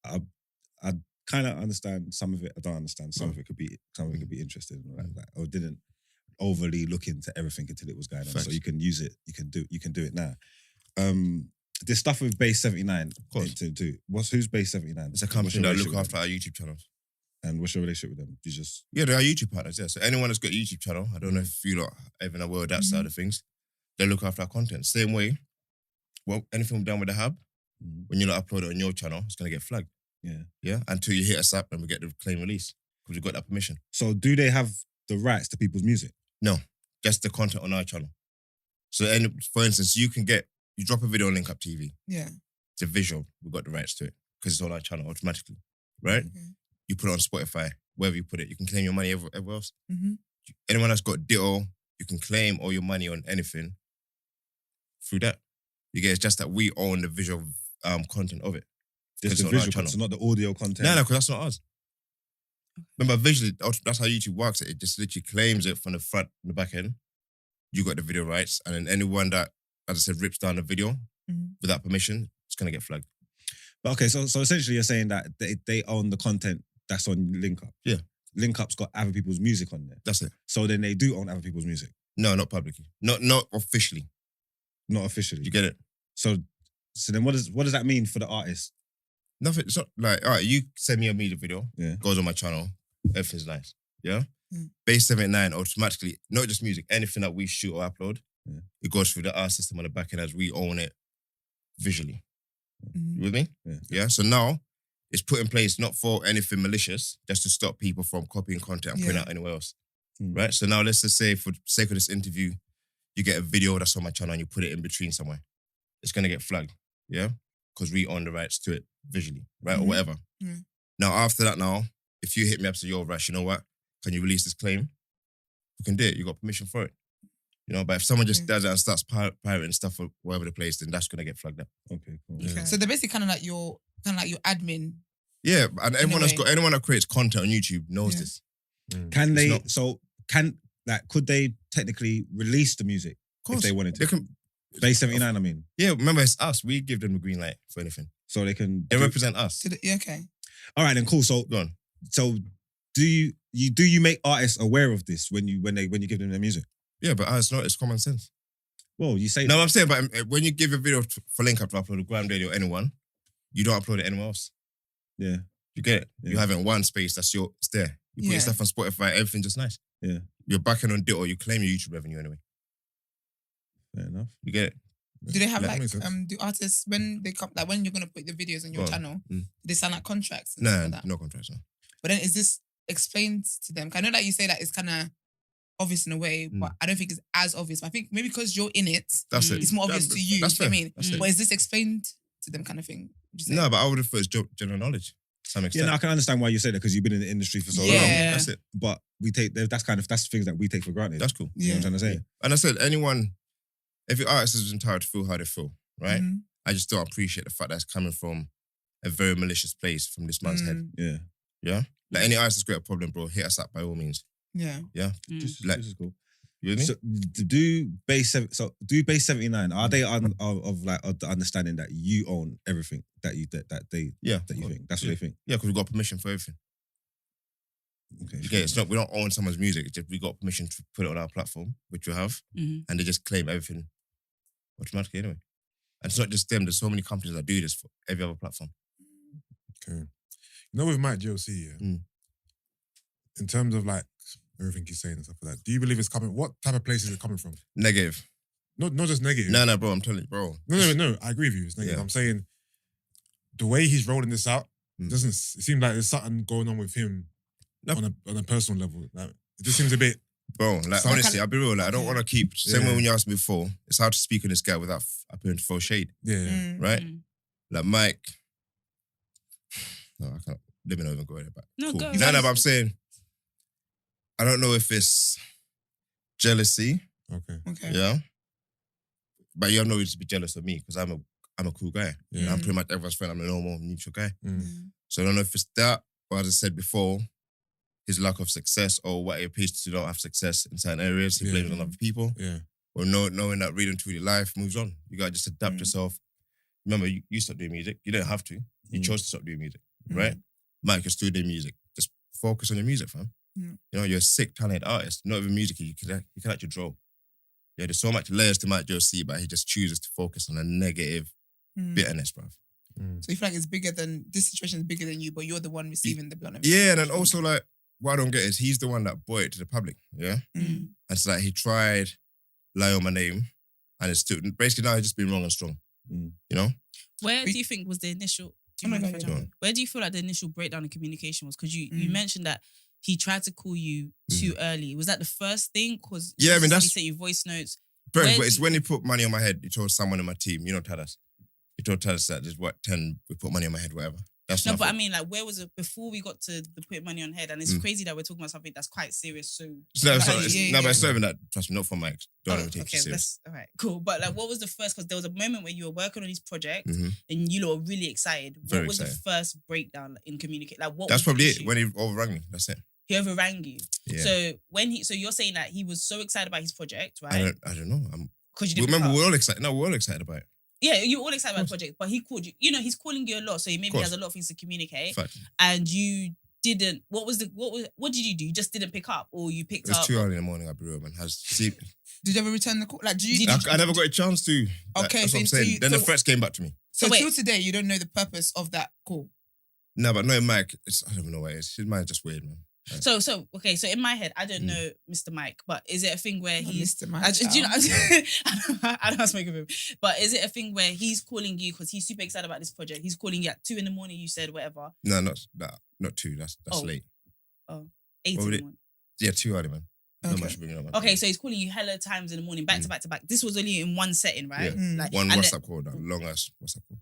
I kind of understand some of it. I don't understand. Some of it could be interesting, like, or didn't overly look into everything until it was going on. Facts. So you can use it. You can do it now. This stuff with Base 79. course. Who's Base 79? It's a What's company your that relationship look with after our YouTube channels. them? And what's your relationship with them? You just Yeah, they're our YouTube partners, yeah. So anyone that's got a YouTube channel, I don't know if you lot are even aware of that side of things, they look after our content. Same way, well, anything we've done with the hub, when you lot upload it on your channel, it's going to get flagged. Yeah. Yeah, until you hit us up and we get the claim release because we've got that permission. So do they have the rights to people's music? No, just the content on our channel. So, for instance, you drop a video on Link Up TV. Yeah. It's a visual. We've got the rights to it because it's on our channel automatically, right? Okay. You put it on Spotify, wherever you put it, you can claim your money everywhere else. Mm-hmm. Anyone that's got Ditto, you can claim all your money on anything through that. You get it's just that we own the visual content of it. Just It's the on our visual channel. content, not the audio content. No, because that's not ours. Remember, visually, that's how YouTube works. It just literally claims it from the front and the back end. You got the video rights, and then anyone that, as I said, rips down the video without permission, it's gonna get flagged. But okay, so essentially you're saying that they own the content that's on Link Up. Yeah. Link Up's got other people's music on there. That's it. So then they do own other people's music. No, not publicly. Not officially. Not officially. You get it? So then what does that mean for the artist? Nothing. It's not like, all right, you send me a music video, Yeah. goes on my channel, everything's nice. Yeah? Mm. Base 79 automatically, not just music, anything that we shoot or upload, Yeah. it goes through the art system on the back end as we own it visually. Mhm. You with me? Yeah. So now it's put in place not for anything malicious, just to stop people from copying content and putting Yeah. out anywhere else. Mm. Right? So now let's just say for the sake of this interview, you get a video that's on my channel and you put it in between somewhere. It's gonna get flagged. Yeah? Because we own the rights to it visually, right? Or Mhm. whatever. Yeah. Now after that if you hit me up and say, yo, Rash, you know what? Can you release this claim? You can do it. You got permission for it. You know, but if someone just Yeah. does it and starts pirating stuff all over the place, then that's gonna get flagged up. Okay, cool. Yeah. So they're basically kind of like your admin. Yeah, and In a way. anyone that creates content on YouTube knows Yeah. this. Can It's they not- could they technically release the music if they wanted to? They can, Base 79, I mean. yeah, remember it's us. We give them the green light for anything. So they can They represent us. Yeah, okay. All right, then cool. So Go on. do you make artists aware of this when you give them their music? Yeah, but it's not. It's common sense. Well, you say No, I'm saying, but when you give a video for Link Up to upload to Gram Daily or anyone, you don't upload it anywhere else. Yeah. You get it? Yeah. You have it in one space, it's there. You put Yeah. your stuff on Spotify, everything just nice. Yeah. You're backing on Ditto, you claim your YouTube revenue anyway. Fair enough. You get it? Do they have Yeah, like makes sense. do artists when they come when you're gonna put the videos on your Go on. channel, Mm. do they sign like contracts? And No, stuff like that? no contracts, no. But then is this explained to them? 'Cause I know that you say that it's kind of obvious in a way, Mm. but I don't think it's as obvious. But I think maybe because you're in it, That's it. it's more obvious to you. That's Do you know what I fair. mean? That's it. But is this explained to them kind of thing? Would you say? No, but I would have thought it's general knowledge to some Yeah, extent. no, I can understand why you say that because you've been in the industry for so long. Yeah. That's it. But that's things that we take for granted. That's cool. You know what I'm trying to say? And I said, every artist is entitled to feel how they feel, right? Mhm. I just don't appreciate the fact that it's coming from a very malicious place from this man's head. Mm, Yeah. Yeah? Like any artist has got a problem, bro, hit us up by all means. yeah. Yeah? This Like- is cool. You with me? So do Base 79, are they of the understanding that you own everything that you think? Yeah. That's what they think. Yeah, because we've got permission for everything. Okay. You get it? It's not, we don't own someone's music, it's just we got permission to put it on our platform, which we have, Mhm. and they just claim everything automatically anyway. And it's not just them. There's so many companies that do this for every other platform. Okay. You know, with Mike GLC, yeah, in terms of like everything he's saying and stuff like that, do you believe it's coming? What type of place is it coming from? Negative. Not just negative. No, bro. I'm telling you, bro. No. I agree with you. It's negative. Yeah. I'm saying the way he's rolling this out doesn't. It seems like there's something going on with him on a personal level. Like, it just seems a bit. Bro, like So honestly, I'll be real. Like, I don't want to keep same way when you asked me before. It's hard to speak on this guy without appearing to throw shade, Yeah. right? Like Mike. No, I can't. Let me not even go there. But No, cool. go. No, but I'm saying, I don't know if it's jealousy. Okay. Yeah. But you have no reason to be jealous of me because I'm a cool guy. Yeah. I'm pretty much everyone's friend. I'm a normal, neutral guy. So I don't know if it's that, or as I said before, his lack of success or what he appears to not have success in certain areas. He blames on other people. Yeah. Or knowing that reading through your life moves on. You got to just adapt yourself. Remember, you stopped doing music. You didn't have to. You chose to stop doing music, right? Mike, you're still doing music. Just focus on your music, fam. You know, you're a sick, talented artist. Not even music, you can actually draw. Yeah, there's so much layers to Mike Josie, but he just chooses to focus on a negative bitterness, bruv. So you feel like it's bigger than, this situation is bigger than you, but you're the one receiving the blunt of it. Yeah, and then also like, what I don't get is he's the one that brought it to the public, yeah? And it's like he tried lie on my name and it's still, basically now he's just been wrong and strong, you know? Where do you think was the initial... Where do you feel like the initial breakdown in communication was? Because you mentioned that he tried to call you too early. Was that the first thing? Because I mean, that's... He sent you voice notes. Brent, but it's when he put money on my head, he told someone in my team, you know Tadas. He told Tadas that there's 10, we put money on my head, whatever. That's no, but I mean, like, where was it before we got to the put money on head? And it's crazy that we're talking about something that's quite serious. So but it's not even that. Trust me, not for Mike. Don't ever take it serious. All right, cool. But like, what was the first? Because there was a moment where you were working on his project and you lot were really excited. Very what was excited. the first breakdown in communicate? Like, what? That's was probably the it. issue? When he overrang me, that's it. He overrang you. Yeah. So you're saying that he was so excited about his project, right? I don't know. Because you didn't remember pick up. we're all excited. No, we're all excited about it. Yeah, you're all excited about the project, but he called you. You know, he's calling you a lot, so he maybe has a lot of things to communicate. Fact. And you didn't. What did you do? You just didn't pick up, or you picked up? It was too early in the morning. I'll be real, man. Did you ever return the call? Like, I never got a chance to. Okay, that's what I'm so saying. Then the threats came back to me. So till today, you don't know the purpose of that call. No, but knowing Mike, I don't even know what it is. His mind's just weird, man. Right. So okay. So in my head, I don't know Mr. Mike, but is it a thing where he's Mr. Mike? do you know? I don't know how to make of him, but is it a thing where he's calling you because he's super excited about this project? He's calling you at 2 a.m. You said whatever. No, not 2. That's late. Oh, 8 in the morning. Yeah, too early, man. Okay. Not much bringing up. Okay, so he's calling you hella times in the morning, back to back to back. This was only in one setting, right? Yeah. Like One WhatsApp call, that long ass WhatsApp call.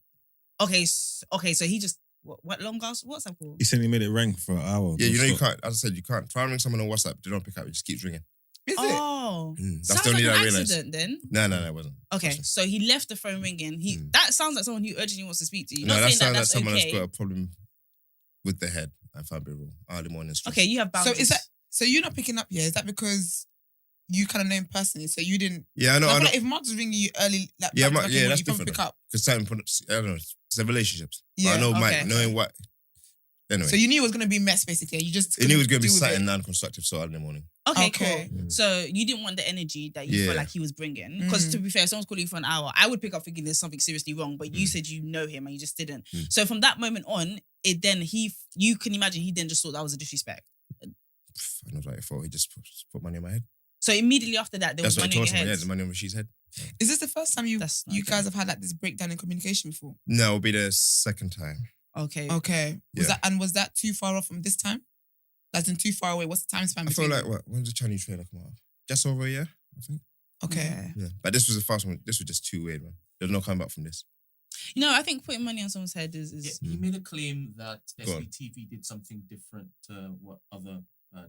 Okay, so he just what long ass WhatsApp call? He said he made it ring for an hour. Yeah, you know you can't. As I said, you can't try and ring someone on WhatsApp. They don't pick up. It just keeps ringing. Is it? Oh, That's sounds the only like thing an I realized. accident then. No, it wasn't. Okay, Trust me. so he left the phone ringing. That sounds like someone who urgently wants to speak to you. No, Not that saying sounds like that's someone okay. that's got a problem with the head. I found it real. Early morning stress. Okay, you have So boundaries. is that? So you're not picking up here? Is that because you kind of know him personally? So you didn't. Yeah, I know. I I feel know. like if Mark's ringing you early, like Yeah, back to back in the morning, that's you probably different. pick up. Because I don't know. It's the relationships. Yeah, I know Mike, okay. knowing what. Anyway, So you knew it was going to be a mess, basically. You just he knew it was going to be deal with something it. non-constructive so early in the morning. Okay, Okay. cool. So you didn't want the energy that you felt like he was bringing. Because to be fair, if someone's calling you for an hour, I would pick up thinking there's something seriously wrong. But you said you know him and you just didn't. So from that moment on, you can imagine he then just thought that was a disrespect. I was like, I thought he just put money on my head. So immediately after that, there was That's what money he in told your someone. head. Yeah, the money on Rashid's head. Is this the first time you That's not guys have had like this breakdown in communication before? No, it'll be the second time. Okay. Okay. Was that too far off from this time? That's in too far away. What's the time span I feel between? like, when's the Chinese trailer come out? Just over a year, I think. Okay. Yeah. But this was the first one. This was just too weird, man. There's no coming back from this. You know, I think putting money on someone's head is Yeah, he made a claim that Go on. SBTV did something different to what other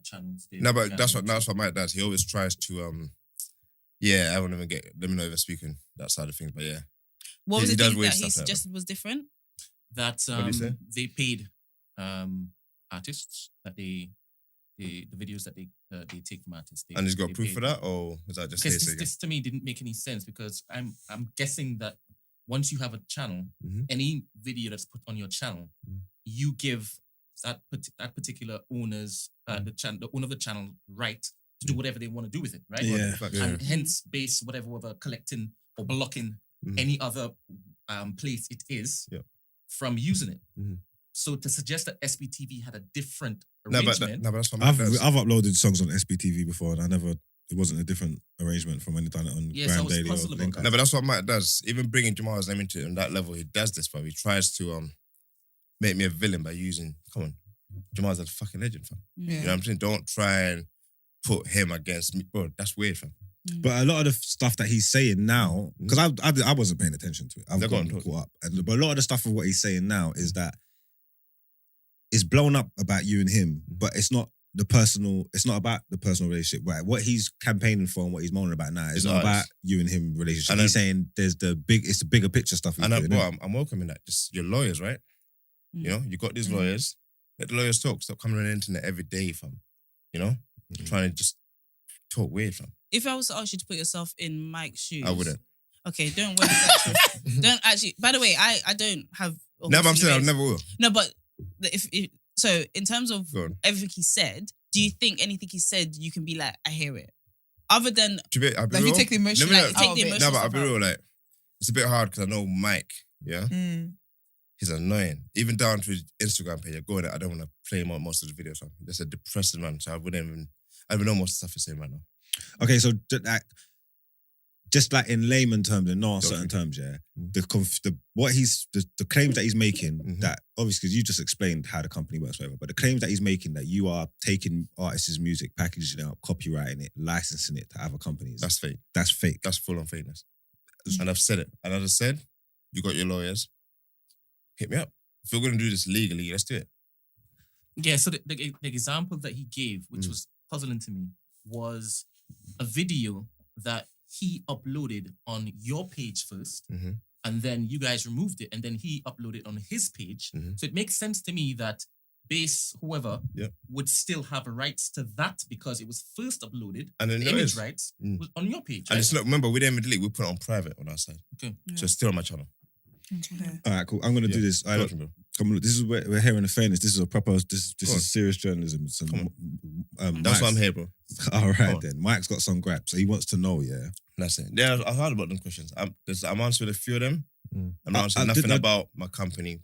channels did. No, but that's what Mike does. He always tries to, I won't even let me not even speak on that side of things, but yeah. what was he the does thing weird that he stuff like that. suggested was different? that What did he say? they paid artists that the videos that they take from artists. And he's got they proof paid. for that, or is that just Because hearsay? this to me didn't make any sense because I'm guessing that once you have a channel, any video that's put on your channel, you give that particular owner's the owner of the channel right to do whatever they want to do with it, right? Yeah. And hence base whatever collecting or blocking any other place it is from using it. So to suggest that SBTV had a different arrangement. No, but that's what I've uploaded songs on SBTV before, and it wasn't a different arrangement from when they done it on Yes, I Grime was Daily or puzzled about Link that. Up. No, but that's what Mike does. Even bringing Jamal's name into it on that level, he does this, bro. He tries to make me a villain by using. Come on, Jamal's a fucking legend, fam. Yeah. You know what I'm saying? Don't try and put him against me, bro. That's weird, fam. But a lot of the stuff that he's saying now, because I wasn't paying attention to it, I've gotten caught up. But a lot of the stuff of what he's saying now is that it's blown up about you and him, but it's not about the personal relationship, right? What he's campaigning for and what he's moaning about now is not about you and him relationship. And he's saying it's the bigger picture stuff. I'm welcoming that. Just your lawyers, right? You know, you got these lawyers. Let the lawyers talk. Stop coming on the internet every day, fam. You know, trying to just talk weird, fam. If I was to ask you to put yourself in Mike's shoes, I wouldn't. Okay, don't worry. Don't actually. By the way, I don't have. No, but I'm saying I never will. No, but if so, in terms of Go on. everything he said, do you think anything he said you can be like, I hear it? Other than I'll be Like real. you take the emotion Like, out take of the it. emotion- No, but I'll be stuff real. Like, it's a bit hard because I know Mike. Yeah, he's annoying. Even down to his Instagram page, I go there. I don't want to play him on most of the videos. Fam. Just a depressing man. So I don't even know most of the stuff he's saying right now. Okay, so just like in layman terms and not certain terms, yeah. The claims that he's making that obviously because you just explained how the company works, whatever. But the claims that he's making that you are taking artists' music, packaging it up, copywriting it, licensing it to other companies. That's fake. That's fake. That's full on fakeness. And I've said it. And as I said, you got your lawyers. Hit me up. If you're going to do this legally, let's do it. Yeah, so the example that he gave, which was puzzling to me, was a video that he uploaded on your page first, and then you guys removed it, and then he uploaded on his page. So it makes sense to me that whoever would still have rights to that because it was first uploaded. And then the there image is. rights was on your page. And Right? it's not, remember, we didn't even delete. We put it on private on our side. Okay. So it's still on my channel. Okay. All right, cool. I'm gonna do this. Go on, bro. Come on, this is where we're hearing the fairness. This is a proper. This is serious journalism. Some, That's why I'm here, bro. All right then. Mike's got some grab, so he wants to know. Yeah. That's it. Yeah, I heard about them questions. I'm answering a few of them. I'm not answering nothing about my company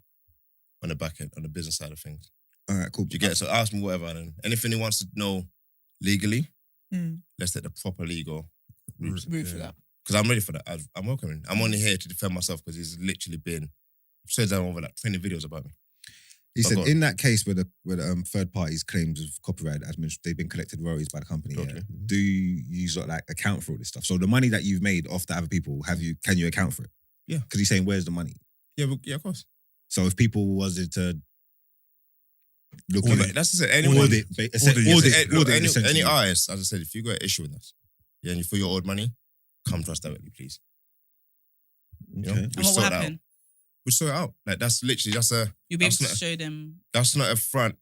on the back end, on the business side of things. All right, cool. Do you get it? So ask me whatever. And anything he wants to know legally, let's take the proper legal route. For that. Because I'm ready for that. I'm welcoming. I'm only here to defend myself because he's literally been said down over like 20 videos about me. He said in that case where the third parties' claims of copyright they've been collected royalties by the company. Okay. Yeah, do you sort of like account for all this stuff? So the money that you've made off the other people, can you account for it? Yeah. Because he's saying where's the money? Yeah, of course. So if people was it to look at it, That's just it. Anyone, audit, any artist, as I said, if you got an issue with us, and you feel your owed money, come to us directly, please. You know, Okay. And what will happen? We sort it out. Like that's literally You'll be able to not- show them. that's not a front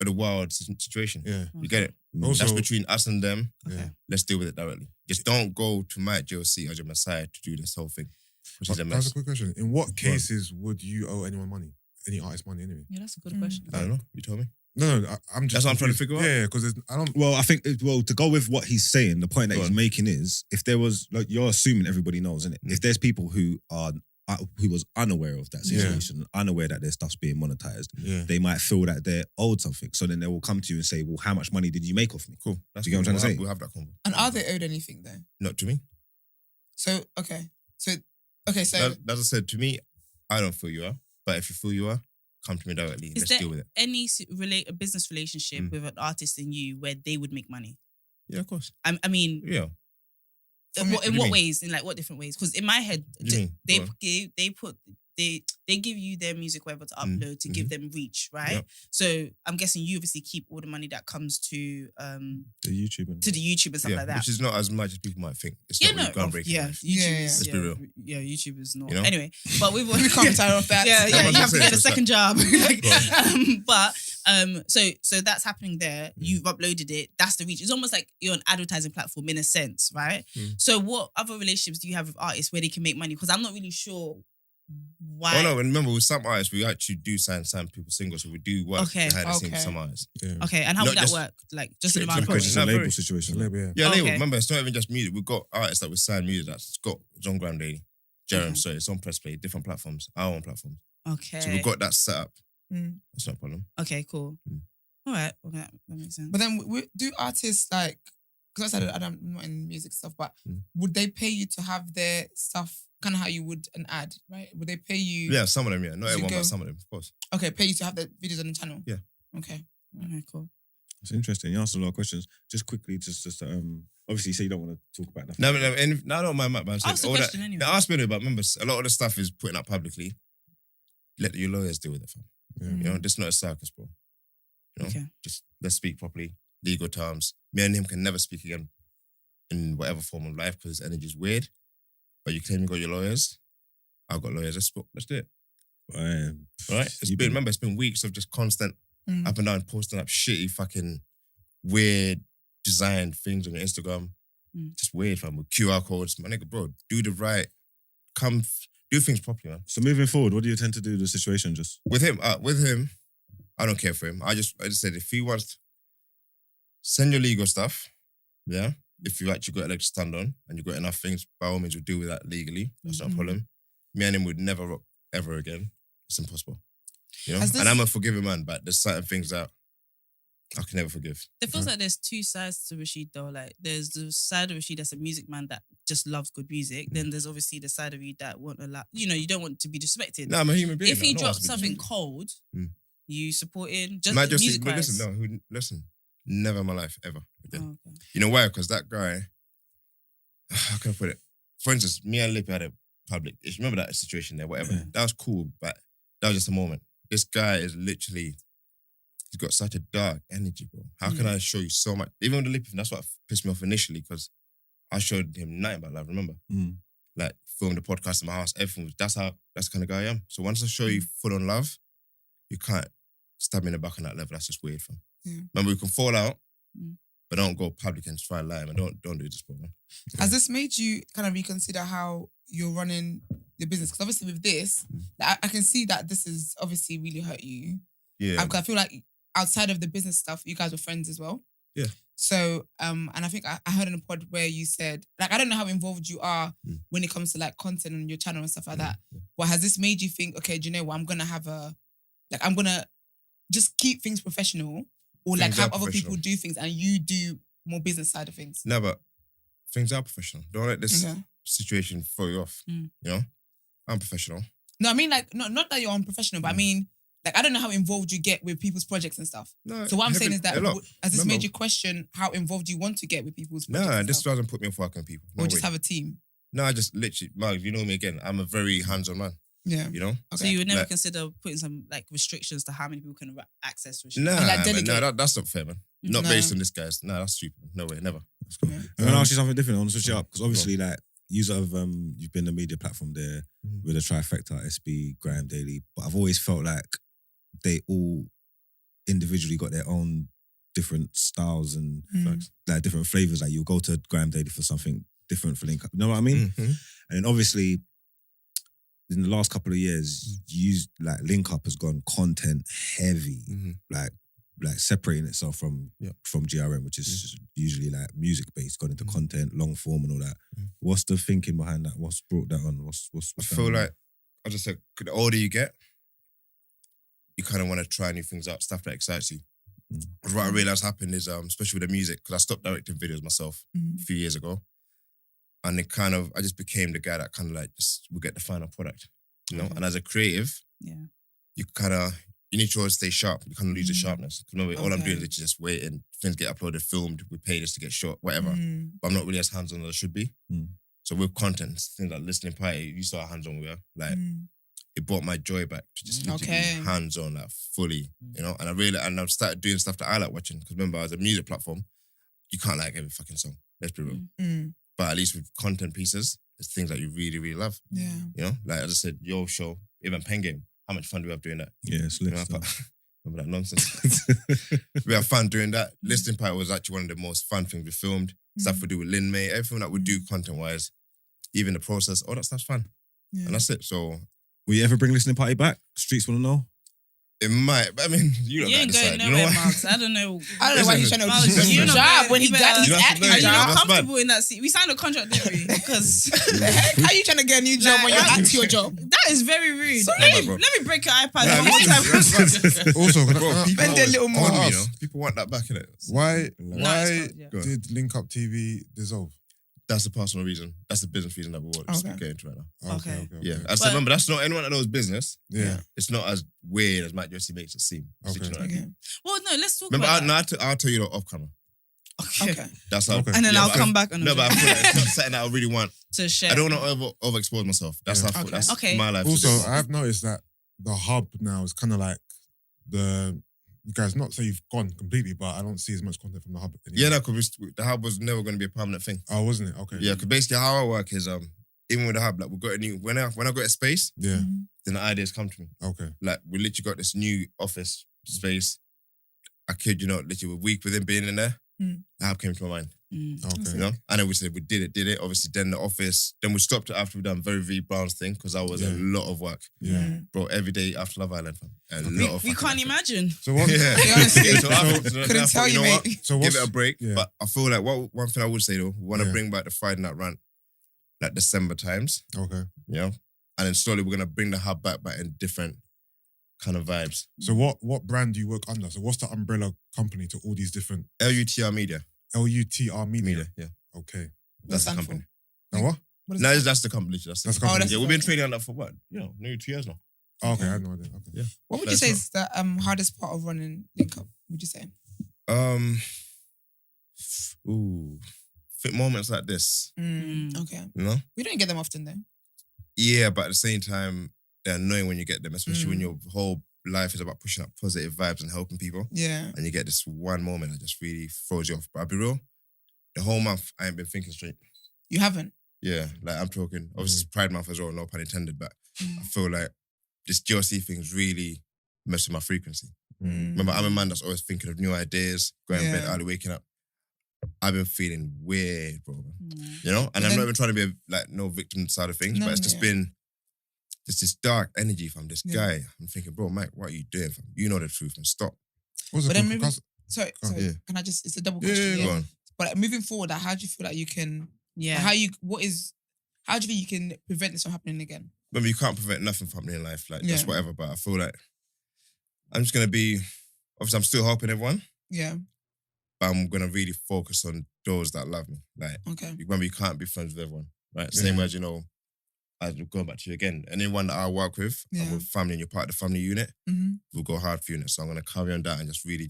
of the wild situation. Yeah. You get it? Also, That's between us and them. yeah. Let's deal with it directly. Just don't go to Mike JLC as your messiah to do this whole thing. Which is a That's mess. a quick question. In what cases would you owe anyone money? Any artist money anyway? Yeah, that's a good question. I don't know. You told me. No, I'm just. That's what I'm trying to confused. figure out. Yeah, because I don't. Well, I think to go with what he's saying, the point that Go he's on. making is if there was like you're assuming everybody knows, isn't it? If there's people who was unaware of that situation, unaware that their stuff's being monetized, they might feel that they're owed something. So then they will come to you and say, "Well, how much money did you make off me?" Cool. That's Do you get what I'm trying to say? We'll have that convo. And are they owed anything though? Not to me. So so As I said, to me, I don't feel you are. But if you feel you are, come to me directly. Is Let's there deal with it. any a business relationship with an artist and you where they would make money? Yeah, of course. I mean, Yeah. in What do what you mean? ways? In like what different ways? Because in my head, What do you mean? they give you their music whatever to upload to give them reach, right? Yep. So I'm guessing you obviously keep all the money that comes to The YouTube to the YouTube and stuff Yeah, like that. which is not as much as people might think. It's Yeah, not really groundbreaking. yeah, YouTube is Let's be real. Yeah, YouTube is not. You know? Anyway, but we've we can't retire off that. Yeah, That's yeah, what you I'm have to saying. get a So second job. Right. So that's happening there. You've uploaded it. That's the reach. It's almost like you're an advertising platform in a sense, right? So what other relationships do you have with artists where they can make money? Because I'm not really sure Why? Oh no, remember with some artists we actually do sign people singles, so we do work Okay. behind the scenes Okay. with some artists. Yeah. Okay, and how Not would that just- work? Like, just an Straight to amount of the Because it's a No, label very- situation. Label, yeah. Yeah, label. Okay. Remember, it's not even just music. We've got artists that we sign music that's got it's on Gram Daily, Jerem, Okay. sorry, it's on Press Play, different platforms, our own platforms. Okay. So we've got that set up. Mm. That's not a problem. Okay, cool. Mm. All right. Okay, that makes sense. But then do artists like, because I said I'm not in music stuff, but would they pay you to have their stuff kind of how you would an ad, right? Would they pay you? Yeah, some of them, yeah. Not To everyone, go- but some of them, of course. Okay, pay you to have the videos on the channel? Yeah. Okay. Okay, cool. It's interesting. You answered a lot of questions. Just quickly, just obviously, you say you don't want to talk about nothing. No, I don't mind, but I'm saying Ask the all question that. anyway. No, ask me, but remember, a lot of the stuff is putting up publicly. Let your lawyers deal with it, fam. Yeah. You know, this is not a circus, bro. You know, Okay. just let's speak properly, legal terms. Me and him can never speak again in whatever form of life because his energy is weird. But you claim you got your lawyers. I've got lawyers. Let's do it. Right? It's been weeks of just constant Mm. up and down posting up shitty fucking weird designed things on your Instagram. Mm. Just weird, fam. With QR codes. My nigga, bro, do the right. Do things properly, man. So moving forward, what do you tend to do with the situation? Just With him, I don't care for him. I just said if he wants, send your legal stuff. Yeah. If you actually got a leg to stand on and you got enough things, by all means, we'll deal with that legally. That's not a problem. Me and him would never rock ever again. It's impossible. You know? Has this- And I'm a forgiving man, but there's certain things that I can never forgive. It feels like there's two sides to Rashid though. Like there's the side of Rashid that's a music man that just loves good music. Then there's obviously the side of you that won't allow, you don't want to be disrespected. No, I'm a human being. if he I know drops what's something between- cold, Mm. you supporting just Might just music but wise. listen, never in my life, ever. Again. Oh, okay. You know why? Because that guy, how can I put it? For instance, me and Lippy had a public issue. Remember that situation there, whatever. Yeah. That was cool, but that was just a moment. This guy is literally, he's got such a dark energy, bro. How can I show you so much? Even with the Lippy, that's what pissed me off initially, because I showed him nothing about love, remember? Like, filmed the podcast in my house, everything. That's the kind of guy I am. So once I show you full on love, you can't stab me in the back on that level. That's just weird, fam. Yeah. Remember, we can fall out, Mm. but don't go public and try and lie, man. Don't do this, bro, man. Has this made you kind of reconsider how you're running the business? Because obviously with this, like, I can see that this has obviously really hurt you. Yeah. Because I feel like outside of the business stuff, you guys were friends as well. Yeah. So, and I think I heard in a pod where you said, like, I don't know how involved you are when it comes to like content on your channel and stuff like that. But has this made you think, okay, do you know what? I'm going to just keep things professional, or like Things are have other people professional. do things and you do more business side of things? No, but things are professional. Don't let this Okay. situation throw you off. Mm. You know? I'm professional. No, I mean like not that you're unprofessional, but I mean like I don't know how involved you get with people's projects and stuff. No, So what I'm saying is that a lot. has this Remember- made you question how involved you want to get with people's projects? No, and this stuff? doesn't put me off working with people. No Or just way. have a team. No, I just literally, Mark, you know me again. I'm a very hands-on man. Yeah. You know? So you would never Like- consider putting some like restrictions to how many people can access Rashid? Nah, like man, delegate. no, that's not fair, man. Not No. based on this guy's. No, that's stupid. No way, never. I'm gonna ask you something different. I want to switch it up because obviously, like, you've been a media platform there with a trifecta, SB, Graham Daily, but I've always felt like they all individually got their own different styles and like different flavors. Like you'll go to Graham Daily for something different for Link Up. You know what I mean? Mhm. And then obviously, in the last couple of years, like Link Up has gone content heavy, Mhm. like separating itself from Yeah. GRM, which is usually like music based, gone into Mhm. content, long form, and all that. Mhm. What's the thinking behind that? What's brought that on? What's I going feel on? like, as I said, the older you get, you kind of want to try new things out, stuff that excites you. Mm. What I realized happened is, especially with the music, because I stopped directing videos myself a few years ago, and it kind of, I just became the guy that kind of like just will get the final product, you know. Okay. And as a creative, Yeah. you need to always stay sharp. You kind of lose the sharpness. 'Cause remember, all I'm Okay. doing is literally just waiting. Things get uploaded, filmed. We pay this to get shot, whatever. Mm. But I'm not really as hands on as I should be. Mm. So with content, things like listening party, you saw how hands on we were. Like it brought my joy back to just literally Okay. be hands on, like fully, you know. And I've started doing stuff that I like watching. Because remember, as a music platform, you can't like every fucking song. Let's be real. Mm. But at least with content pieces, it's things that you really, really love. Yeah. You know, like as I said, your show, even Pen Game. How much fun do we have doing that? Yeah, it's You lit know, stuff. remember that nonsense? We had fun doing that. Listening Party was actually one of the most fun things we filmed. Stuff we do with Lin May, everything that we do content wise, even the process, all that stuff's fun. Yeah. And that's it. So Will you ever bring listening party back? Streets want to know. It might, but I mean, you don't You ain't going nowhere, Marks. I don't know. I don't know why he's trying to Marks, audition you're for a not job going- when he you got better- he's You have to acting know, Are you Yeah, not that's bad. comfortable in that seat? We signed a contract, didn't we? Because the heck? How are you trying to get a new job when you're Like, acting your job? that is very rude. Sorry, Let bro. me break your iPad. Nah, one listen, time. Also, can I- Bro, can I- people Spend a always little more. on me, Ask. People want that back in it. why No, it's not, yeah. did Link Up TV dissolve? That's the personal reason. That's the business reason that we're Okay. getting into right now. Okay. Yeah, okay. I said, But- remember, that's not anyone that knows business. Yeah. It's not as weird as Matt Jesse makes it seem. Okay. You know what I mean? Okay. Well, no, let's talk Remember, about that. I'll tell you that off camera. Okay. That's how. Okay. And then Yeah, I'll but come back and No, but I feel like it's not something that I really want. to share. I don't want to overexpose myself. That's Yeah. how I feel. Okay. That's Okay. my life. Also, I've noticed that the hub now is kind of like you guys, not say you've gone completely, but I don't see as much content from the hub anymore. yeah, no, because the hub was never going to be a permanent thing. Oh, wasn't it? Okay. Yeah, because basically how I work is even with the hub, like we got a new when I got a space, Yeah. then the ideas come to me. Okay. Like we literally got this new office space. I kid you not, literally a week within being in there, Mm. the hub came to my mind. Okay. You know, and then we said we did it. Obviously, then the office. Then we stopped it after we done Very V Brown's thing because that was a Yeah. lot of work, Yeah. bro. Every day after Love Island, fam. A lot of We fucking can't effort. imagine. So what? Yeah, Yeah, honestly. So after- then I Couldn't thought, tell you, know what? mate. So Give it a break. Yeah. But I feel like one thing I would say though, we want to Yeah. bring back the Friday Night Rant, like December times, Okay. you know, and then slowly we're gonna bring the hub back in different kind of vibes. So what brand do you work under? So what's the umbrella company to all these different LUTR Media. LUTR Media? Yeah. Okay. That's the stand company. Now what? What is No, that? that's the company. That's the That's company. company. Yeah, we've been trading on that for what? Nearly 2 years now. Oh, okay, I had no idea. Okay. Yeah. What would you That's say not- is the hardest part of running Link Up? Would you say? Fit moments like this, Okay. you know? We don't get them often though. Yeah, but at the same time, they're annoying when you get them, especially when your whole life is about pushing up positive vibes and helping people. Yeah. And you get this one moment that just really throws you off. But I'll be real, the whole month I ain't been thinking straight. You haven't. Yeah, like I'm talking, obviously it's Pride Month as well, no pun intended, but I feel like this GLC thing's really messed with my frequency. Remember, I'm a man that's always thinking of new ideas, going to bed Yeah. early, waking up. I've been feeling weird, bro. You know? And But I'm then- not even trying to be no victim side of things, No, but it's no, just yeah. been just this dark energy from this Yeah. guy. I'm thinking, bro, Mike, what are you doing, fam? You know the truth, man. Stop. What's But it then called? maybe- Sorry. Yeah. Can I just? It's a double Yeah, question. yeah, Go on. But moving forward, like, how do you feel like you can? Yeah. How do you think you can prevent this from happening again? Remember, you can't prevent nothing from happening in life, like just Yeah. whatever. But I feel like I'm just gonna be. Obviously, I'm still helping everyone, Yeah. but I'm gonna really focus on those that love me. Like, Okay. remember, you can't be friends with everyone, right? Same way as as going back to you again. Anyone that I work with, Yeah. I'm with family, and you're part of the family unit. Mm-hmm. We'll go hard for you, innit? So I'm gonna carry on that and just really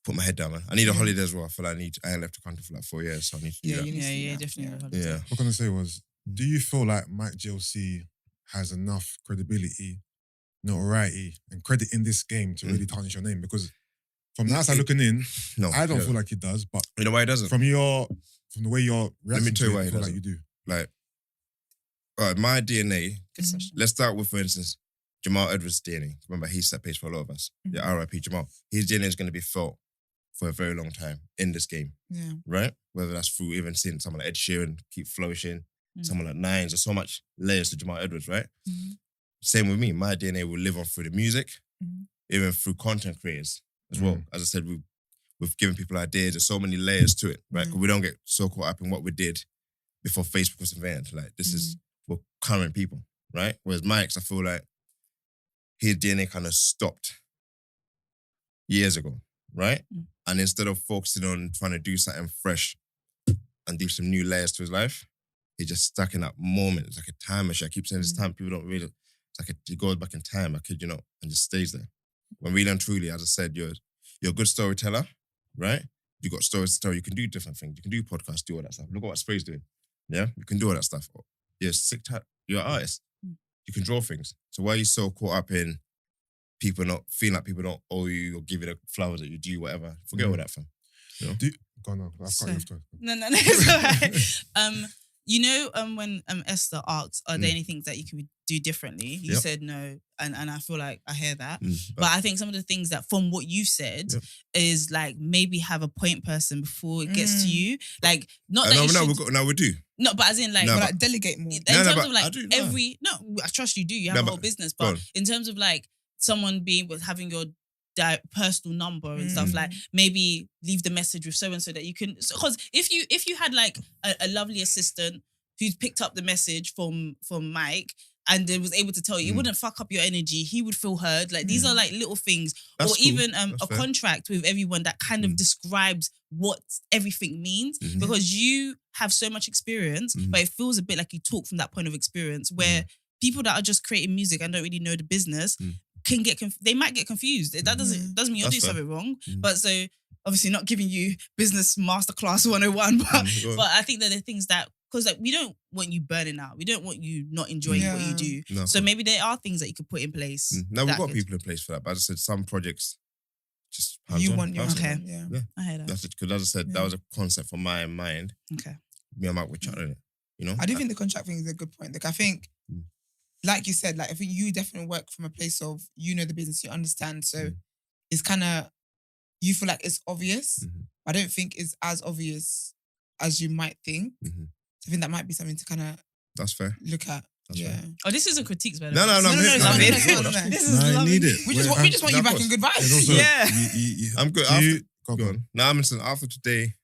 put my head down, man. I need a holiday as well. I feel like I ain't left the country for like 4 years, so I need to do Yeah, that. you need to do that. definitely. Yeah. What I was gonna say was, do you feel like Mike GLC has enough credibility, notoriety, and credit in this game to really tarnish your name? Because from the outside looking in, No, I don't yeah. feel like he does, but You know why he doesn't? from the way you're reacting tell you to why it, he I feel like doesn't. you do. Like, all right, my DNA. Let's start with, for instance, Jamal Edwards' DNA. Remember, he set pace for a lot of us. Yeah, R.I.P. Jamal. His DNA is going to be felt for a very long time in this game, Yeah. right? Whether that's through even seeing someone like Ed Sheeran keep flourishing, someone like Nines. There's so much layers to Jamal Edwards, right? Same with me. My DNA will live on through the music, even through content creators as well. As I said, we've given people ideas. There's so many layers to it, right? 'Cause we don't get so caught up in what we did before Facebook was invented. Like, this is, we're current people, right? Whereas Mike's, I feel like his DNA kind of stopped years ago, right? And instead of focusing on trying to do something fresh and do some new layers to his life, he just stuck in that moment. It's like a time machine. I keep saying this time, people don't really, it's like he goes back in time, I kid you not, and just stays there. When really and truly, as I said, you're a good storyteller, right? You got stories to tell. You can do different things. You can do podcasts, do all that stuff. Look at what Spray's doing. Yeah, you can do all that stuff. You're sick. You're an artist. You can draw things. So why are you so caught up in people not feeling like people don't owe you or give you the flowers that you do, whatever? Forget all that, fam. You know? Go on, no, I've got your story. No, it's all right. When Esther asks, are there any things that you could do differently. You Yep. said no, and I feel like I hear that. Mm, But I think some of the things that from what you said Yep. is like maybe have a point person before it gets to you. Like not that no, you no, should, we do. no, but as in like No, But but- like delegate more. in No, no, terms but of I like do, no. I trust you do. You have No, a but- whole business, go but on. in terms of like someone being with having your personal number and stuff, Mm. like maybe leave the message with so and so that you can. Because if you had like a lovely assistant who's picked up the message from Mike and then was able to tell you, it wouldn't fuck up your energy. He would feel heard. Like these are like little things, That's or cool. even That's a fair. contract with everyone that kind of describes what everything means. Mhm. Because you have so much experience, Mhm. but it feels a bit like you talk from that point of experience where people that are just creating music and don't really know the business can get they might get confused. That doesn't mean you're That's doing fair. something wrong. Mm. But so obviously not giving you business masterclass 101, but Go on. but I think that the things that because like we don't want you burning out. We don't want you not enjoying what you do. No. So maybe there are things that you could put in place. No, we've that got could- people in place for that. But as I said, some projects just You hands-on, want your personal. Okay. yeah. I hear that. That's it. Because as I said, that was a concept from my mind. Okay. Me and Mike were chatting it. You know, I do think the contract thing is a good point. Like I think, Mm. like you said, like I think you definitely work from a place of you know the business, you understand. So Mm. it's kind of you feel like it's obvious. Mhm. I don't think it's as obvious as you might think. Mhm. So I think that might be something to kind of that's fair. look at. That's yeah. fair. Oh, this isn't critiques, by the No, way. no, no. No, I'm no, here- no, I'm no, here no, for no, it. no, That's no. This cool. is No, I lovely. need it. We just want No, you of back in course. good vibes. And also, Yeah. I'm good. do After, you- go on. Now I'm listening. After today,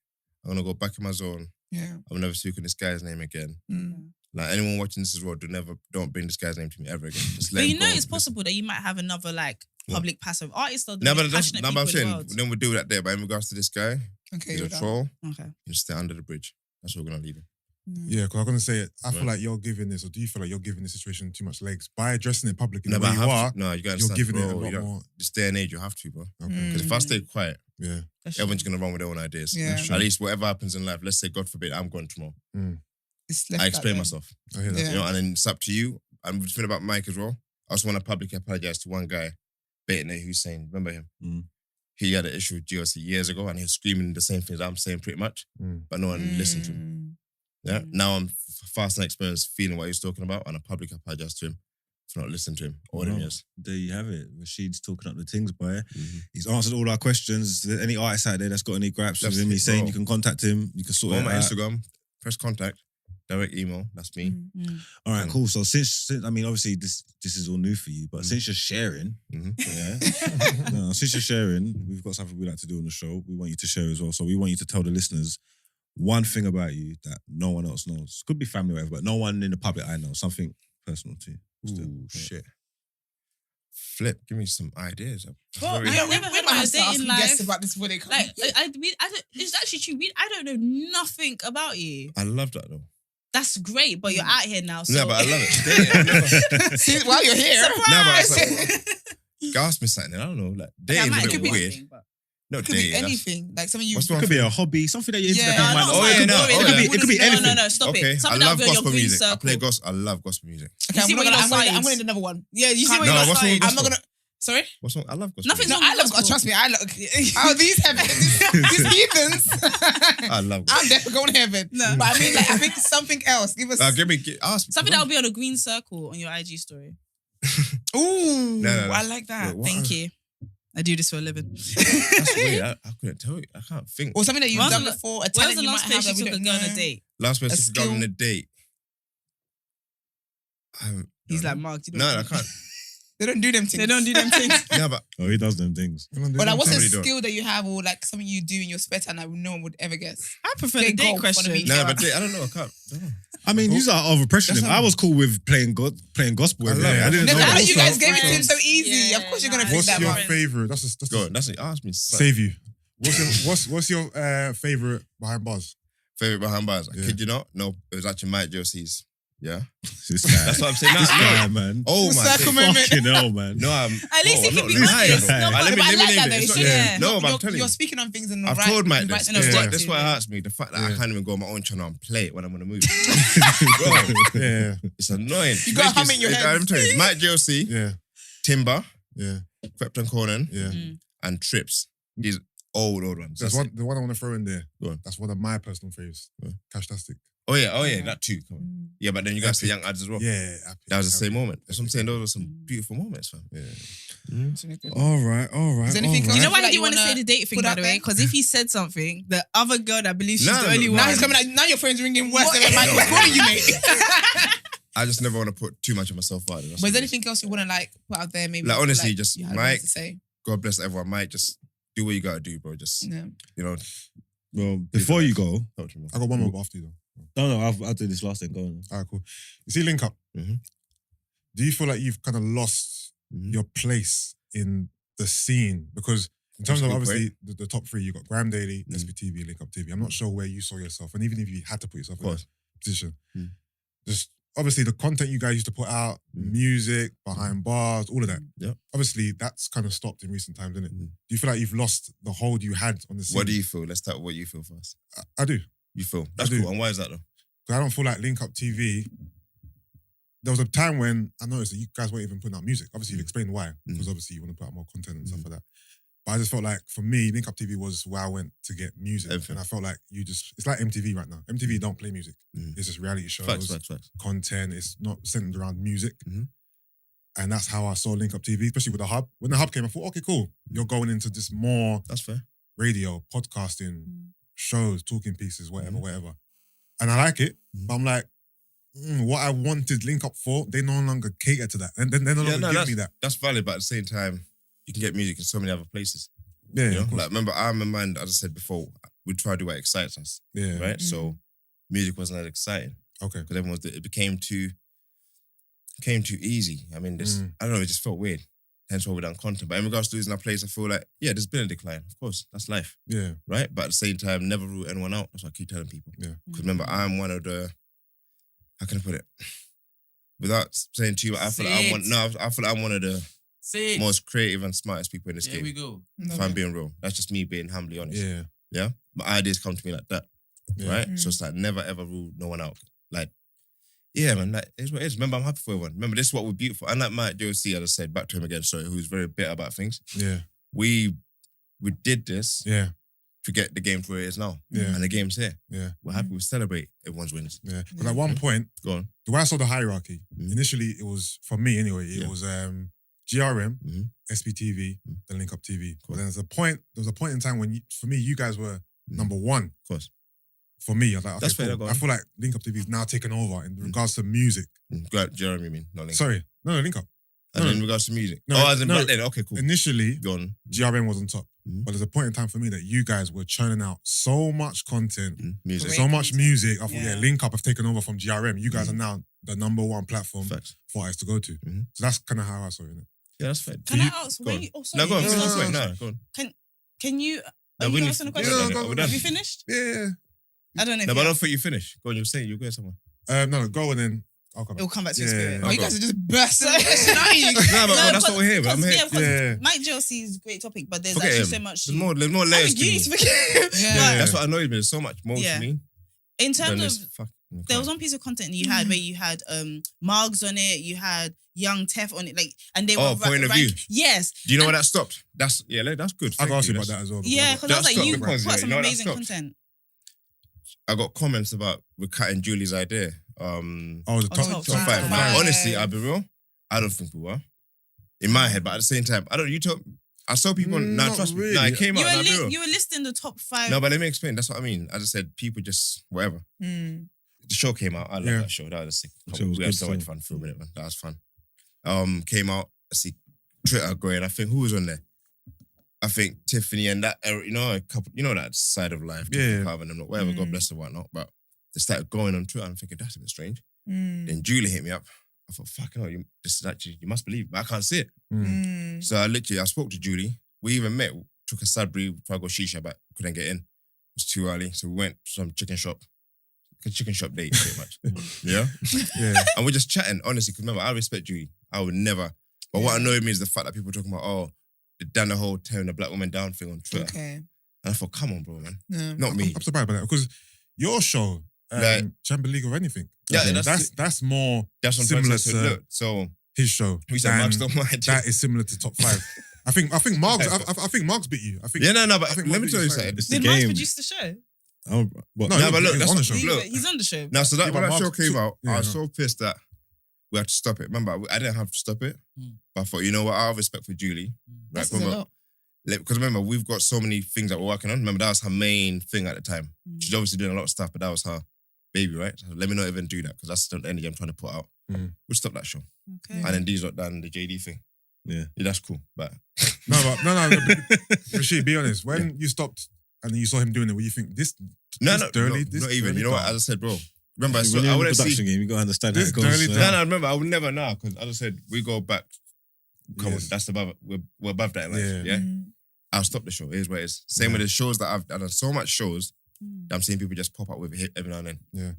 I'm gonna go back in my zone. Yeah. I'll never speak on this guy's name again. Mm. Like anyone watching this as well, don't bring this guy's name to me ever again. Just let But him you know go. it's possible that you might have another like public passive artist or the No, most but that's passionate no, people but I'm in the saying world. then we'll deal with that there. But in regards to this guy, Okay. he's you're a done. troll. Okay. He'll stay under the bridge. That's what we're gonna leave him. Yeah, because I'm gonna say it. I feel Right. like you're giving this, or do you feel like you're giving this situation too much legs by addressing it publicly? No, the but way I you have are, to, no, you gotta you're understand, giving it a bro, lot you don't- more. This day and age, you have to, bro. Okay. Because if I stay quiet, Yeah. everyone's gonna run with their own ideas. Yeah. That's true. At least whatever happens in life, let's say God forbid I'm gone tomorrow. It's left I that explain way. myself. I hear that. Yeah. You know, and then it's up to you. And we're about Mike as well. I also want to publicly apologize to one guy, baiting You Sayin. Remember him? Mm. He had an issue with GLC years ago, and he was screaming the same things I'm saying pretty much, but no one listened to him. Yeah. Now I'm fast and experienced feeling what he was talking about, and I publicly apologize to him for not listening to him all them No. years. There you have it. Rashid's talking up the things, boy. Mhm. He's answered all our questions. Any artist out there that's got any gripes with That's him, it, he's saying bro. you can contact him. You can sort Go it on my out. Instagram, press contact, direct email. That's me. All right, Mm. cool. So since I mean, obviously this is all new for you, but Mm. since you're sharing, Mhm. yeah, no, since you're sharing, we've got something we like to do on the show. We want you to share as well. So we want you to tell the listeners one thing about you that no one else knows. Could be family or whatever, but no one in the public I know. Something personal to you. Still. Ooh, Yeah. shit. Flip, give me some ideas. Well, Sorry. I Yeah, never we heard might about have a to ask dating guests life. about this before they come. Like, I don't, it's actually true. I don't know nothing about you. I love that though. That's great, but you're out here now. So. No, but I love it. Dating, I've never- See, while you're here, No, but I was Surprise! like, ask me something. I don't know. Like Yeah, I dating's might- a it could bit be weird. anything, but- No, it could be dating. that's- anything. Like something you. What's It one could be thing? a hobby, something that you're into Yeah, that people might no, not Oh, it's yeah, not no. boring. Oh, It could be- yeah. it could be No, anything. no, stop Okay, it. I Something that'll love be on your gospel green music. I circle. play gospel. I love gospel music. Okay, You see I'm what gonna, you're I'm gonna, saying? I'm gonna do another one. Yeah, you see Can't- what No, you're what's wrong saying. with I'm not gonna. Sorry. What's wrong? I love gospel. Nothing's music. No, wrong I with love. gospel. Trust me, I love. Oh, these these heathens. I love gospel. I'm definitely going to heaven. No. But I mean, like, I think something else. Give us. Ask me. Something that'll be on a green circle on your IG story. Ooh, No. I like that. Wait, what? Thank you. I do this for a living. That's weird. I couldn't tell you. I can't think. Or something that you've When's done the- before. A Where's talent the you last might have place you that we took a don't girl on know. a date? Last place a to go on skill. a date. He's no, like, Mark, you no, know I can't. They don't do them things. They don't do them things. Yeah, but Oh, he does them things. Or like, what's a Somebody don't. skill that you have, or like something you do in your spare time that no one would ever guess? I prefer Play the date golf on the question. beach. no, Yeah. but I don't know. I can't. I mean, you are overpressuring him. That's I was cool with playing gospel. I every love day. it. I didn't No, know but how that. you guys gave it to him friends. so easy. Yeah, Of course you're gonna nah. think What's that your much. favorite? That's Go on. That's it. Ask me. save you. What's your favorite behind bars? Favorite behind bars. I Yeah. kid you not. No, it was actually Mike Josie's. Yeah. This guy. That's what I'm saying. This No, guy, no. man. Oh Full my circle days. moment. Fucking hell, man. No, I'm. At least he I'm can be not lying, honest. bro. No, Let but me I like name that it. though. It's It's not- yeah. No, but I'm telling you. You're speaking on things in the I've right. told Mike in the right this. in a That's why- perspective, That's why yeah. I asked me. The fact that I Yeah. can't even go on my own channel and play it when I'm on the move. Bro, Yeah, it's annoying. You got hum in your head. I'm telling you, Mike Josie, yeah, Timber, yeah, Krypton Conan, yeah. Mm. and Trips. These old ones. There's That's one, the one I want to throw in there. Go on. That's one of my personal faves. Go on. Cashtastic. Oh yeah, that too. Come on. Yeah, but then you got the young ads as well. Yeah, That was the same moment. That's what I'm saying. Those were some beautiful moments, fam. Yeah. All right. Is anything else? You know why Like he didn't you want to wanna say the date thing, put by out the way? there? Because if he said something, the other girl that believes she's No, the no, only no. one. Now he's coming. Now your phone's ringing worse than Emmanuel was calling you, mate. I just never want to put too much of myself out there. That's But is what there it is. anything else you want to like put out there? Maybe Like, honestly, just you had Mike- to say. God bless everyone. Mike, just do what you gotta do, bro. Just Yeah. you know. Well, before you go, Talk to me. I got one more after you though. no, I'll do this last thing. Go on. All right, cool. You see, Link Up. Mhm. Do you feel like you've kind of lost Mhm. your place in the scene? Because in terms That's of a good obviously the top three, you got Graham Daily, Mhm. SBTV, Link Up TV. I'm not sure where you saw yourself, and even if you had to put yourself Of in course. that position, Mhm. just obviously the content you guys used to put out, Mhm. music, behind bars, all of that. Yeah. Obviously, that's kind of stopped in recent times, isn't it? Mhm. Do you feel like you've lost the hold you had on the scene? What do you feel? Let's start with what you feel first. I do. You feel that's do. cool. And why is that though? Because I don't feel like Link Up TV. There was a time when I noticed that you guys weren't even putting out music. Obviously, you've explained why, because obviously you want to put out more content and stuff like that. But I just felt like, for me, Link Up TV was where I went to get music. Everything. And I felt like it's like MTV right now. MTV don't play music. Mhm. It's just reality shows, Facts. content. It's not centered around music. Mhm. And that's how I saw Link Up TV, especially with the hub. When the hub came, I thought, okay, cool. You're going into just more That's fair. radio, podcasting, shows, talking pieces, whatever, Mhm. whatever. And I like it, Mhm. but I'm like, what I wanted Link Up for, they no longer cater to that. And they no longer give me that. That's valid, but at the same time, you can get music in so many other places. Yeah, You know? of course. Like, remember, I'm in mind, as I said before, we try to do what excites us, Yeah. right? So music wasn't that exciting Okay. because it became too easy. I mean, I don't know, it just felt weird. Hence why we done content. But in regards to losing our place, I feel like, yeah, there's been a decline. Of course, that's life, Yeah. right? But at the same time, never rule anyone out. That's what I keep telling people. Yeah. Because remember, I'm one of the, how can I put it? Without saying too much, I feel like I'm one of the Say it. most creative and smartest people in this There game. we go. If I'm being real. That's just me being humbly honest. Yeah. Yeah? My ideas come to me like that. Yeah. Right? So it's like never ever rule no one out. Like, yeah, man, like, it's what it is. Remember, I'm happy for everyone. Remember, this is what we're beautiful. And like Mike JOC, as I said, back to him again, sorry, who's very bitter about things. Yeah. We did this Yeah. to get the game to where it is now. Yeah. And the game's here. Yeah. We're happy, we celebrate everyone's wins. Yeah. Because at one point, Go on. the way I saw the hierarchy, Mhm. initially it was, for me anyway, it Yeah. was GRM, Mhm. SBTV, Mhm. then Link Up TV. Cool. But then there was a point in time when, for me, you guys were Mhm. number one. Of course. For me, I was like, okay, That's fair, cool. go I on. feel like Link Up TV is now taking over in regards to music. Jeremy, you mean? Not Link. Sorry. No, Link Up. As no. in regards to music. No, as in no. back then. Okay, cool. Initially, Go on. GRM was on top. Mhm. But there's a point in time for me that you guys were churning out so much content, Music. Great so much content. music. I thought, yeah, Yeah. Link Up have taken over from GRM. You guys are now the number one platform Facts. for us to go to. Mhm. So that's kind of how I saw it. Innit? Yeah, that's fair. Can So I you- ask? go When on. you, oh, sorry. No, go on. you Finish was this way. gonna- No, go on. Can you? No, Are we you need- asking a yeah, question? no, no, go, we're go, done. Have you finished? Yeah. I don't know. No, If but I you don't think you finished. Go on, you were saying you're going somewhere. No, go and then I'll come It'll back. come back to your Yeah, spirit. yeah, Oh, you guys are just bursting. Aren't you? No, but that's but- what we're here. I'm here. Yeah, because Yeah. Mike JLC is a great topic, but there's Forget actually him. so much. There's more I layers think to you me. need to forget. Yeah. That's what annoys me. There's so much more Yeah. to me. In than terms this of, fucking there was crap. one piece of content you had where you had Margs on it, you had Young Tef on it, like, and they were point of view. Yes, Do you know where that stopped? That's good. I Thank got asked you you. about that as well. before. yeah, because I was That's like, you got- because, put yeah, some you know that amazing stopped. content. I got comments about we're cutting Julie's idea. Oh, the Oh, top, top Top five. five. But honestly, I'll be real. I don't think we were. In my head, but at the same time, I saw people. Nah, Not trust me. really. Nah, it came out. Nah, be real. You were listing the top 5. No, but let me explain. That's what I mean. I just said people just whatever. Mm. The show came out. I love Yeah. that show. That was sick. That show was We had good so much too. fun for a minute, man. That was fun. Came out. I see Twitter going. I think who was on there? I think Tiffany and that. A couple. That side of life. Yeah. Carving them, whatever. God bless them, whatnot. But they started going on Twitter. I'm thinking that's a bit strange. Then Julie hit me up. I thought, fucking hell, this is actually, you must believe, but I can't see it. Mm. So I spoke to Julie. We even met, took a Sudbury, tried to go shisha, but couldn't get in. It was too early. So we went to some chicken shop. A chicken shop date, pretty much. Yeah? Yeah. And we're just chatting, honestly, because remember, I respect Julie. I would never. But what annoyed me is the fact that people are talking about, they done the whole tearing the black woman down thing on Twitter. Okay. And I thought, come on, bro, man. No. Not me. I'm surprised by that because your show, Like- Champion League or anything, Yeah, that's more That's what I'm similar trying to say. to Look, so his show. we said than Mark's not my idea. that is similar to top 5. I think Mark's beat you. I think. Yeah, no, but I think let me Mark tell you beat something. It's the Did Mark game. produce the show? What? No, No, but look, he's that's on the what- show. look. He's on the show. Now, so Yeah, that but when that show Mark's came too- out, yeah, I was no. so pissed that we had to stop it. Remember, I didn't have to stop it, but I thought, you know what? I have respect for Julie. That's Like, a remember, lot. because remember, we've got so many things that we're working on. Remember, that was her main thing at the time. She's obviously doing a lot of stuff, but that was her baby, right? So let me not even do that because that's the energy I'm trying to put out. We'll stop that show. Okay. And then D's not done the JD thing. Yeah. That's cool. But No. Rashid, be honest. When you stopped and you saw him doing it, what you think? This dirty, this not even. dirty You know what? dog. As I said, bro. Remember, When you're I in the wouldn't production see. game, you gotta understand how This it goes. dirty No, remember, I would never know because, as I said, we go back. Come Yes. on, that's above. We're above that in life. Yeah. Yeah. I'll stop the show. It is what it is. Same with the shows that I've done. So much shows that I'm seeing people just pop up with it every now and then. Yeah.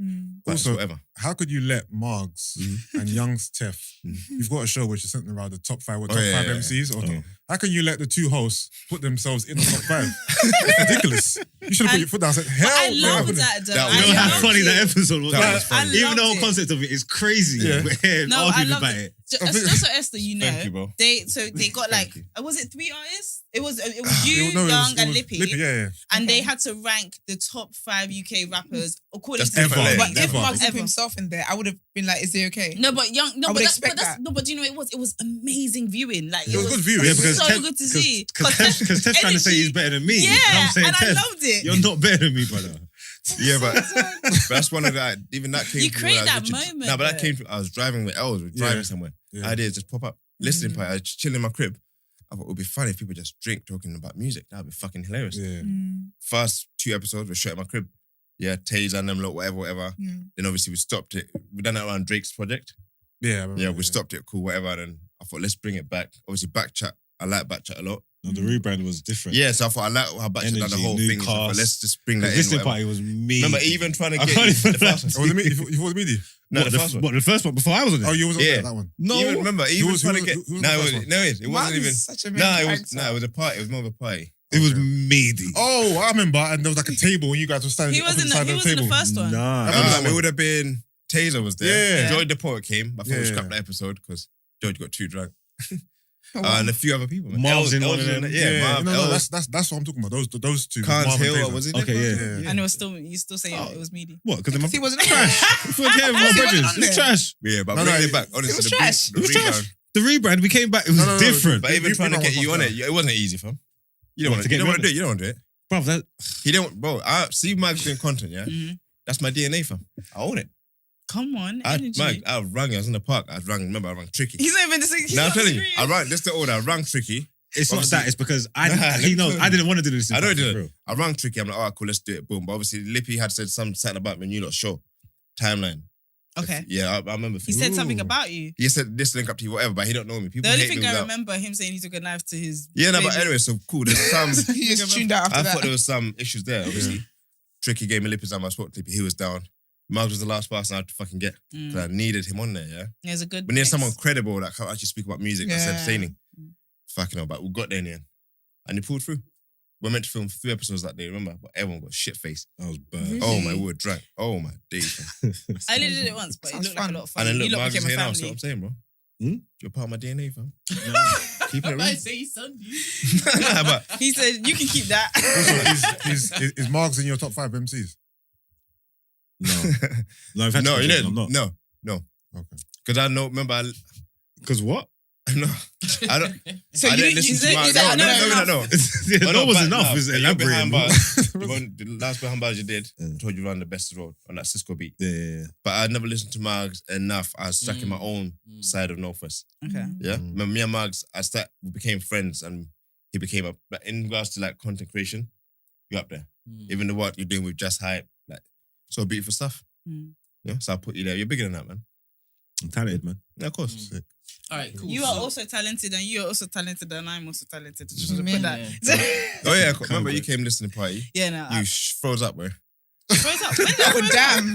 But Also, whatever. how could you let Margs and Young Steph? You've got a show which is something around the top five yeah. MCs. Or Oh. how can you let the two hosts put themselves in the top five? It's ridiculous. You should have put your foot down and said, But I hell love no. that though. That I You know how loved funny it. that episode was. That was I Even the loved whole it. concept of it is crazy. Yeah. We're here No, I arguing love about it. it. Just so Esther, you know, Thank you, bro. they got like, Thank you. was it 3 artists? It was you, No, it Young, was and Lippy, yeah. and they Okay. had to rank the top 5 UK rappers according That's to different, the yeah. But if Never. Mark's put Ever. himself in there, I would have been like, is it okay? No, but Young, no, I would but expect that's, that. no, but do you know what it was? It was amazing viewing. Like It was good viewing. Yeah, It was because so Tef- good to see. Because Tef's trying to say he's better than me. Yeah, and I'm saying, and I Tef, loved it. you're not better than me, brother. Yeah, but that's one of that. Even that came. You through create when I was that literally- moment, No, but that though. came through. I was driving with Els. We were driving Yeah. somewhere. Yeah. Ideas just pop up. Listening party. I was chilling in my crib. I thought it would be funny if people just drink talking about music. That would be fucking hilarious. Yeah. First 2 episodes were shot in my crib. Yeah, Taze and them, look, whatever. Yeah. Then obviously we stopped it. We done that around Drake's project. Yeah. I remember, Yeah, we stopped it, cool, whatever. Then I thought, let's bring it back. Obviously, Backchat. I like Backchat a lot. No, the rebrand was different. Yeah, so I thought I like how Backchat done the Energy, whole new thing. So I thought, cast. let's just bring The that in. listening whatever. party was me. Remember, even trying to I get can't even the first Oh, one. was it me? You thought it was me? No, What, the first one. What, the first one? Before I was on it? Oh, you was on Yeah. that one. No. Even remember, even was- trying who to get. was- who was No, the it first was, one? no, it Mark wasn't even. is such a main No, it character. was a party. It was more of a party. It was Okay. meaty. Oh, I remember. And there was like a table and you guys were standing He on was the in side the, he of was the in the table. first one. Nah. remember that It one. would have been Taser was there. Yeah. George the Poet came. I thought we Yeah. scrapped that episode because George got too drunk. Oh, wow. And a few other people. man. Marv's in Els one of was them. Yeah, Marv, no, Els, that's what I'm talking about. Those two. Carnes Marv and Hill. Taser. Was it? Okay, yeah. And it was still, you still saying Oh. it was meaty. What? Because He wasn't trash. Fuck yeah, my He wasn't bridges. on It's there. trash. Yeah, but No, bringing no, it back. Honestly, was the trash. the It was rebound. trash. The rebrand, we came back. It was No, different. But even You trying to know get what you on fucked it, it wasn't easy, fam. You don't What, want to to get do rid it. You don't want to do it. Bruv, that, He don't, bro. I see Mike's doing content, yeah? That's my DNA, fam. I own it. Come on, I energy. rang, I was in the park. I rang Tricky. He's not even saying. Now I'm telling you, I rang, this the order. I rang Tricky. it's not Obviously- that. It's because Nah, he knows. look. I didn't want to do this. I know he did bro. it. I rang Tricky. I'm like, all right, cool, let's do it. Boom. But obviously, Lippy had said something about me and you lot show. Timeline. Okay. Yeah, I remember. He said something about you. He said this link up to you, whatever, but he don't know me. People The only hate thing me I without- remember him saying he took a knife to his. Yeah, no, but baby. anyway, so cool. There's some. He just tuned out after I that. thought there was some issues there, obviously. Tricky gave me Lippy time. I spoke to Lippy. He was down. Mark was the last person I had to fucking get. Mm. 'Cause I needed him on there, yeah? It was a good. When there's mix. someone credible that can't actually speak about music, that's Yeah. entertaining. Fucking hell, but we got there in the end. And he pulled through. We were meant to film 3 episodes that day, remember? But everyone got shit faced. That was bad. Really? Oh my, we were drunk. Oh my days. I only did it once, but it Sounds looked like fun. a lot of fun. And then You look, lot Mark is became a here now, that's what family. I'm saying, bro. Hmm? You're part of my DNA, fam. Keep it real. I say son, you. Nah, but He said, "You can keep that." Also, is Margs in your top 5 MCs? No. No, in fact, no, you I'm didn't. not. No. Okay. Because I know, remember, Because what? no, I don't. So I you didn't listen said- to my. you said, No. Yeah, no was but enough. Is but your behind elaborate. bars, the last behind bars you did, Yeah. I told you run the best road on that Cisco beat. Yeah. But I never listened to Margs enough. I was stuck in my own side of Northwest. Okay. Yeah, remember me and Margs, we became friends, and he became a. But in regards to like content creation, you're up there. Even the work you're doing with Just Hype, like so beautiful stuff. Mm. Yeah, so I put you there. You're bigger than that, man. I'm talented, man. Yeah, of course. All right, cool. You are also talented, and you are also talented, and I'm also talented. Just to put Amen. that. Oh yeah, remember you came listening to party. Yeah, no. You froze up, bro. Froze up. When did I Oh, froze up? damn.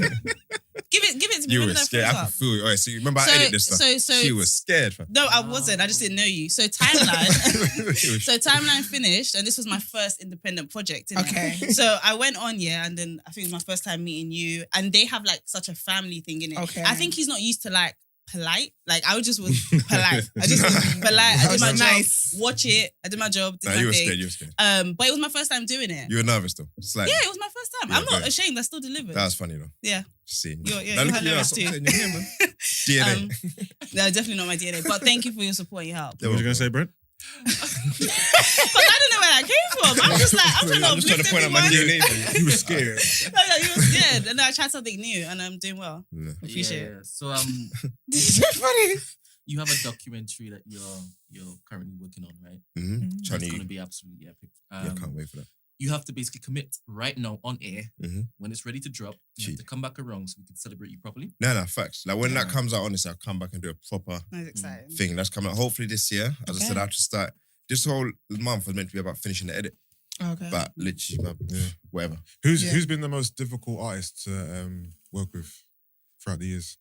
Give it to me. You When were did I scared. froze I up? could feel you. All right, so you remember I edit this stuff. So She was scared, fam. No, I wasn't. I just didn't know you. So timeline. So timeline finished, and this was my first independent project. innit? Okay. So I went on, yeah, and then I think it was my first time meeting you, and they have like such a family thing in it. Okay. I think he's not used to like polite. Like I just was polite. I just was polite. I did my job. Watch it. I did my job. Did Nah, my you were thing. scared. You were scared. But it was my first time doing it. You were nervous though. Slightly. Yeah, it was my first time. Yeah, I'm not okay. ashamed. I still delivered. That was funny though. Yeah. See. You're Now look hilarious at you, that's what too. I'm saying. You're here, man. DNA. No, definitely not my DNA. But thank you for your support and your help. What was you going to say, Brent? Because I don't know where that came from. I'm just like, I'm trying to I'm just trying to uplift point out my everyone. DNA. You were scared. No, you were scared. And then I tried something new and I'm doing well. Yeah. Appreciate it. Yeah. So This is so funny. you have a documentary that you're currently working on, right? Mm-hmm. It's Chinese. going to be absolutely epic. Yeah, can't wait for that. You have to basically commit right now on air Mhm. when it's ready to drop. You have to come back around so we can celebrate you properly. No, facts. Like when that Yeah. comes out, honestly, I'll come back and do a proper That's exciting. thing. That's coming out hopefully this year. As I said, I have to start. This whole month was meant to be about finishing the edit, Okay. but literally, man, whatever. Who's been the most difficult artist to work with throughout the years?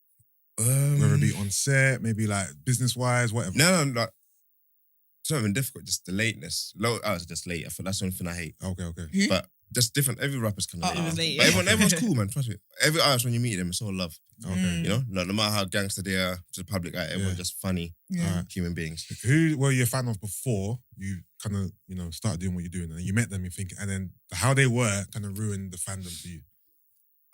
Whether it be on set, maybe like business-wise, whatever. No, like, it's not even difficult, just the lateness. Low hours are just late. I feel that's the only thing I hate. Okay. Who? But just different, every rapper's kind of It was late, But yeah. everyone's cool, man. Trust me. Every artist, when you meet them, it's all love. Okay. You know? No matter how gangster they are to the public, everyone's just funny Yeah. human beings. Who were you a fan of before you kind of started doing what you're doing, and you met them, you think, and then how they were kind of ruined the fandom for you?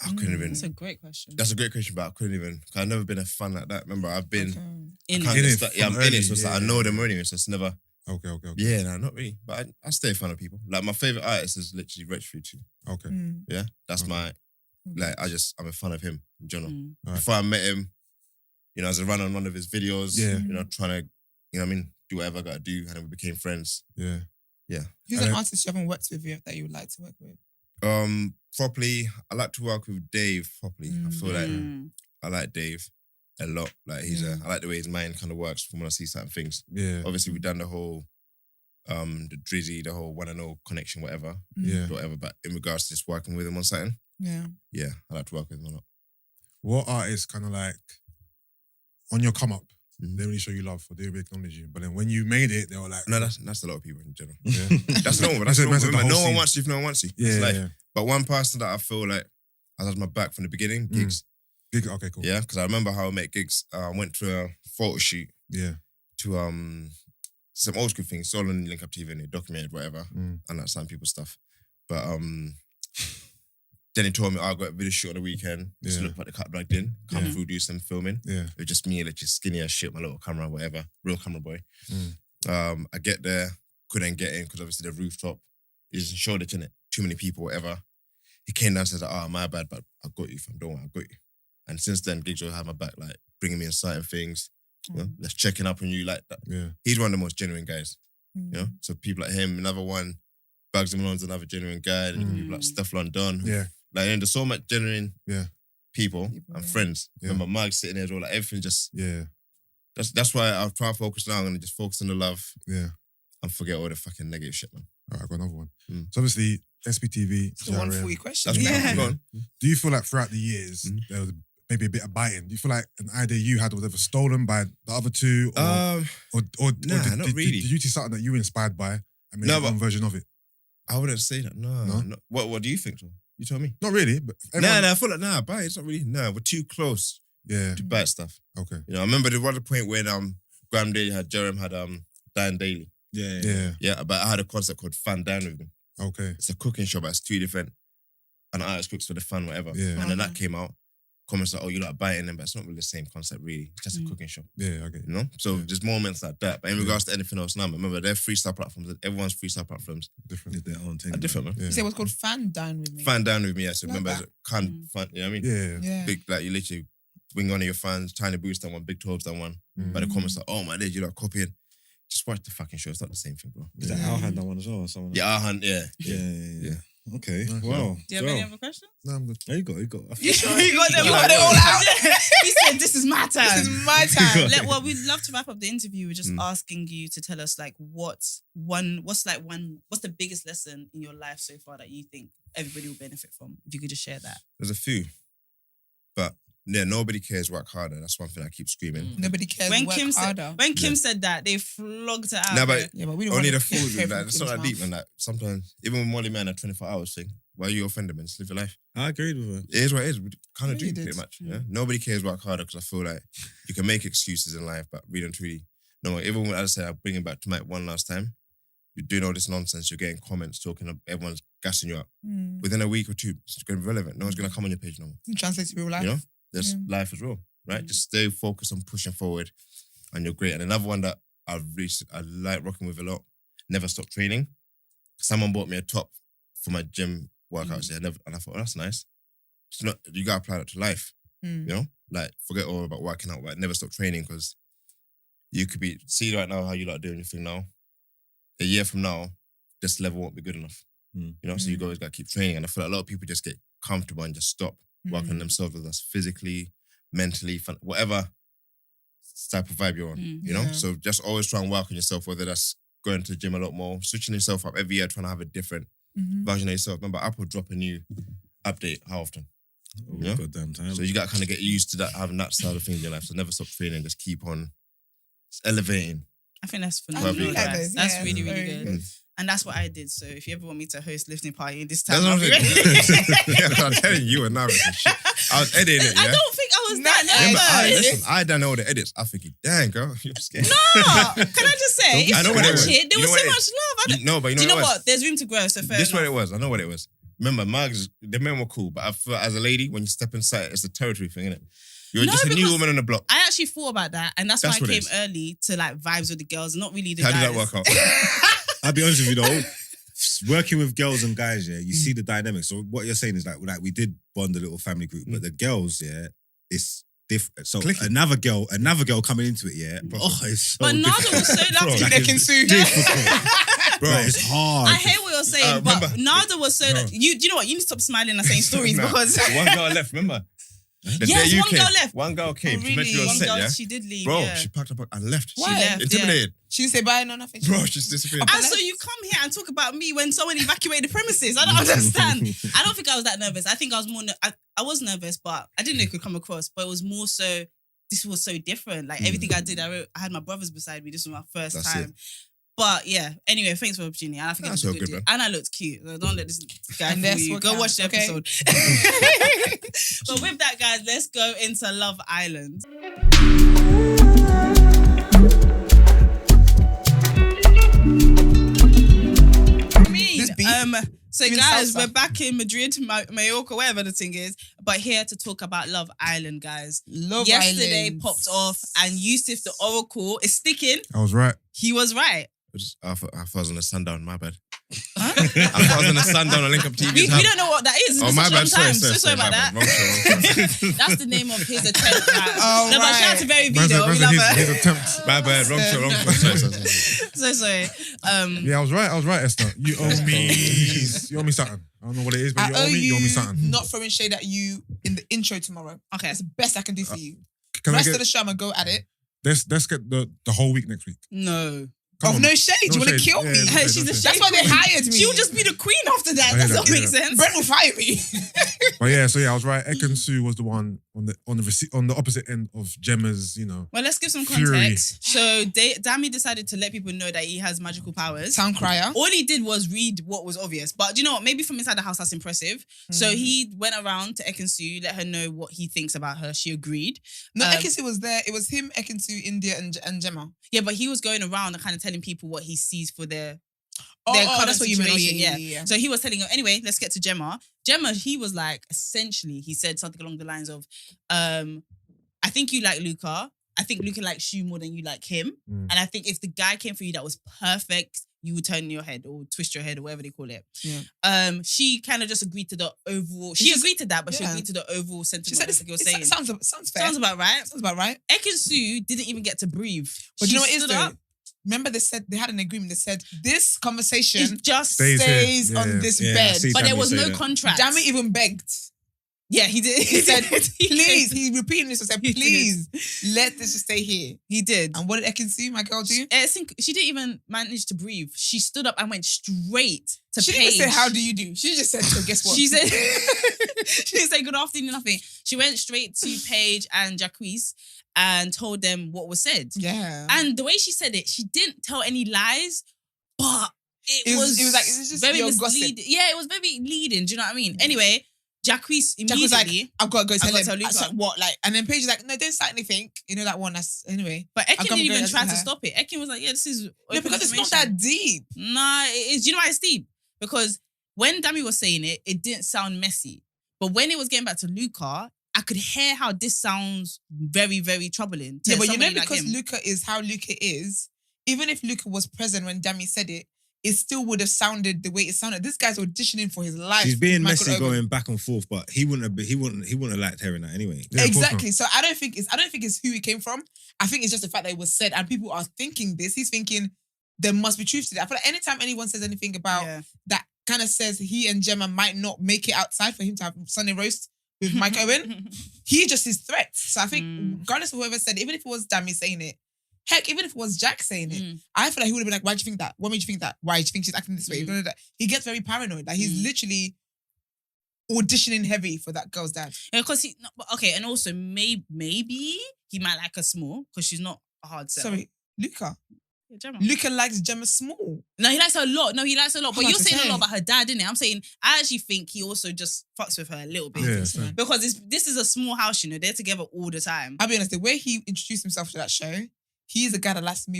I couldn't even. That's a great question. That's a great question, but I couldn't even. Cause I've never been a fan like that. Remember, I've been. In I In just it yeah, I'm from in early, it, so it's like I yeah, know yeah. them anyway, so it's never. Okay. Yeah, no, not really. But I stay a fan of people. Like my favorite artist is literally Rich Future. Okay. Yeah, that's Okay. my. Like I'm a fan of him in general. Mm. Alright. Before I met him, you know, as a run on one of his videos, Yeah. you know, trying to, you know what I mean, do whatever I gotta do, and then we became friends. Yeah. Who's And an then- artist you haven't worked with yet that you would like to work with? Properly, I like to work with Dave properly. I feel like Mm. I like Dave a lot. Like I like the way his mind kind of works from when I see certain things. Yeah. Obviously, we've done the whole, the Drizzy, the whole 1 connection, whatever, Yeah. whatever. But in regards to just working with him on something, Yeah. yeah, I like to work with him a lot. What artists kind of like on your come up? Mhm. They really show you love, or they really acknowledge you. But then when you made it, they were like, No, that's a lot of people in general. yeah, That's normal. That's That's it, normal. that's it, the Remember, whole no one scene. wants you if no one wants you. yeah, It's like, yeah. But one person that I feel like I had my back from the beginning, Gigs. Okay, cool. Yeah, because I remember how I met Gigs. I went to a photo shoot Yeah. to some old school things, all on Link Up TV and they documented whatever, Mm. and that's some people's stuff. But then he told me I got a video shoot on the weekend. Just Yeah. look like the cut plugged in, come Yeah. through, do some filming. Yeah. It was just me, like just skinny as shit, my little camera, whatever, real camera boy. I get there, couldn't get in because obviously the rooftop is showed it in it. Too many people, whatever. He came down and said, my bad, but I got you, fam. Don't worry, I got you. And since then, Gigs will have my back, like bringing me in certain things. You know, let's checking up on you like that. Yeah. He's one of the most genuine guys. You know, so people like him, another one, Bugs and Malone's another genuine guy, and people like Steph London. Yeah. Like, and there's so much genuine people and yeah. friends. Yeah. Remember, Mike sitting there as well, like everything just, Yeah. that's why I'll try to focus now. I'm going to just focus on the love Yeah. and forget all the fucking negative shit, man. All right, I got another one. Mm. So obviously, SPTV, It's a 140 question. That's Yeah. Go on. do you feel like throughout the years, there was maybe a bit of biting? Do you feel like an idea you had was ever stolen by the other two? Or nah, not really. Did you see something that you were inspired by and made No, your own but- version of it? I wouldn't say that. No. No? What do you think, though? You tell me. Not really, but I feel like, bye. It's not really, we're too close Yeah. to bad stuff. Okay. You know, I remember there was a point when Graham Daly Jerem had Dan Daly. Yeah. Yeah, but I had a concept called Fan Down with me. Okay. It's a cooking show, but it's two different. An artist cooks for the fun, whatever. Yeah. And then that came out. Comments like, you're like biting them, but it's not really the same concept, really. It's just a cooking show, Yeah, I get it. you know? So there's moments like that. But in regards to anything else now, remember, they're freestyle platforms. Everyone's freestyle platforms Different. Their own thing. are different, man. Yeah. You say what's called fan down with me. Fan Down with me, yeah. So Like remember, that. it's a kind of fun, you know what I mean? Yeah. Yeah. Big, like, you literally wing one of your fans, Tiny Boost done one, Big 12's done one. But the comments like, oh my days, you're not copying. Just watch the fucking show. It's not the same thing, bro. Is that Alhan that one as well? Or someone Yeah, our hand, yeah. Yeah. Okay. Okay. Wow. Do you have any other questions? No, I'm good. There you go. You sure? You got them You all got it all out. He said, "This is my time. This is my time. Well, we'd love to wrap up the interview with just asking you to tell us like what's the biggest lesson in your life so far that you think everybody will benefit from? If you could just share that. There's a few. But Yeah, nobody cares. Work harder. That's one thing I keep screaming. Nobody cares. When work Kim harder. said that, they flogged it out. Nah, but Yeah, but we don't only wanna the fools. hear Like, from it's not Kim's that deep, mouth. man. Like, sometimes, even with Molly Man, a 24 hours thing. Why are you offended, man? Just live your life. I agreed with her. It is what it is. We kind Yeah, of do, you did. pretty much. Yeah? Nobody cares work harder because I feel like you can make excuses in life, but really and truly, no. Even when I say I bring it back to Mike one last time, you're doing all this nonsense. You're getting comments talking. Everyone's gassing you up. Within a week or two, it's going to be relevant. No one's going to come on your page no more. Translate to real life. You know, there's life as well, right? Just stay focused on pushing forward, and you're great. And another one that I like rocking with a lot. Never stop training. Someone bought me a top for my gym workouts, and I thought, oh, that's nice. It's not, you gotta apply that to life. You know, like forget all about working out, but never stop training because you could be see right now how you like doing your thing now. A year from now, this level won't be good enough. You know, so you always gotta keep training. And I feel like a lot of people just get comfortable and just stop working on themselves, whether that's physically, mentally, whatever type of vibe you're on. You know, so just always try and work on yourself, whether that's going to the gym a lot more, switching yourself up every year, trying to have a different version of yourself. Remember, Apple drop a new update how often? Yeah? Goddamn time. So you got to kind of get used to that, having that side of things in your life. So never stop training, just keep on elevating. I think that's I phenomenal. really like guys. this. That's Yeah, really, it's really very good. good. And that's what I did. So if you ever want me to host listening party this time, That's I'll what be I'm ready. saying. Yeah, I'm telling you, and now shit. I was editing it, I yeah? don't think I was Nah, that Remember, nervous. I done all the edits. I think, dang, girl, you're scared. No, can I just say, if I know you what it watch was. it, there You was know so what it much love. I don't- No, but you know, Do you know what? it was? what? There's room to grow. So fair This is what enough. it was. I know what it was. Remember, Margs, the men were cool, but I feel as a lady, when you step inside, it's a territory thing, innit? You're No, just a new because woman on the block. I actually thought about that, and that's why That's I what it came is. early to like vibes with the girls, not really the How guys. did that work out? I'll be honest with you though. Working with girls and guys, yeah, you see the dynamics. So what you're saying is like we did bond a little family group, but the girls, yeah, it's different. So Clicky. another girl coming into it, yeah. Oh, it's so But Nada difficult. was so Bro, lucky. like, They can sue. Bro, Like, it's hard. I hear what you're saying, but remember- Nada was so. No. You know what? You need to stop smiling and saying stories Nah, because one girl left, remember? The Yes, day you one came, girl left. One girl came Oh, to make really? you one upset, girl yeah? she did leave. Bro, yeah. she packed up and left. She Why? left. Intimidated. She didn't say bye, no, nothing. Bro, she's disappeared. And so you come here and talk about me when someone evacuated the premises. I don't understand. I don't think I was that nervous. I think I was more. I was nervous, but I didn't know it could come across. But it was more so. This was so different. Like everything I did, I had my brothers beside me. This was my first That's time. But yeah, anyway, thanks for the opportunity. And I think That's it all was a good, good man. deal. And I looked cute. So don't let this guy And fool that's you. what Go watch the counts, okay? episode. But with that, guys, let's go into Love Island. This beat? So Even guys, salsa. we're back in Madrid, Mallorca, wherever the thing is, but here to talk about Love Island, guys. Love Yesterday Island. popped off, and Yusuf the Oracle is sticking. I was right. He was right. I thought I was on the sundown, my bad. I thought I was on the sundown on Link Up TV. We don't know what that is. It's Oh, been my such a long bad. time. Sorry, So sorry my about that. bad. Wrong show. That's the name of his attempt. Right? Oh, No, but shout out right. to Very Man's Video. We love his her. attempt. My bad. Wrong show. Wrong show. Sorry. So sorry. Yeah, I was right, Esther. You owe me. You owe me something. I don't know what it is, but I you owe owe me. You owe me you something. not throwing shade at you in the intro tomorrow. Okay. That's the best I can do for you. Can I Rest get? of the show, I'm gonna go at it. Let's get the whole week next week. No. Come Of on. no shade. No you want to shade. kill Yeah, me? no Hey, shade, she's no a shade. That's why they hired me. She'll just be the queen after that. I hear Does that, that I make hear sense? Brent will fire me. But yeah, so yeah, I was right. Ekin Su was the one on the opposite end of Gemma's, Well, let's give some Fury. context. So, Dami decided to let people know that he has magical powers. Town crier. All he did was read what was obvious. But do you know what? Maybe from inside the house, that's impressive. So he went around to Ekin-Su, let her know what he thinks about her. She agreed. No, Um, Ekin-Su was there. It was him, Ekin-Su, India, and Gemma. Yeah, but he was going around and kind of telling people what he sees for their Oh, current that's what you meant. Oh, situation, yeah. So he was telling her, anyway, let's get to Gemma. Gemma, he was like, essentially, he said something along the lines of, I think you like Luca. I think Luca likes you more than you like him. And I think if the guy came for you that was perfect, you would turn your head or twist your head or whatever they call it. Yeah. She kind of just agreed to the overall. She agreed to that, but she yeah. agreed to the overall She sentiment. said, Like you were saying. sounds fair. Sounds about right. Sounds about right. Ekin-Su didn't even get to breathe. But She you know what it is stood though? up. Remember they said they had an agreement. They said this conversation It just Stays here. stays Yeah, on yeah. this Yeah, I bed. see But there Tammy was say no that. contract. Dammy even begged. Yeah, he did. He said, He please, did. he repeated this and said, He did. please, let this just stay here. He did. And what did Ekin my girl, do? I think she didn't even manage to breathe. She stood up and went straight to She Paige. didn't even say, how do you do? She just said, so guess what? She said, she didn't say good afternoon, nothing. She went straight to Paige and Jacquees and told them what was said. Yeah. And the way she said it, she didn't tell any lies, but it was just very your misleading. gossip. Yeah, it was very leading. Do you know what I mean? Anyway, Jacquees Jack was like, immediately. I've got to go tell got him. to tell Luca. I said, what? Like, and then Paige is like, no, don't say anything. You know that one? That's anyway. But I'll Ekin come didn't go even listen try to to her. stop it. Ekin was like, yeah, this is No, open because it's not information. that deep. Nah, it is. Do you know why it's deep? Because when Dami was saying it, it didn't sound messy. But when it was getting back to Luca, I could hear how this sounds very, very troubling. To Yeah, but you know, somebody like because him. Luca is how Luca is, even if Luca was present when Dami said it, it still would have sounded the way it sounded. This guy's auditioning for his life. She's being Michael messy, Owen. going back and forth, but he wouldn't have liked hearing that anyway. Yeah, of course Exactly. So I don't think it's who he came from. I think it's just the fact that it was said, and people are thinking this. He's thinking there must be truth to that. I feel like anytime anyone says anything about Yeah. that, kind of says he and Gemma might not make it outside for him to have Sunday roast with Mike Owen, he just is threats. So I think regardless of whoever said it, even if it was Dami saying it, heck, even if it was Jack saying it, I feel like he would have been like, why do you think that? What made you think that? Why do you think she's acting this way? He gets very paranoid. Like he's literally auditioning heavy for that girl's dad. Yeah, because okay, and also maybe he might like her small because she's not a hard sell. Sorry, Luca. Yeah, Gemma. Luca likes Gemma small. No, he likes her a lot. No, he likes her a lot. But I'm you're about to saying a say. lot about her dad, innit? I'm saying I actually think he also just fucks with her a little bit. Yeah, same. Because this is a small house, you know, they're together all the time. I'll be honest, the way he introduced himself to that show, he's a guy that likes to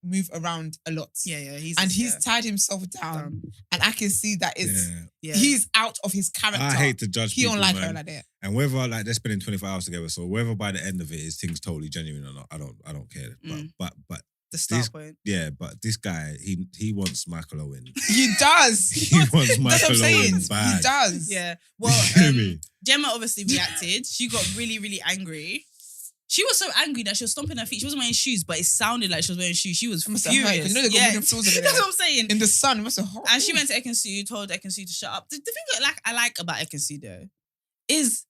move around a lot. Yeah, He's tied himself down. And I can see that it's Yeah. he's out of his character. I hate to judge He people, don't like man. her like that. And whether like they're spending 24 hours together, so whether by the end of it is things totally genuine or not, I don't care. But the start this- point. yeah, but this guy, he wants Michael Owen. He does. He wants That's what I'm Michael saying. Owen bad. He does. Yeah. Well, You hear me? Gemma obviously reacted. She got really, really angry. She was so angry that she was stomping her feet. She wasn't wearing shoes, but it sounded like she was wearing shoes. She was It must have hurt, 'cause furious. you know they got wooden floors over there. That's what I'm saying. In the sun, it must have hot. And she went to Ekin-Su, told Ekin-Su to shut up. The thing that I like about Ekin-Su though is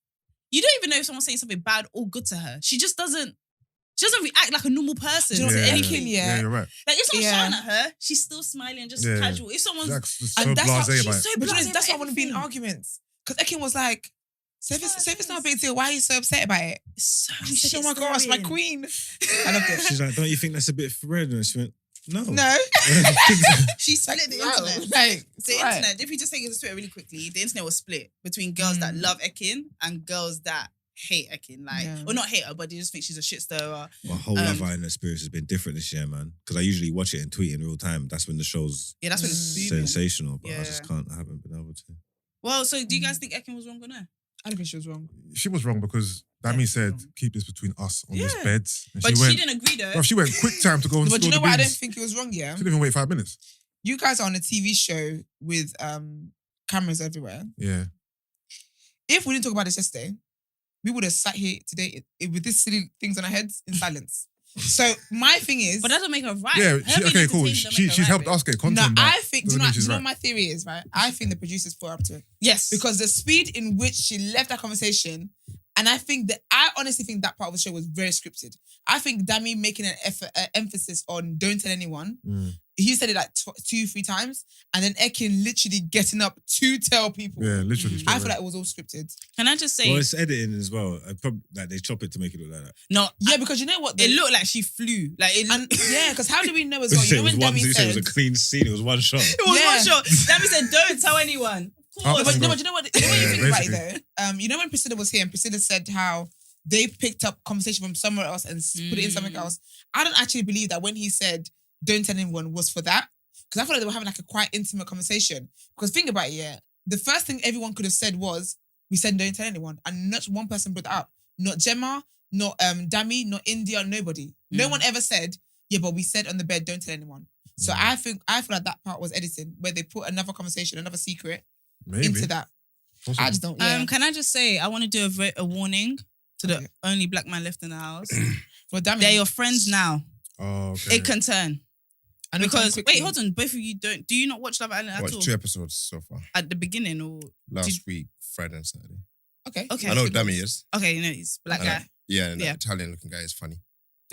you don't even know if someone's saying something bad or good to her. She doesn't react like a normal person Do you know to what anything. Yeah. you're right. Like if someone's Yeah. shouting at her, she's still smiling, just Yeah. casual. If someone's Jack's just so And that's how blasé she's about it. so But blasé that's why I about want to be in everything. arguments. Because Ekin was like, so if it's not a big deal, why are you so upset about it? It's so I said, oh my gosh, my shit-stirring. queen. I loved it. She's like, don't you think that's a bit red? And she went, no. No. She split the Wow. internet. Like, The right. internet, if you just take it to Twitter really quickly, the internet was split between girls that love Ekin and girls that hate Ekin. Like, Yeah. or not hate her, but they just think she's a shit stirrer. My whole Love Island experience has been different this year, man. Because I usually watch it and tweet in real time. That's when the show's Yeah, that's when it's booming. sensational. But I Yeah. just can't. I haven't been able to. Well, so do you guys think Ekin was wrong or no? I don't think she was wrong. She was wrong because Dami said, keep this between us on this Yeah. bed. And But she she went, didn't agree though. Bruv, she went quick time to go and But spill you know the what? I don't beans. think it was wrong, yeah? She didn't even wait 5 minutes. You guys are on a TV show with cameras everywhere. Yeah. If we didn't talk about this yesterday, we would have sat here today with these silly things on our heads in silence. So my thing is, But that doesn't make her right. Yeah, Her being okay, cool. entertaining don't make her She's right, helped babe. us get no, content. but I think, do you doesn't know, mean do she's you know right. what my theory is, right? I think the producers put her up to it. Yes. Because the speed in which she left that conversation, and I honestly think that part of the show was very scripted. I think Dami making an emphasis on don't tell anyone. He said it like 2-3 times, and then Ekin literally getting up to tell people. Yeah, literally. straight I feel away. like it was all scripted. Can I just say, Well, it's editing as well. I probably like they chop it to make it look like that. no, Yeah, because you know what? it looked like she flew. Like it, And yeah, because how do we know as well? You know when Dami it was said, a clean scene. It was one shot. it was Yeah. one shot. Dami said, "Don't tell anyone." Of Oh, course. but you know what? You know what you Yeah, think about it basically. though? You know when Priscilla was here and Priscilla said how they picked up conversation from somewhere else and put it in something else. I don't actually believe that when he said "don't tell anyone" was for that, because I feel like they were having like a quite intimate conversation. Because think about it, yeah, the first thing everyone could have said was we said don't tell anyone, and not one person brought it up. Not Gemma, not Dami, not India, nobody. No one ever said yeah, but we said on the bed don't tell anyone. So I feel like that part was editing where they put another conversation, another secret Maybe. into that. Possible. I just don't. Yeah. Can I just say I want to do a warning to the only black man left in the house. Well, damn They're it. your friends now. Oh, okay. It can turn. And Because wait, hold on. Both of you do you not watch Love Island at all? Watched 2 episodes so far. At the beginning or Last week, Friday and Saturday. Okay. Okay. I know what Dammy is. Okay, you know he's black I know. guy. Yeah, and Yeah. that Italian looking guy is funny.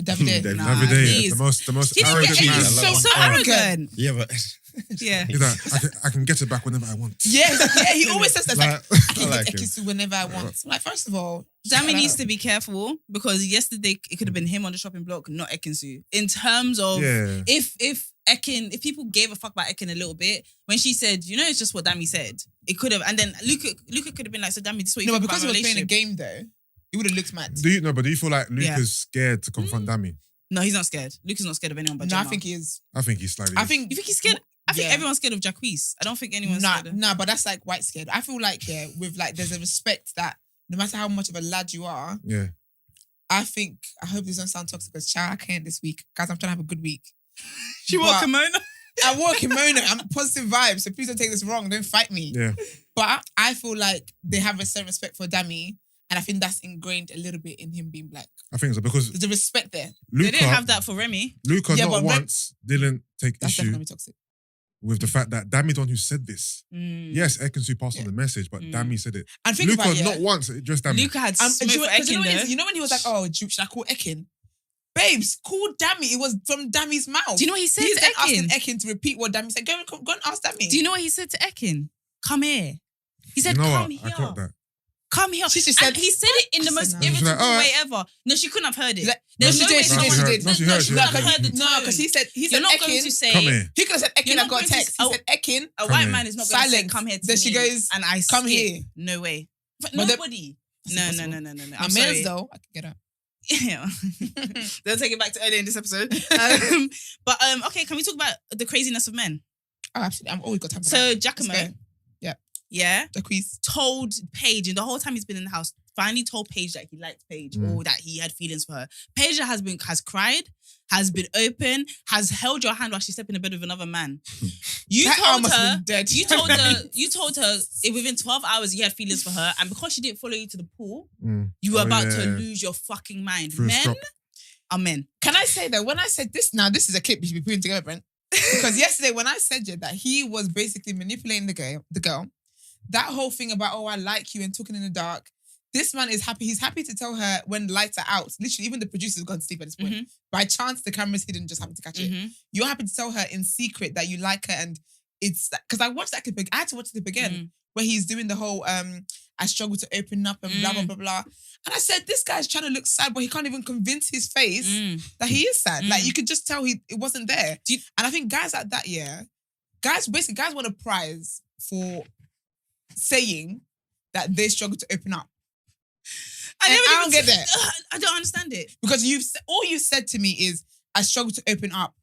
Davide. Nah, Davide, please. the most He's arrogant he's man. so arrogant. Yeah, but Yeah. He's like, I can get it back whenever I want. Yeah, he always says that. Like, Like, I can I like get him. Ekisu whenever I want. I'm like, first of all, Dammy shut needs up. to be careful because yesterday it could have been him on the shopping block, not Ekinsu. In terms of yeah. if if people gave a fuck about Ekin a little bit, when she said, you know, it's just what Dammy said, it could have, and then Luca could have been like, so Dammy, this is what you No, but think because he about was my playing a relationship. game though, he would have looked mad. Do you feel like Luke Yeah. is scared to confront Dammy? No, he's not scared. Luca's not scared of anyone but No, I Gemma. think he is. I think he's slightly. I think You think he's scared? I think Yeah. everyone's scared of Jacquees. I don't think anyone's Nah, scared of... nah, but that's like white scared. I feel like with like there's a respect that no matter how much of a lad you are, Yeah. I hope this doesn't sound toxic because I can't this week. Guys, I'm trying to have a good week. She wore a But- kimono. I wore a kimono. I'm positive vibes, so please don't take this wrong. Don't fight me. Yeah. But I feel like they have a certain respect for Dammy, and I think that's ingrained a little bit in him being black. I think so because There's a respect there. They didn't have Luca, that for Remy. Luca Yeah, not but once didn't take That's issue definitely toxic. with the fact that Dammy's the one who said this. Mm. Yes, Ekinsu passed on Yeah. the message, but Mm. Dammy said it. And think Luca about it. not once just Dammy. Luca had Do smoke you, for 'cause you Ekin know though. you know when he was like, "Oh, should I call Ekin?" Babes, call Dammy. It was from Dammy's mouth. Do you know what he said He's to then asking Ekin? Ekin to repeat what Dammy said. Go and ask Dammy. Do you know what he said to Ekin? Come here. He said, You know come what? here. I clocked that. Come here. She just said- And he said it in the She most said no. She was like, irritable way "Alright." ever. No, she couldn't have heard it. Like, There's no, no she way did, someone- she did. No, she No, heard, she she couldn't heard. have heard the No, tone. because he said You're not going Ekin. to say... Come here. He could have said Ekin. You're I not got a going to- text. He oh, said Ekin. A Come white here. man is not going to say, Silence. come here to Then me. she goes, and I "Come skip. here." No way. But But the- nobody. That's No. impossible. I'm My sorry. males though, I can get up. Yeah. They'll take it back to earlier in this episode. But okay, can we talk about the craziness of men? Oh, absolutely. I'm always got time for So that. Let's Giacomo, go. yeah, Jacquees. told Paige, and the whole time he's been in the house, finally told Paige that he liked Paige or that he had feelings for her. Paige has cried, has been open, has held your hand while she stepped in the bed with another man. You That arm told must have her. been dead. You told her within 12 hours you had feelings for her, and because she didn't follow you to the pool, Mm. you were Oh, about yeah. to lose your fucking mind. Through a Men strop. are men. Can I say that when I said this, now this is a clip you should be putting together, Brent. Because yesterday when I said that he was basically manipulating the girl, that whole thing about, oh, I like you and talking in the dark, this man is happy. He's happy to tell her when lights are out. Literally, even the producer's gone to sleep at this point. Mhm. By chance, the camera's hidden, just happened to catch it. Mhm. You're happy to tell her in secret that you like her, and it's because I watched that clip. I had to watch the clip again where he's doing the whole I struggle to open up and blah blah blah blah. And I said, this guy's trying to look sad, but he can't even convince his face that he is sad. Like you could just tell it wasn't there. And I think guys like that, guys want a prize for saying that they struggle to open up. And I don't get that. I don't understand it. Because all you said to me is, I struggle to open up.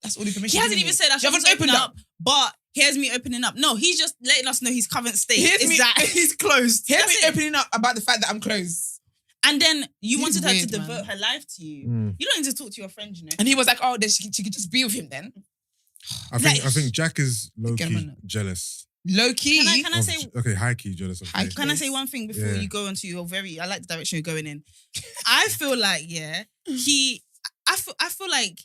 That's all the information. He hasn't even said I You haven't should open opened up, but here's me opening up. No, he's just letting us know his current state Here's is me- that he's closed. Here's That's me it. opening up about the fact that I'm closed. And then you He's wanted her weird, to man. devote her life to you. Mm. You don't need to talk to your friend, you know. And he was like, oh, then she could just be with him then. I think Jack is low Get him key on it. jealous. Low key. Can I of- say okay, high key jealous of High Paige. Can I say one thing before Yeah. you go into your I like the direction you're going in. I feel like, I feel like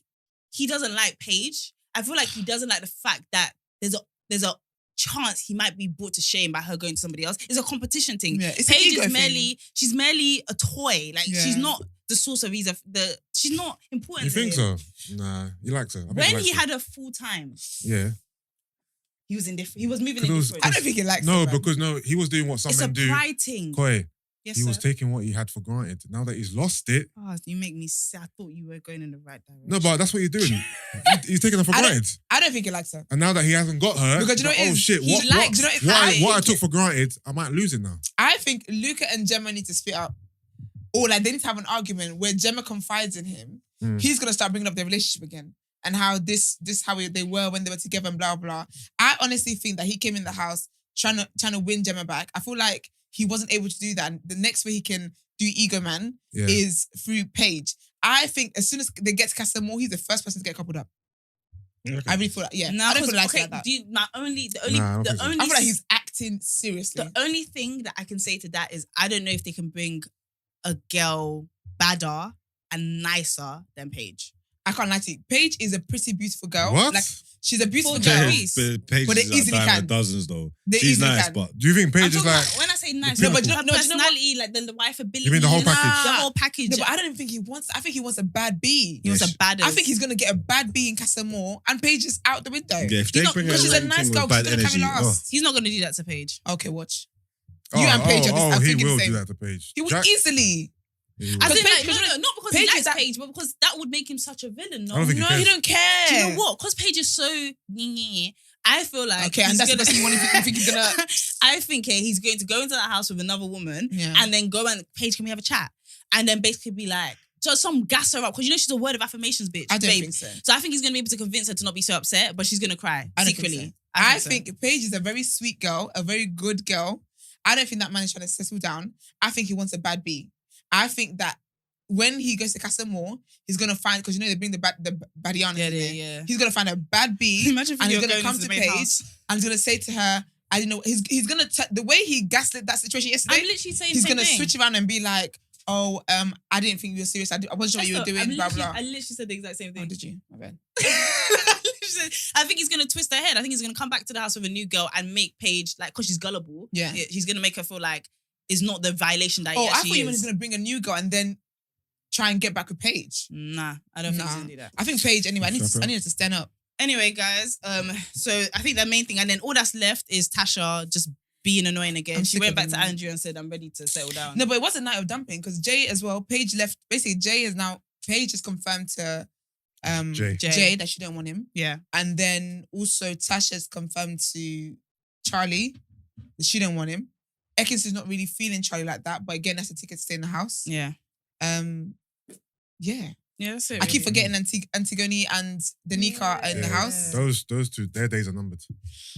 he doesn't like Paige. I feel like he doesn't like the fact that there's a chance he might be brought to shame by her going to somebody else. It's a competition thing. Yeah, it's an Paige ego is thing. she's merely a toy. Like Yeah. she's not the source of she's not important. You to think him. so? Nah, he likes her. I think When likes he her. had her full time, Yeah. he was indifferent. He was moving Because it was- indifferent. I don't think he likes No, it, man. because he was doing what some It's a men do. pride thing. Koi, Yes, he sir. was taking what he had for granted. Now that he's lost it, Oh, you make me sad. I thought you were going in the right direction. no, but that's what you're doing. He's taking her for I don't- granted. I don't think he likes her. And now that he hasn't got her, Because you know he's what it oh is? shit, He likes- you know what- what I took for granted, I might lose it now. I think Luca and Gemma need to split up. Or like they need to have an argument where Gemma confides in him. Mm. He's gonna start bringing up their relationship again. And how how they were when they were together and blah blah. I honestly think that he came in the house trying to win Gemma back. I feel like he wasn't able to do that. And the next way he can do Ego Man Yeah. is through Paige. I think as soon as they get to Casa Moore, he's the first person to get coupled up. I really feel like, yeah. No, I don't 'cause, feel like okay, that. the Nah, I don't only, I feel like he's acting seriously. the only thing that I can say to that is I don't know if they can bring a girl badder and nicer than Paige. I can't lie to you. Paige is a pretty beautiful girl. What? Like she's a beautiful For girl. Jacquees. Paige But they is like easily dime a can. dozens though. They She's easily nice, can. but Do you think I'm Paige is talking like? about, when I say say nice. No, but but her do you know what? personality, like the wife ability. You mean the whole the package? whole package. No, but I don't even think he wants. I think he wants a bad B. He wants a badass. I think he's gonna get a bad B in Casa Moore, and Paige is out the window. Yeah, if they not- bring because her she's a in nice thing girl, with bad she's gonna carry energy, last. He's not going to do that to Paige. Okay, watch. You and Paige are Oh, thinking he the will same. do that to Paige. He would Jack- easily. he will. I think, Paige- like, not because Paige he is likes that- Paige, but because that would make him such a villain. No, I don't think he No, cares. he don't care. Do you know what? Because Paige is so. I feel like. Okay, and he's that's the gonna- person you want. You think he's gonna? I think he's going to go into that house with another woman Yeah. and then go and Paige, can we have a chat? And then basically be like, just some gas her up because you know she's a word of affirmations bitch. I don't babe. think so. So I think he's going to be able to convince her to not be so upset, but she's going to cry I don't secretly. think so. I so. think Paige is a very sweet girl, a very good girl. I don't think that man is trying to settle down. I think he wants a bad B. I think that when he goes to Casa Moore, he's gonna find, because you know they bring the Badianas in there. Yeah. He's gonna find a bad B. Imagine if and he's you're gonna going come into to the main Paige house. and he's gonna say to her, I don't know. He's gonna the way he gaslit that situation yesterday. I'm literally saying He's the same gonna thing. switch around and be like, "Oh, I didn't think you were serious. I wasn't sure what you were doing." Blah blah. I literally said the exact same Oh, thing. did you? My bad. I think he's gonna twist her head. I think he's gonna come back to the house with a new girl and make Paige, like, because she's gullible. Yeah. He's gonna make her feel like it's not the violation that Oh, he I actually thought he was is. gonna bring a new girl and then try and get back with Paige. Nah, I don't think he's Nah. gonna do that. I think Paige. Anyway, I need to stand up. Anyway, guys, so I think the main thing, and then all that's left is Tasha just being annoying again. I'm She sick went of back him, to man. Andrew and said, I'm ready to settle down. No, but it was a night of dumping because Jay as well. Paige left. Basically, Jay is now. Paige is confirmed to Jay. Jay that she don't want him, Yeah. and then also Tasha's confirmed to Charlie that she don't want him. Ekins is not really feeling Charlie like that, but again, that's a ticket to stay in the house. Yeah. Yeah. Yeah, that's it. I keep really. forgetting Antigone and Danica are in the Yeah. house. Those two, their days are numbered.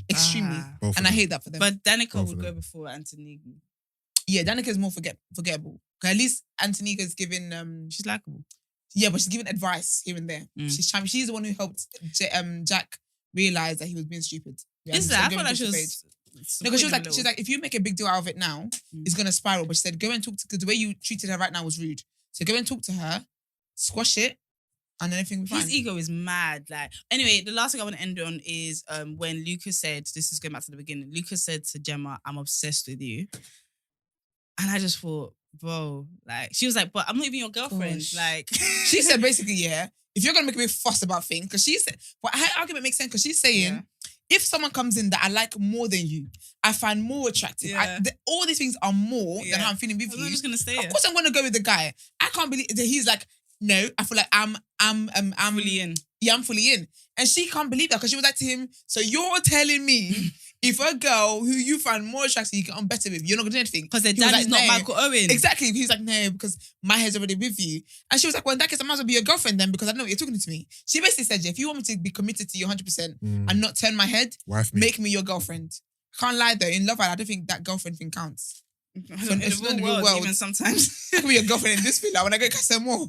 Extremely. Ah. Both of And I them. hate that for them. But Danica Both would of go them. before Anthony. yeah, Danica is more forgettable. 'Cause at least Antonica's giving She's likable. yeah, but she's giving advice here and there. Mm. She's the one who helped Jack realize that he was being stupid. Yeah, Is so that? I going feel like to she Paige. was. No, because supporting she's a like, if you make a big deal out of it now, it's gonna spiral. But she said, go and talk to, because the way you treated her right now was rude. So go and talk to her, squash it, and then everything will be fine. His ego is mad. Like, anyway, the last thing I want to end on is when Lucas said, this is going back to the beginning, Lucas said to Gemma, I'm obsessed with you. And I just thought, bro, like, she was like, but I'm not even your girlfriend. Gosh. Like, She said basically, yeah, if you're gonna make a big fuss about things, because she said, but her argument makes sense because she's saying, Yeah. if someone comes in that I like more than you, I find more attractive. Yeah. All these things are more Yeah. than how I'm feeling with I'm you. just going to stay Of here. course, I'm gonna go with the guy. I can't believe that he's like, no. I feel like I'm Fully in. Yeah, I'm fully in. And she can't believe that because she was like to him, so you're telling me if a girl who you find more attractive you get on better with, you're not gonna do anything. Because their He was dad is like, not no. Michael Owen. Exactly. He's like, no, because my head's already with you. And she was like, well, in that case, I might as well be your girlfriend then because I know what you're talking to me. She basically said, yeah, if you want me to be committed to you 100% and not turn my head, Wife me. make me your girlfriend. Can't lie though, in Love Island, I don't think that girlfriend thing counts. In it's the not real world, even world. sometimes. I can be your girlfriend in this villa when I go Casa More.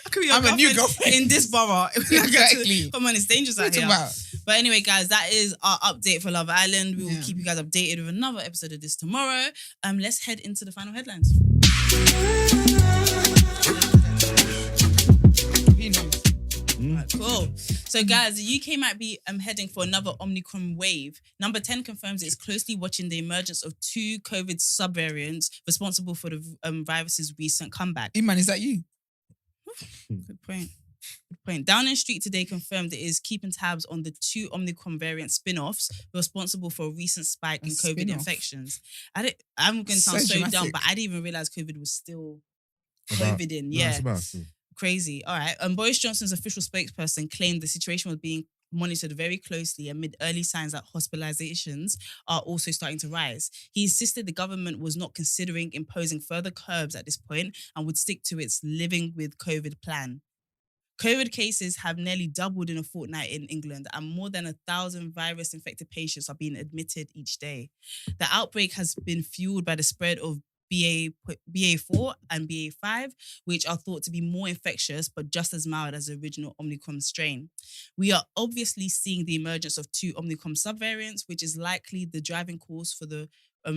I could be your I'm a new girlfriend in this borough. Exactly. Come on, it's dangerous out What here. about? But anyway, guys, that is our update for Love Island. We will Yeah. keep you guys updated with another episode of this tomorrow. Let's head into the final headlines. He knows. Right, cool. So, guys, the UK might be heading for another Omicron wave. Number 10 confirms it's closely watching the emergence of 2 COVID subvariants responsible for the virus's recent comeback. Emman, is that you? Good point. Good point. Downing Street today confirmed it is keeping tabs on the 2 Omicron variant spin-offs responsible for a recent spike A in COVID spin-off? infections. I'm going to sound So so dumb, dramatic. but I didn't even realize COVID was still About- COVID in. No, Yeah. it's about. Crazy. All right. Boris Johnson's official spokesperson claimed the situation was being monitored very closely amid early signs that hospitalizations are also starting to rise. He insisted the government was not considering imposing further curbs at this point and would stick to its living with COVID plan. COVID cases have nearly doubled in a fortnight in England, and more than 1,000 virus-infected patients are being admitted each day. The outbreak has been fueled by the spread of BA4 and BA5, which are thought to be more infectious but just as mild as the original Omicron strain. We are obviously seeing the emergence of 2 Omicron subvariants, which is likely the driving cause for the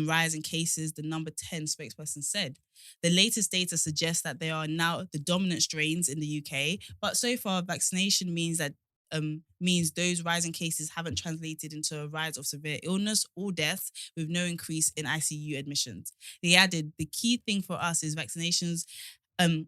rise in cases, the number 10 spokesperson said. The latest data suggests that they are now the dominant strains in the UK, but so far vaccination means that means those rising cases haven't translated into a rise of severe illness or deaths with no increase in ICU admissions. They added, the key thing for us is vaccination has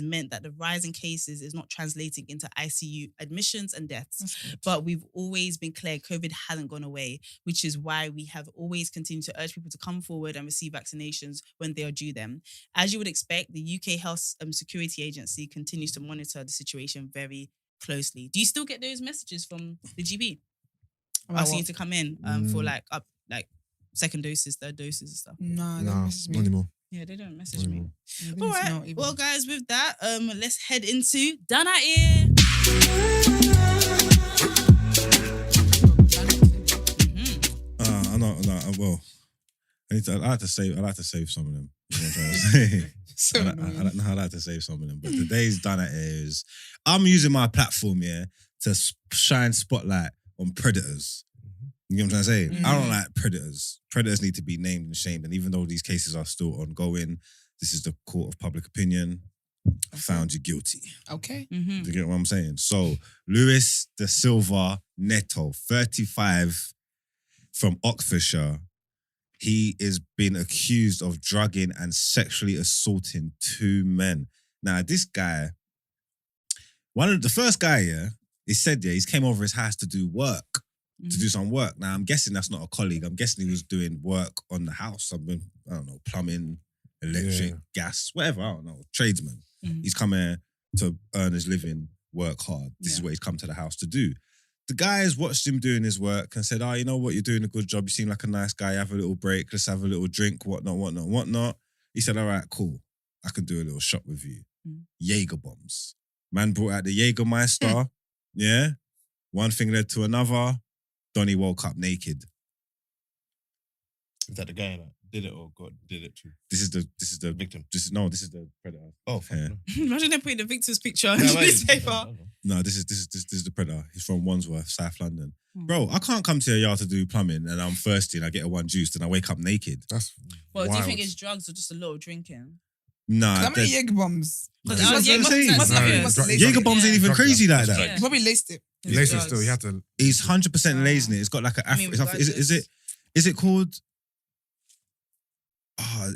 meant that the rise in cases is not translating into ICU admissions and deaths. But we've always been clear COVID hasn't gone away, which is why we have always continued to urge people to come forward and receive vaccinations when they are due them. As you would expect, the UK Health Security Agency continues to monitor the situation very closely. Do you still get those messages from the GB asking you to come in for second doses, third doses and stuff? No, Not anymore. Yeah, they don't message me. Yeah, All right. not even. Well, guys, with that, let's head into Done At Ear. Well, I like to save some of them. You know what I'm trying to say? So annoying. I like to save some of them. But today's Done At Ear is, I'm using my platform, to shine spotlight on predators. You know what I'm trying to say? I don't like predators. Predators need to be named and shamed. And even though these cases are still ongoing, this is the court of public opinion. I found you guilty. Okay. Do you get what I'm saying? So, Luiz da Silva Neto, 35, from Oxfordshire. He is being accused of drugging and sexually assaulting 2 men. Now, this guy, the first guy, he said, he's came over his house to do work. To do some work. Now, I'm guessing that's not a colleague. I'm guessing he was doing work on the house. I don't know, plumbing, electric, gas, whatever. I don't know, tradesman. He's come here to earn his living, work hard. This is what he's come to the house to do. The guys watched him doing his work and said, you know what, you're doing a good job. You seem like a nice guy. Have a little break. Let's have a little drink, whatnot. He said, all right, cool. I can do a little shot with you. Jaeger bombs. Man brought out the Jägermeister. Yeah. One thing led to another. Donnie woke up naked. Is that the guy that did it or God did it too? This is the Victim. This is the predator. Oh, yeah. Imagine them putting the victim's picture on the newspaper. No, this is the predator. He's from Wandsworth, South London. Bro, I can't come to your yard to do plumbing and I'm thirsty and I get a one juice and I wake up naked. That's Well, wild. do you think it's drugs or just a little drinking? Nah, How many Jaeger bombs? Jaeger bombs ain't even crazy like that. Yeah. You probably laced it. Laced it still. You had to. He's 100% lacing it. It's got like an is it called?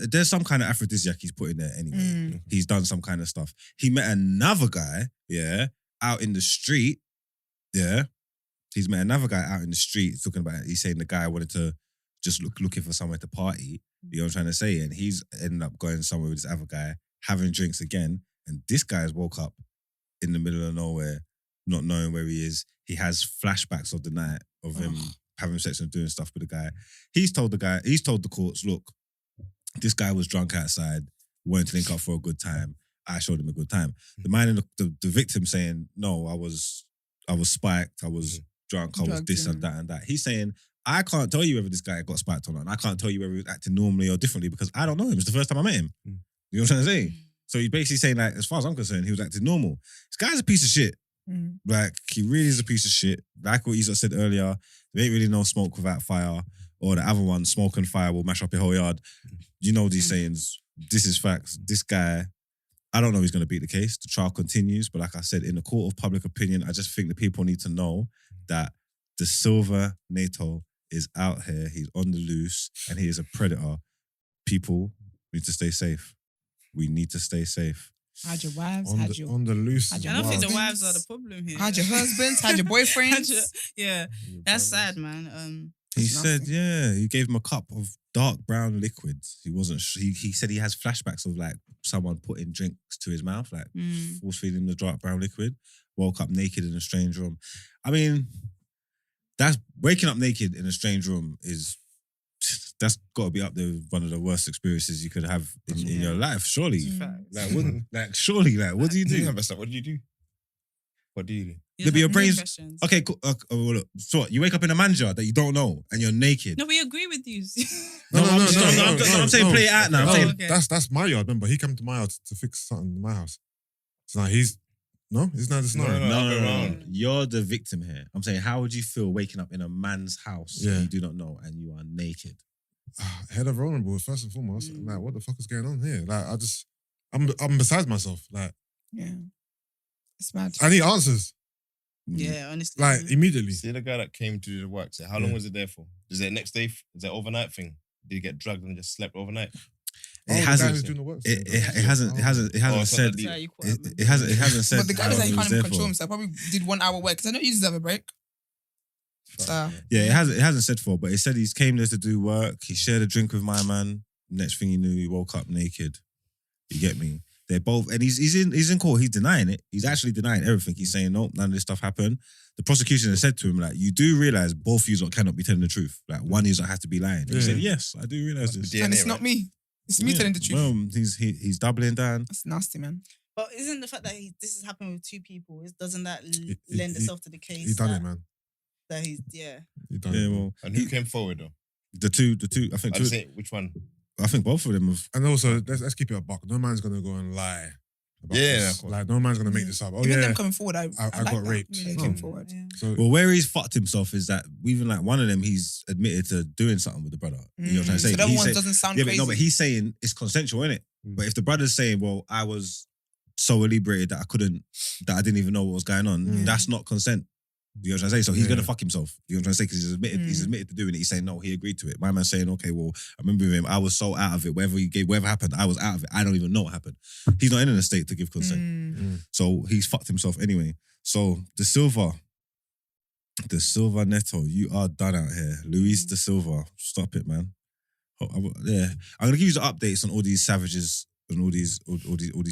There's some kind of aphrodisiac he's put in there anyway. He's done some kind of stuff. He met another guy, out in the street. Yeah. He's met another guy out in the street talking about, he's saying the guy wanted to just looking for somewhere to party. You know what I'm trying to say? And he's ended up going somewhere with this other guy, having drinks again. And this guy's woke up in the middle of nowhere, not knowing where he is. He has flashbacks of the night of him having sex and doing stuff with the guy. He's told the courts, look, this guy was drunk outside, wanted to link up for a good time. I showed him a good time. The man in the victim saying, no, I was spiked, I was drunk, I was this and that and that. He's saying, I can't tell you whether this guy got spiked or not. And I can't tell you whether he was acting normally or differently because I don't know him. It's the first time I met him. You know what I'm trying to say? So he's basically saying, like, as far as I'm concerned, he was acting normal. This guy's a piece of shit. Like, he really is a piece of shit. Like what Isa said earlier, there ain't really no smoke without fire. Or the other one, smoke and fire will mash up your whole yard. You know these sayings. This is facts. This guy, I don't know if he's going to beat the case. The trial continues. But like I said, in the court of public opinion, I just think the people need to know that the Silva Neto is out here. He's on the loose and he is a predator. People need to stay safe. We need to stay safe. Hide your wives, on the loose. I don't think the wives are the problem here. Hide your husbands, hide your boyfriends. That's sad, man. He said, he gave him a cup of dark brown liquid. He said he has flashbacks of like someone putting drinks to his mouth, like force feeding him the dark brown liquid. Woke up naked in a strange room. I mean, that's waking up naked in a strange room that's got to be up there with one of the worst experiences you could have in your life, surely. Surely, what do you do? What do you do? What do you do? There'll be your brains. Okay, cool. Well, look, so what, you wake up in a manja that you don't know and you're naked. No, we agree with you. No, I'm saying play it out now. That's my yard. Remember, he came to my house to fix something in my house. So now he's not the scenario. No. You're the victim here. I'm saying, how would you feel waking up in a man's house that you do not know and you are naked? Hella vulnerable, first and foremost. Like, what the fuck is going on here? Like, I'm beside myself. Like, It's mad. I need answers. Yeah, honestly. Like, immediately. See the guy that came to do the work. So how long was it there for? Is it next day? Is it overnight thing? Did he get drugged and just slept overnight? It the guy hasn't. who's doing the work. It hasn't said. That's how you call It hasn't said. But the guy how was like, he long can't he even was control there himself. Probably did 1 hour work because I know you deserve a break. So, Yeah, it hasn't said for, but it said he came there to do work. He shared a drink with my man. Next thing he knew, he woke up naked. You get me? They're both, and he's in court. He's denying it. He's actually denying everything. He's saying no, none of this stuff happened. The prosecution has said to him, like, you do realize both of you cannot be telling the truth. Like, one of you has to be lying. And he said, yes, I do realize this. DNA, and it's not me. It's me telling the truth. Well, he's doubling down. That's nasty, man. But isn't the fact that this has happened with two people, doesn't that He- lend he- itself to the case? He done that, it, man. That he's, yeah. He done Yeah, it. well, And who came forward though? the two. I think I just say which one? I think both of them have. And also, let's keep it a buck. No man's gonna go and lie. About Yeah, this. of course. Like, no man's gonna make this up. Oh Even yeah. them coming forward, I I like got that. raped. They No. came forward. Yeah. So Well, where he's fucked himself is that even like one of them, he's admitted to doing something with the brother. You know what I'm trying to say? So that He one said- doesn't sound yeah, crazy. but no, but he's saying it's consensual, innit? But if the brother's saying, well, I was so inebriated that I didn't even know what was going on, that's not consent. You know what I'm trying to say? So he's gonna fuck himself. You know what I'm trying to say? Because he's admitted to doing it. He's saying no, he agreed to it. My man's saying, okay, well, I remember him. I was so out of it. Whatever happened, I was out of it. I don't even know what happened. He's not in a state to give consent. So he's fucked himself anyway. So the Silva Neto, you are done out here. Luiz the Silva, stop it, man. Yeah, I'm gonna give you the updates on all these savages and all these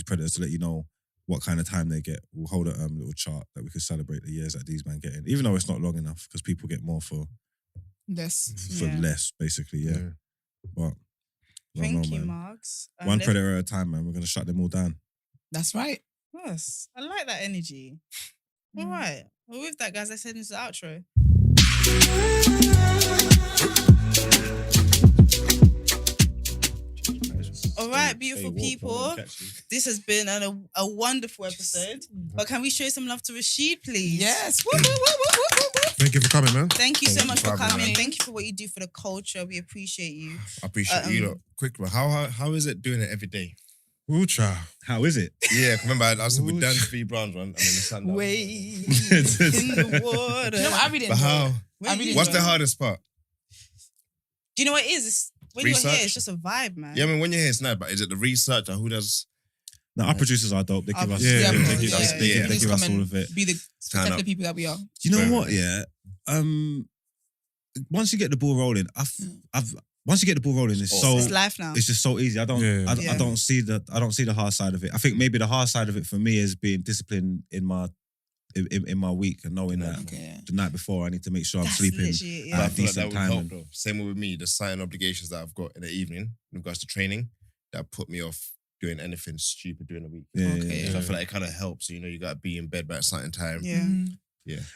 predators to let you know what kind of time they get. We'll hold a little chart that we could celebrate the years that these men getting, even though it's not long enough because people get more for Yes. less, basically. Yeah, but I don't Thank know, you, man. Marks. One predator at a time, man. We're gonna shut them all down. That's right. Yes, I like that energy. All right. Well, with that, guys, let's head into the outro. All right, beautiful people. This has been a wonderful episode. But can we show some love to Rashid, please? Yes. Woo, woo, woo, woo, woo, woo, woo. thank you for coming, man. Thank you so much for having coming. me. Thank you for what you do for the culture. We appreciate you. I appreciate you. Lot. Quick one. How is it doing it every day? Ucha. How is it? Yeah, remember I said we've done 3 brands one and then the sun. Wade in the water. You know what? I really But enjoy how? it. I really What's enjoy the it. hardest part? Do you know what it is? When you're Research? here, it's just a vibe, man. Yeah, I mean when you're here, it's nice, but is it the research or who does? No, our producers are dope. They give us, Yeah, they yeah, give us, yeah. they give Just us come all and of it. Be the Turn spectacular up. people that we are. Do you know Very what? Yeah. Once you get the ball rolling, once you get the ball rolling, it's so It's life now. it's just so easy. I don't Yeah. I don't see the hard side of it. I think maybe the hard side of it for me is being disciplined in my week and knowing that Okay. the night before I need to make sure I'm That's sleeping. literally it, But yeah. I feel like that decent would time help and- though. Same with me, the certain obligations that I've got in the evening in regards to training that put me off doing anything stupid during the week. Yeah, Okay. yeah, So I yeah. feel like it kind of helps. You know, you got to be in bed by a certain time. Yeah.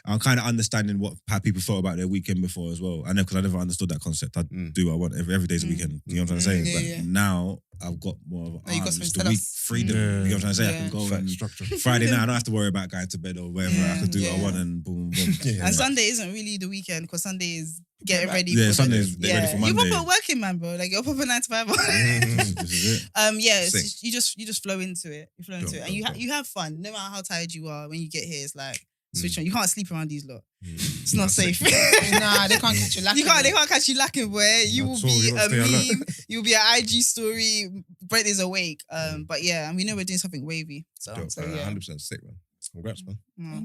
I'm kind of understanding how people thought about their weekend before as well. I know because I never understood that concept. I do what I want every day's a weekend. You know what I'm trying to say? Yeah, but yeah. now I've got more of Now you got just something the to week us. freedom. Yeah. You know what I'm trying to say? I Yeah. can go Fact, and structure. Friday night I don't have to worry about going to bed or whatever. I can do what I Yeah. want and boom, boom. Yeah. And Sunday isn't really the weekend because Sunday is getting ready. Yeah, for Sunday the- is ready for You're Monday. proper working man, bro. Like you're proper 9 to 5. This is it. Yeah, it's Sick. just, you just flow into it. You flow into it, and you have fun. No matter how tired you are, when you get here, it's like switch on. You can't sleep around these lot. It's not safe. Nah, they can't catch you lacking. They can't catch you lacking, boy. You Not will at all. be You a gotta stay alert. meme. You will be an IG story. Brent is awake. But yeah, and we know we're doing something wavy. So, Dope, so man. yeah. 100% sick, man. Congrats, man.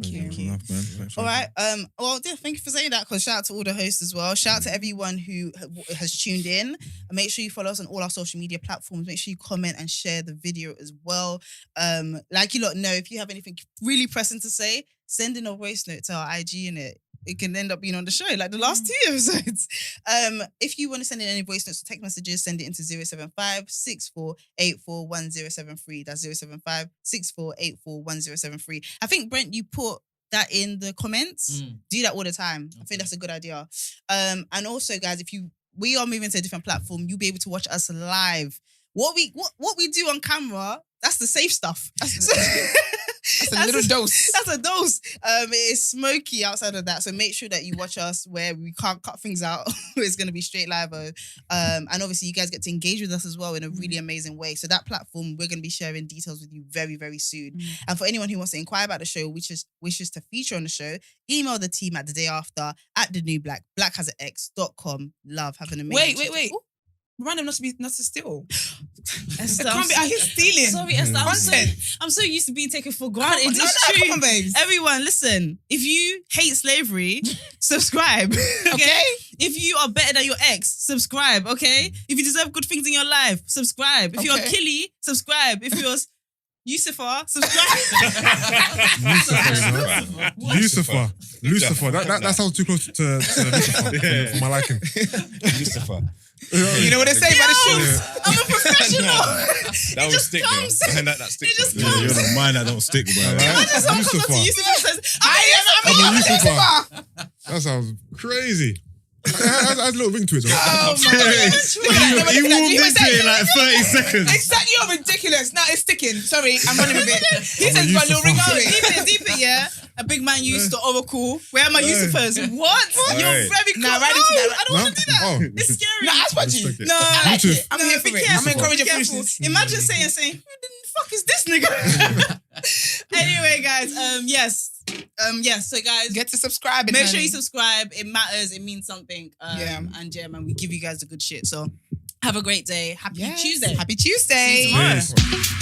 Thank you. That's enough, man. Thanks for All right. having me. Well, yeah, thank you for saying that. Because shout out to all the hosts as well. Shout out to everyone who has tuned in. And make sure you follow us on all our social media platforms. Make sure you comment and share the video as well. Like you lot know, if you have anything really pressing to say, send in a voice note to our IG in it. It can end up being on the show, like the last 2 episodes. If you want to send in any voice notes or text messages, send it into 075-6484-1073. That's 075-6484-1073. I think, Brent, you put that in the comments. Do that all the time. I think that's a good idea. And also, guys, we are moving to a different platform, you'll be able to watch us live. What we do on camera, that's the safe stuff. That's a little dose. That's a dose. It is smoky outside of that. So make sure that you watch us where we can't cut things out. It's going to be straight live. And obviously you guys get to engage with us as well in a really amazing way. So that platform, we're going to be sharing details with you very, very soon. And for anyone who wants to inquire about the show, which wishes to feature on the show, email the team at the day after at THENEWBLXCK, blackhasax.com. Love, have an amazing Wait. Ooh. Remind him not to steal. Esther, It can't be. He's stealing. Sorry, Esther. Content. I'm so used to being taken for granted. No, It's true. come on, babes. Everyone, listen. If you hate slavery, subscribe. Okay? If you are better than your ex, subscribe. Okay? If you deserve good things in your life, subscribe. If you're Okay. Killy, subscribe. If you're Yusufa, subscribe. Lucifer. That sounds too close to Lucifer for my liking. Lucifer. You know what they say about the shoes? I'm a professional. That will just stick, comes. yo. That sticks. It just Yeah, comes. You're the mind that don't stick, bro. Imagine someone comes up to Lucifer. Yusufa and says, I'm a Lucifer. Lucifer. That sounds crazy. It has a little ring to it. Though. Oh my God. He warmed into it in like 30 seconds. Exactly, you're ridiculous. Now it's sticking. Sorry, I'm running with it. He I'm a says got a little ring Yusufa. to it. deep it, yeah. A big man used to Oracle. Where are my Yusufas? What? You're Hey. very cool. Nah, right into that. I don't want to do that. Oh. It's scary. No, that's what you. Respect it. No, I like Me it. too. I'm here for be it. careful. I'm encouraging Be careful. foolishness. Imagine saying, who the fuck is this nigga? Anyway, guys, yes. So guys, Get to subscribe. make sure you subscribe. It matters. It means something. Yeah. And yeah, man, we give you guys the good shit. So have a great day. Happy Yes. Tuesday. Happy Tuesday. See you tomorrow. Peace.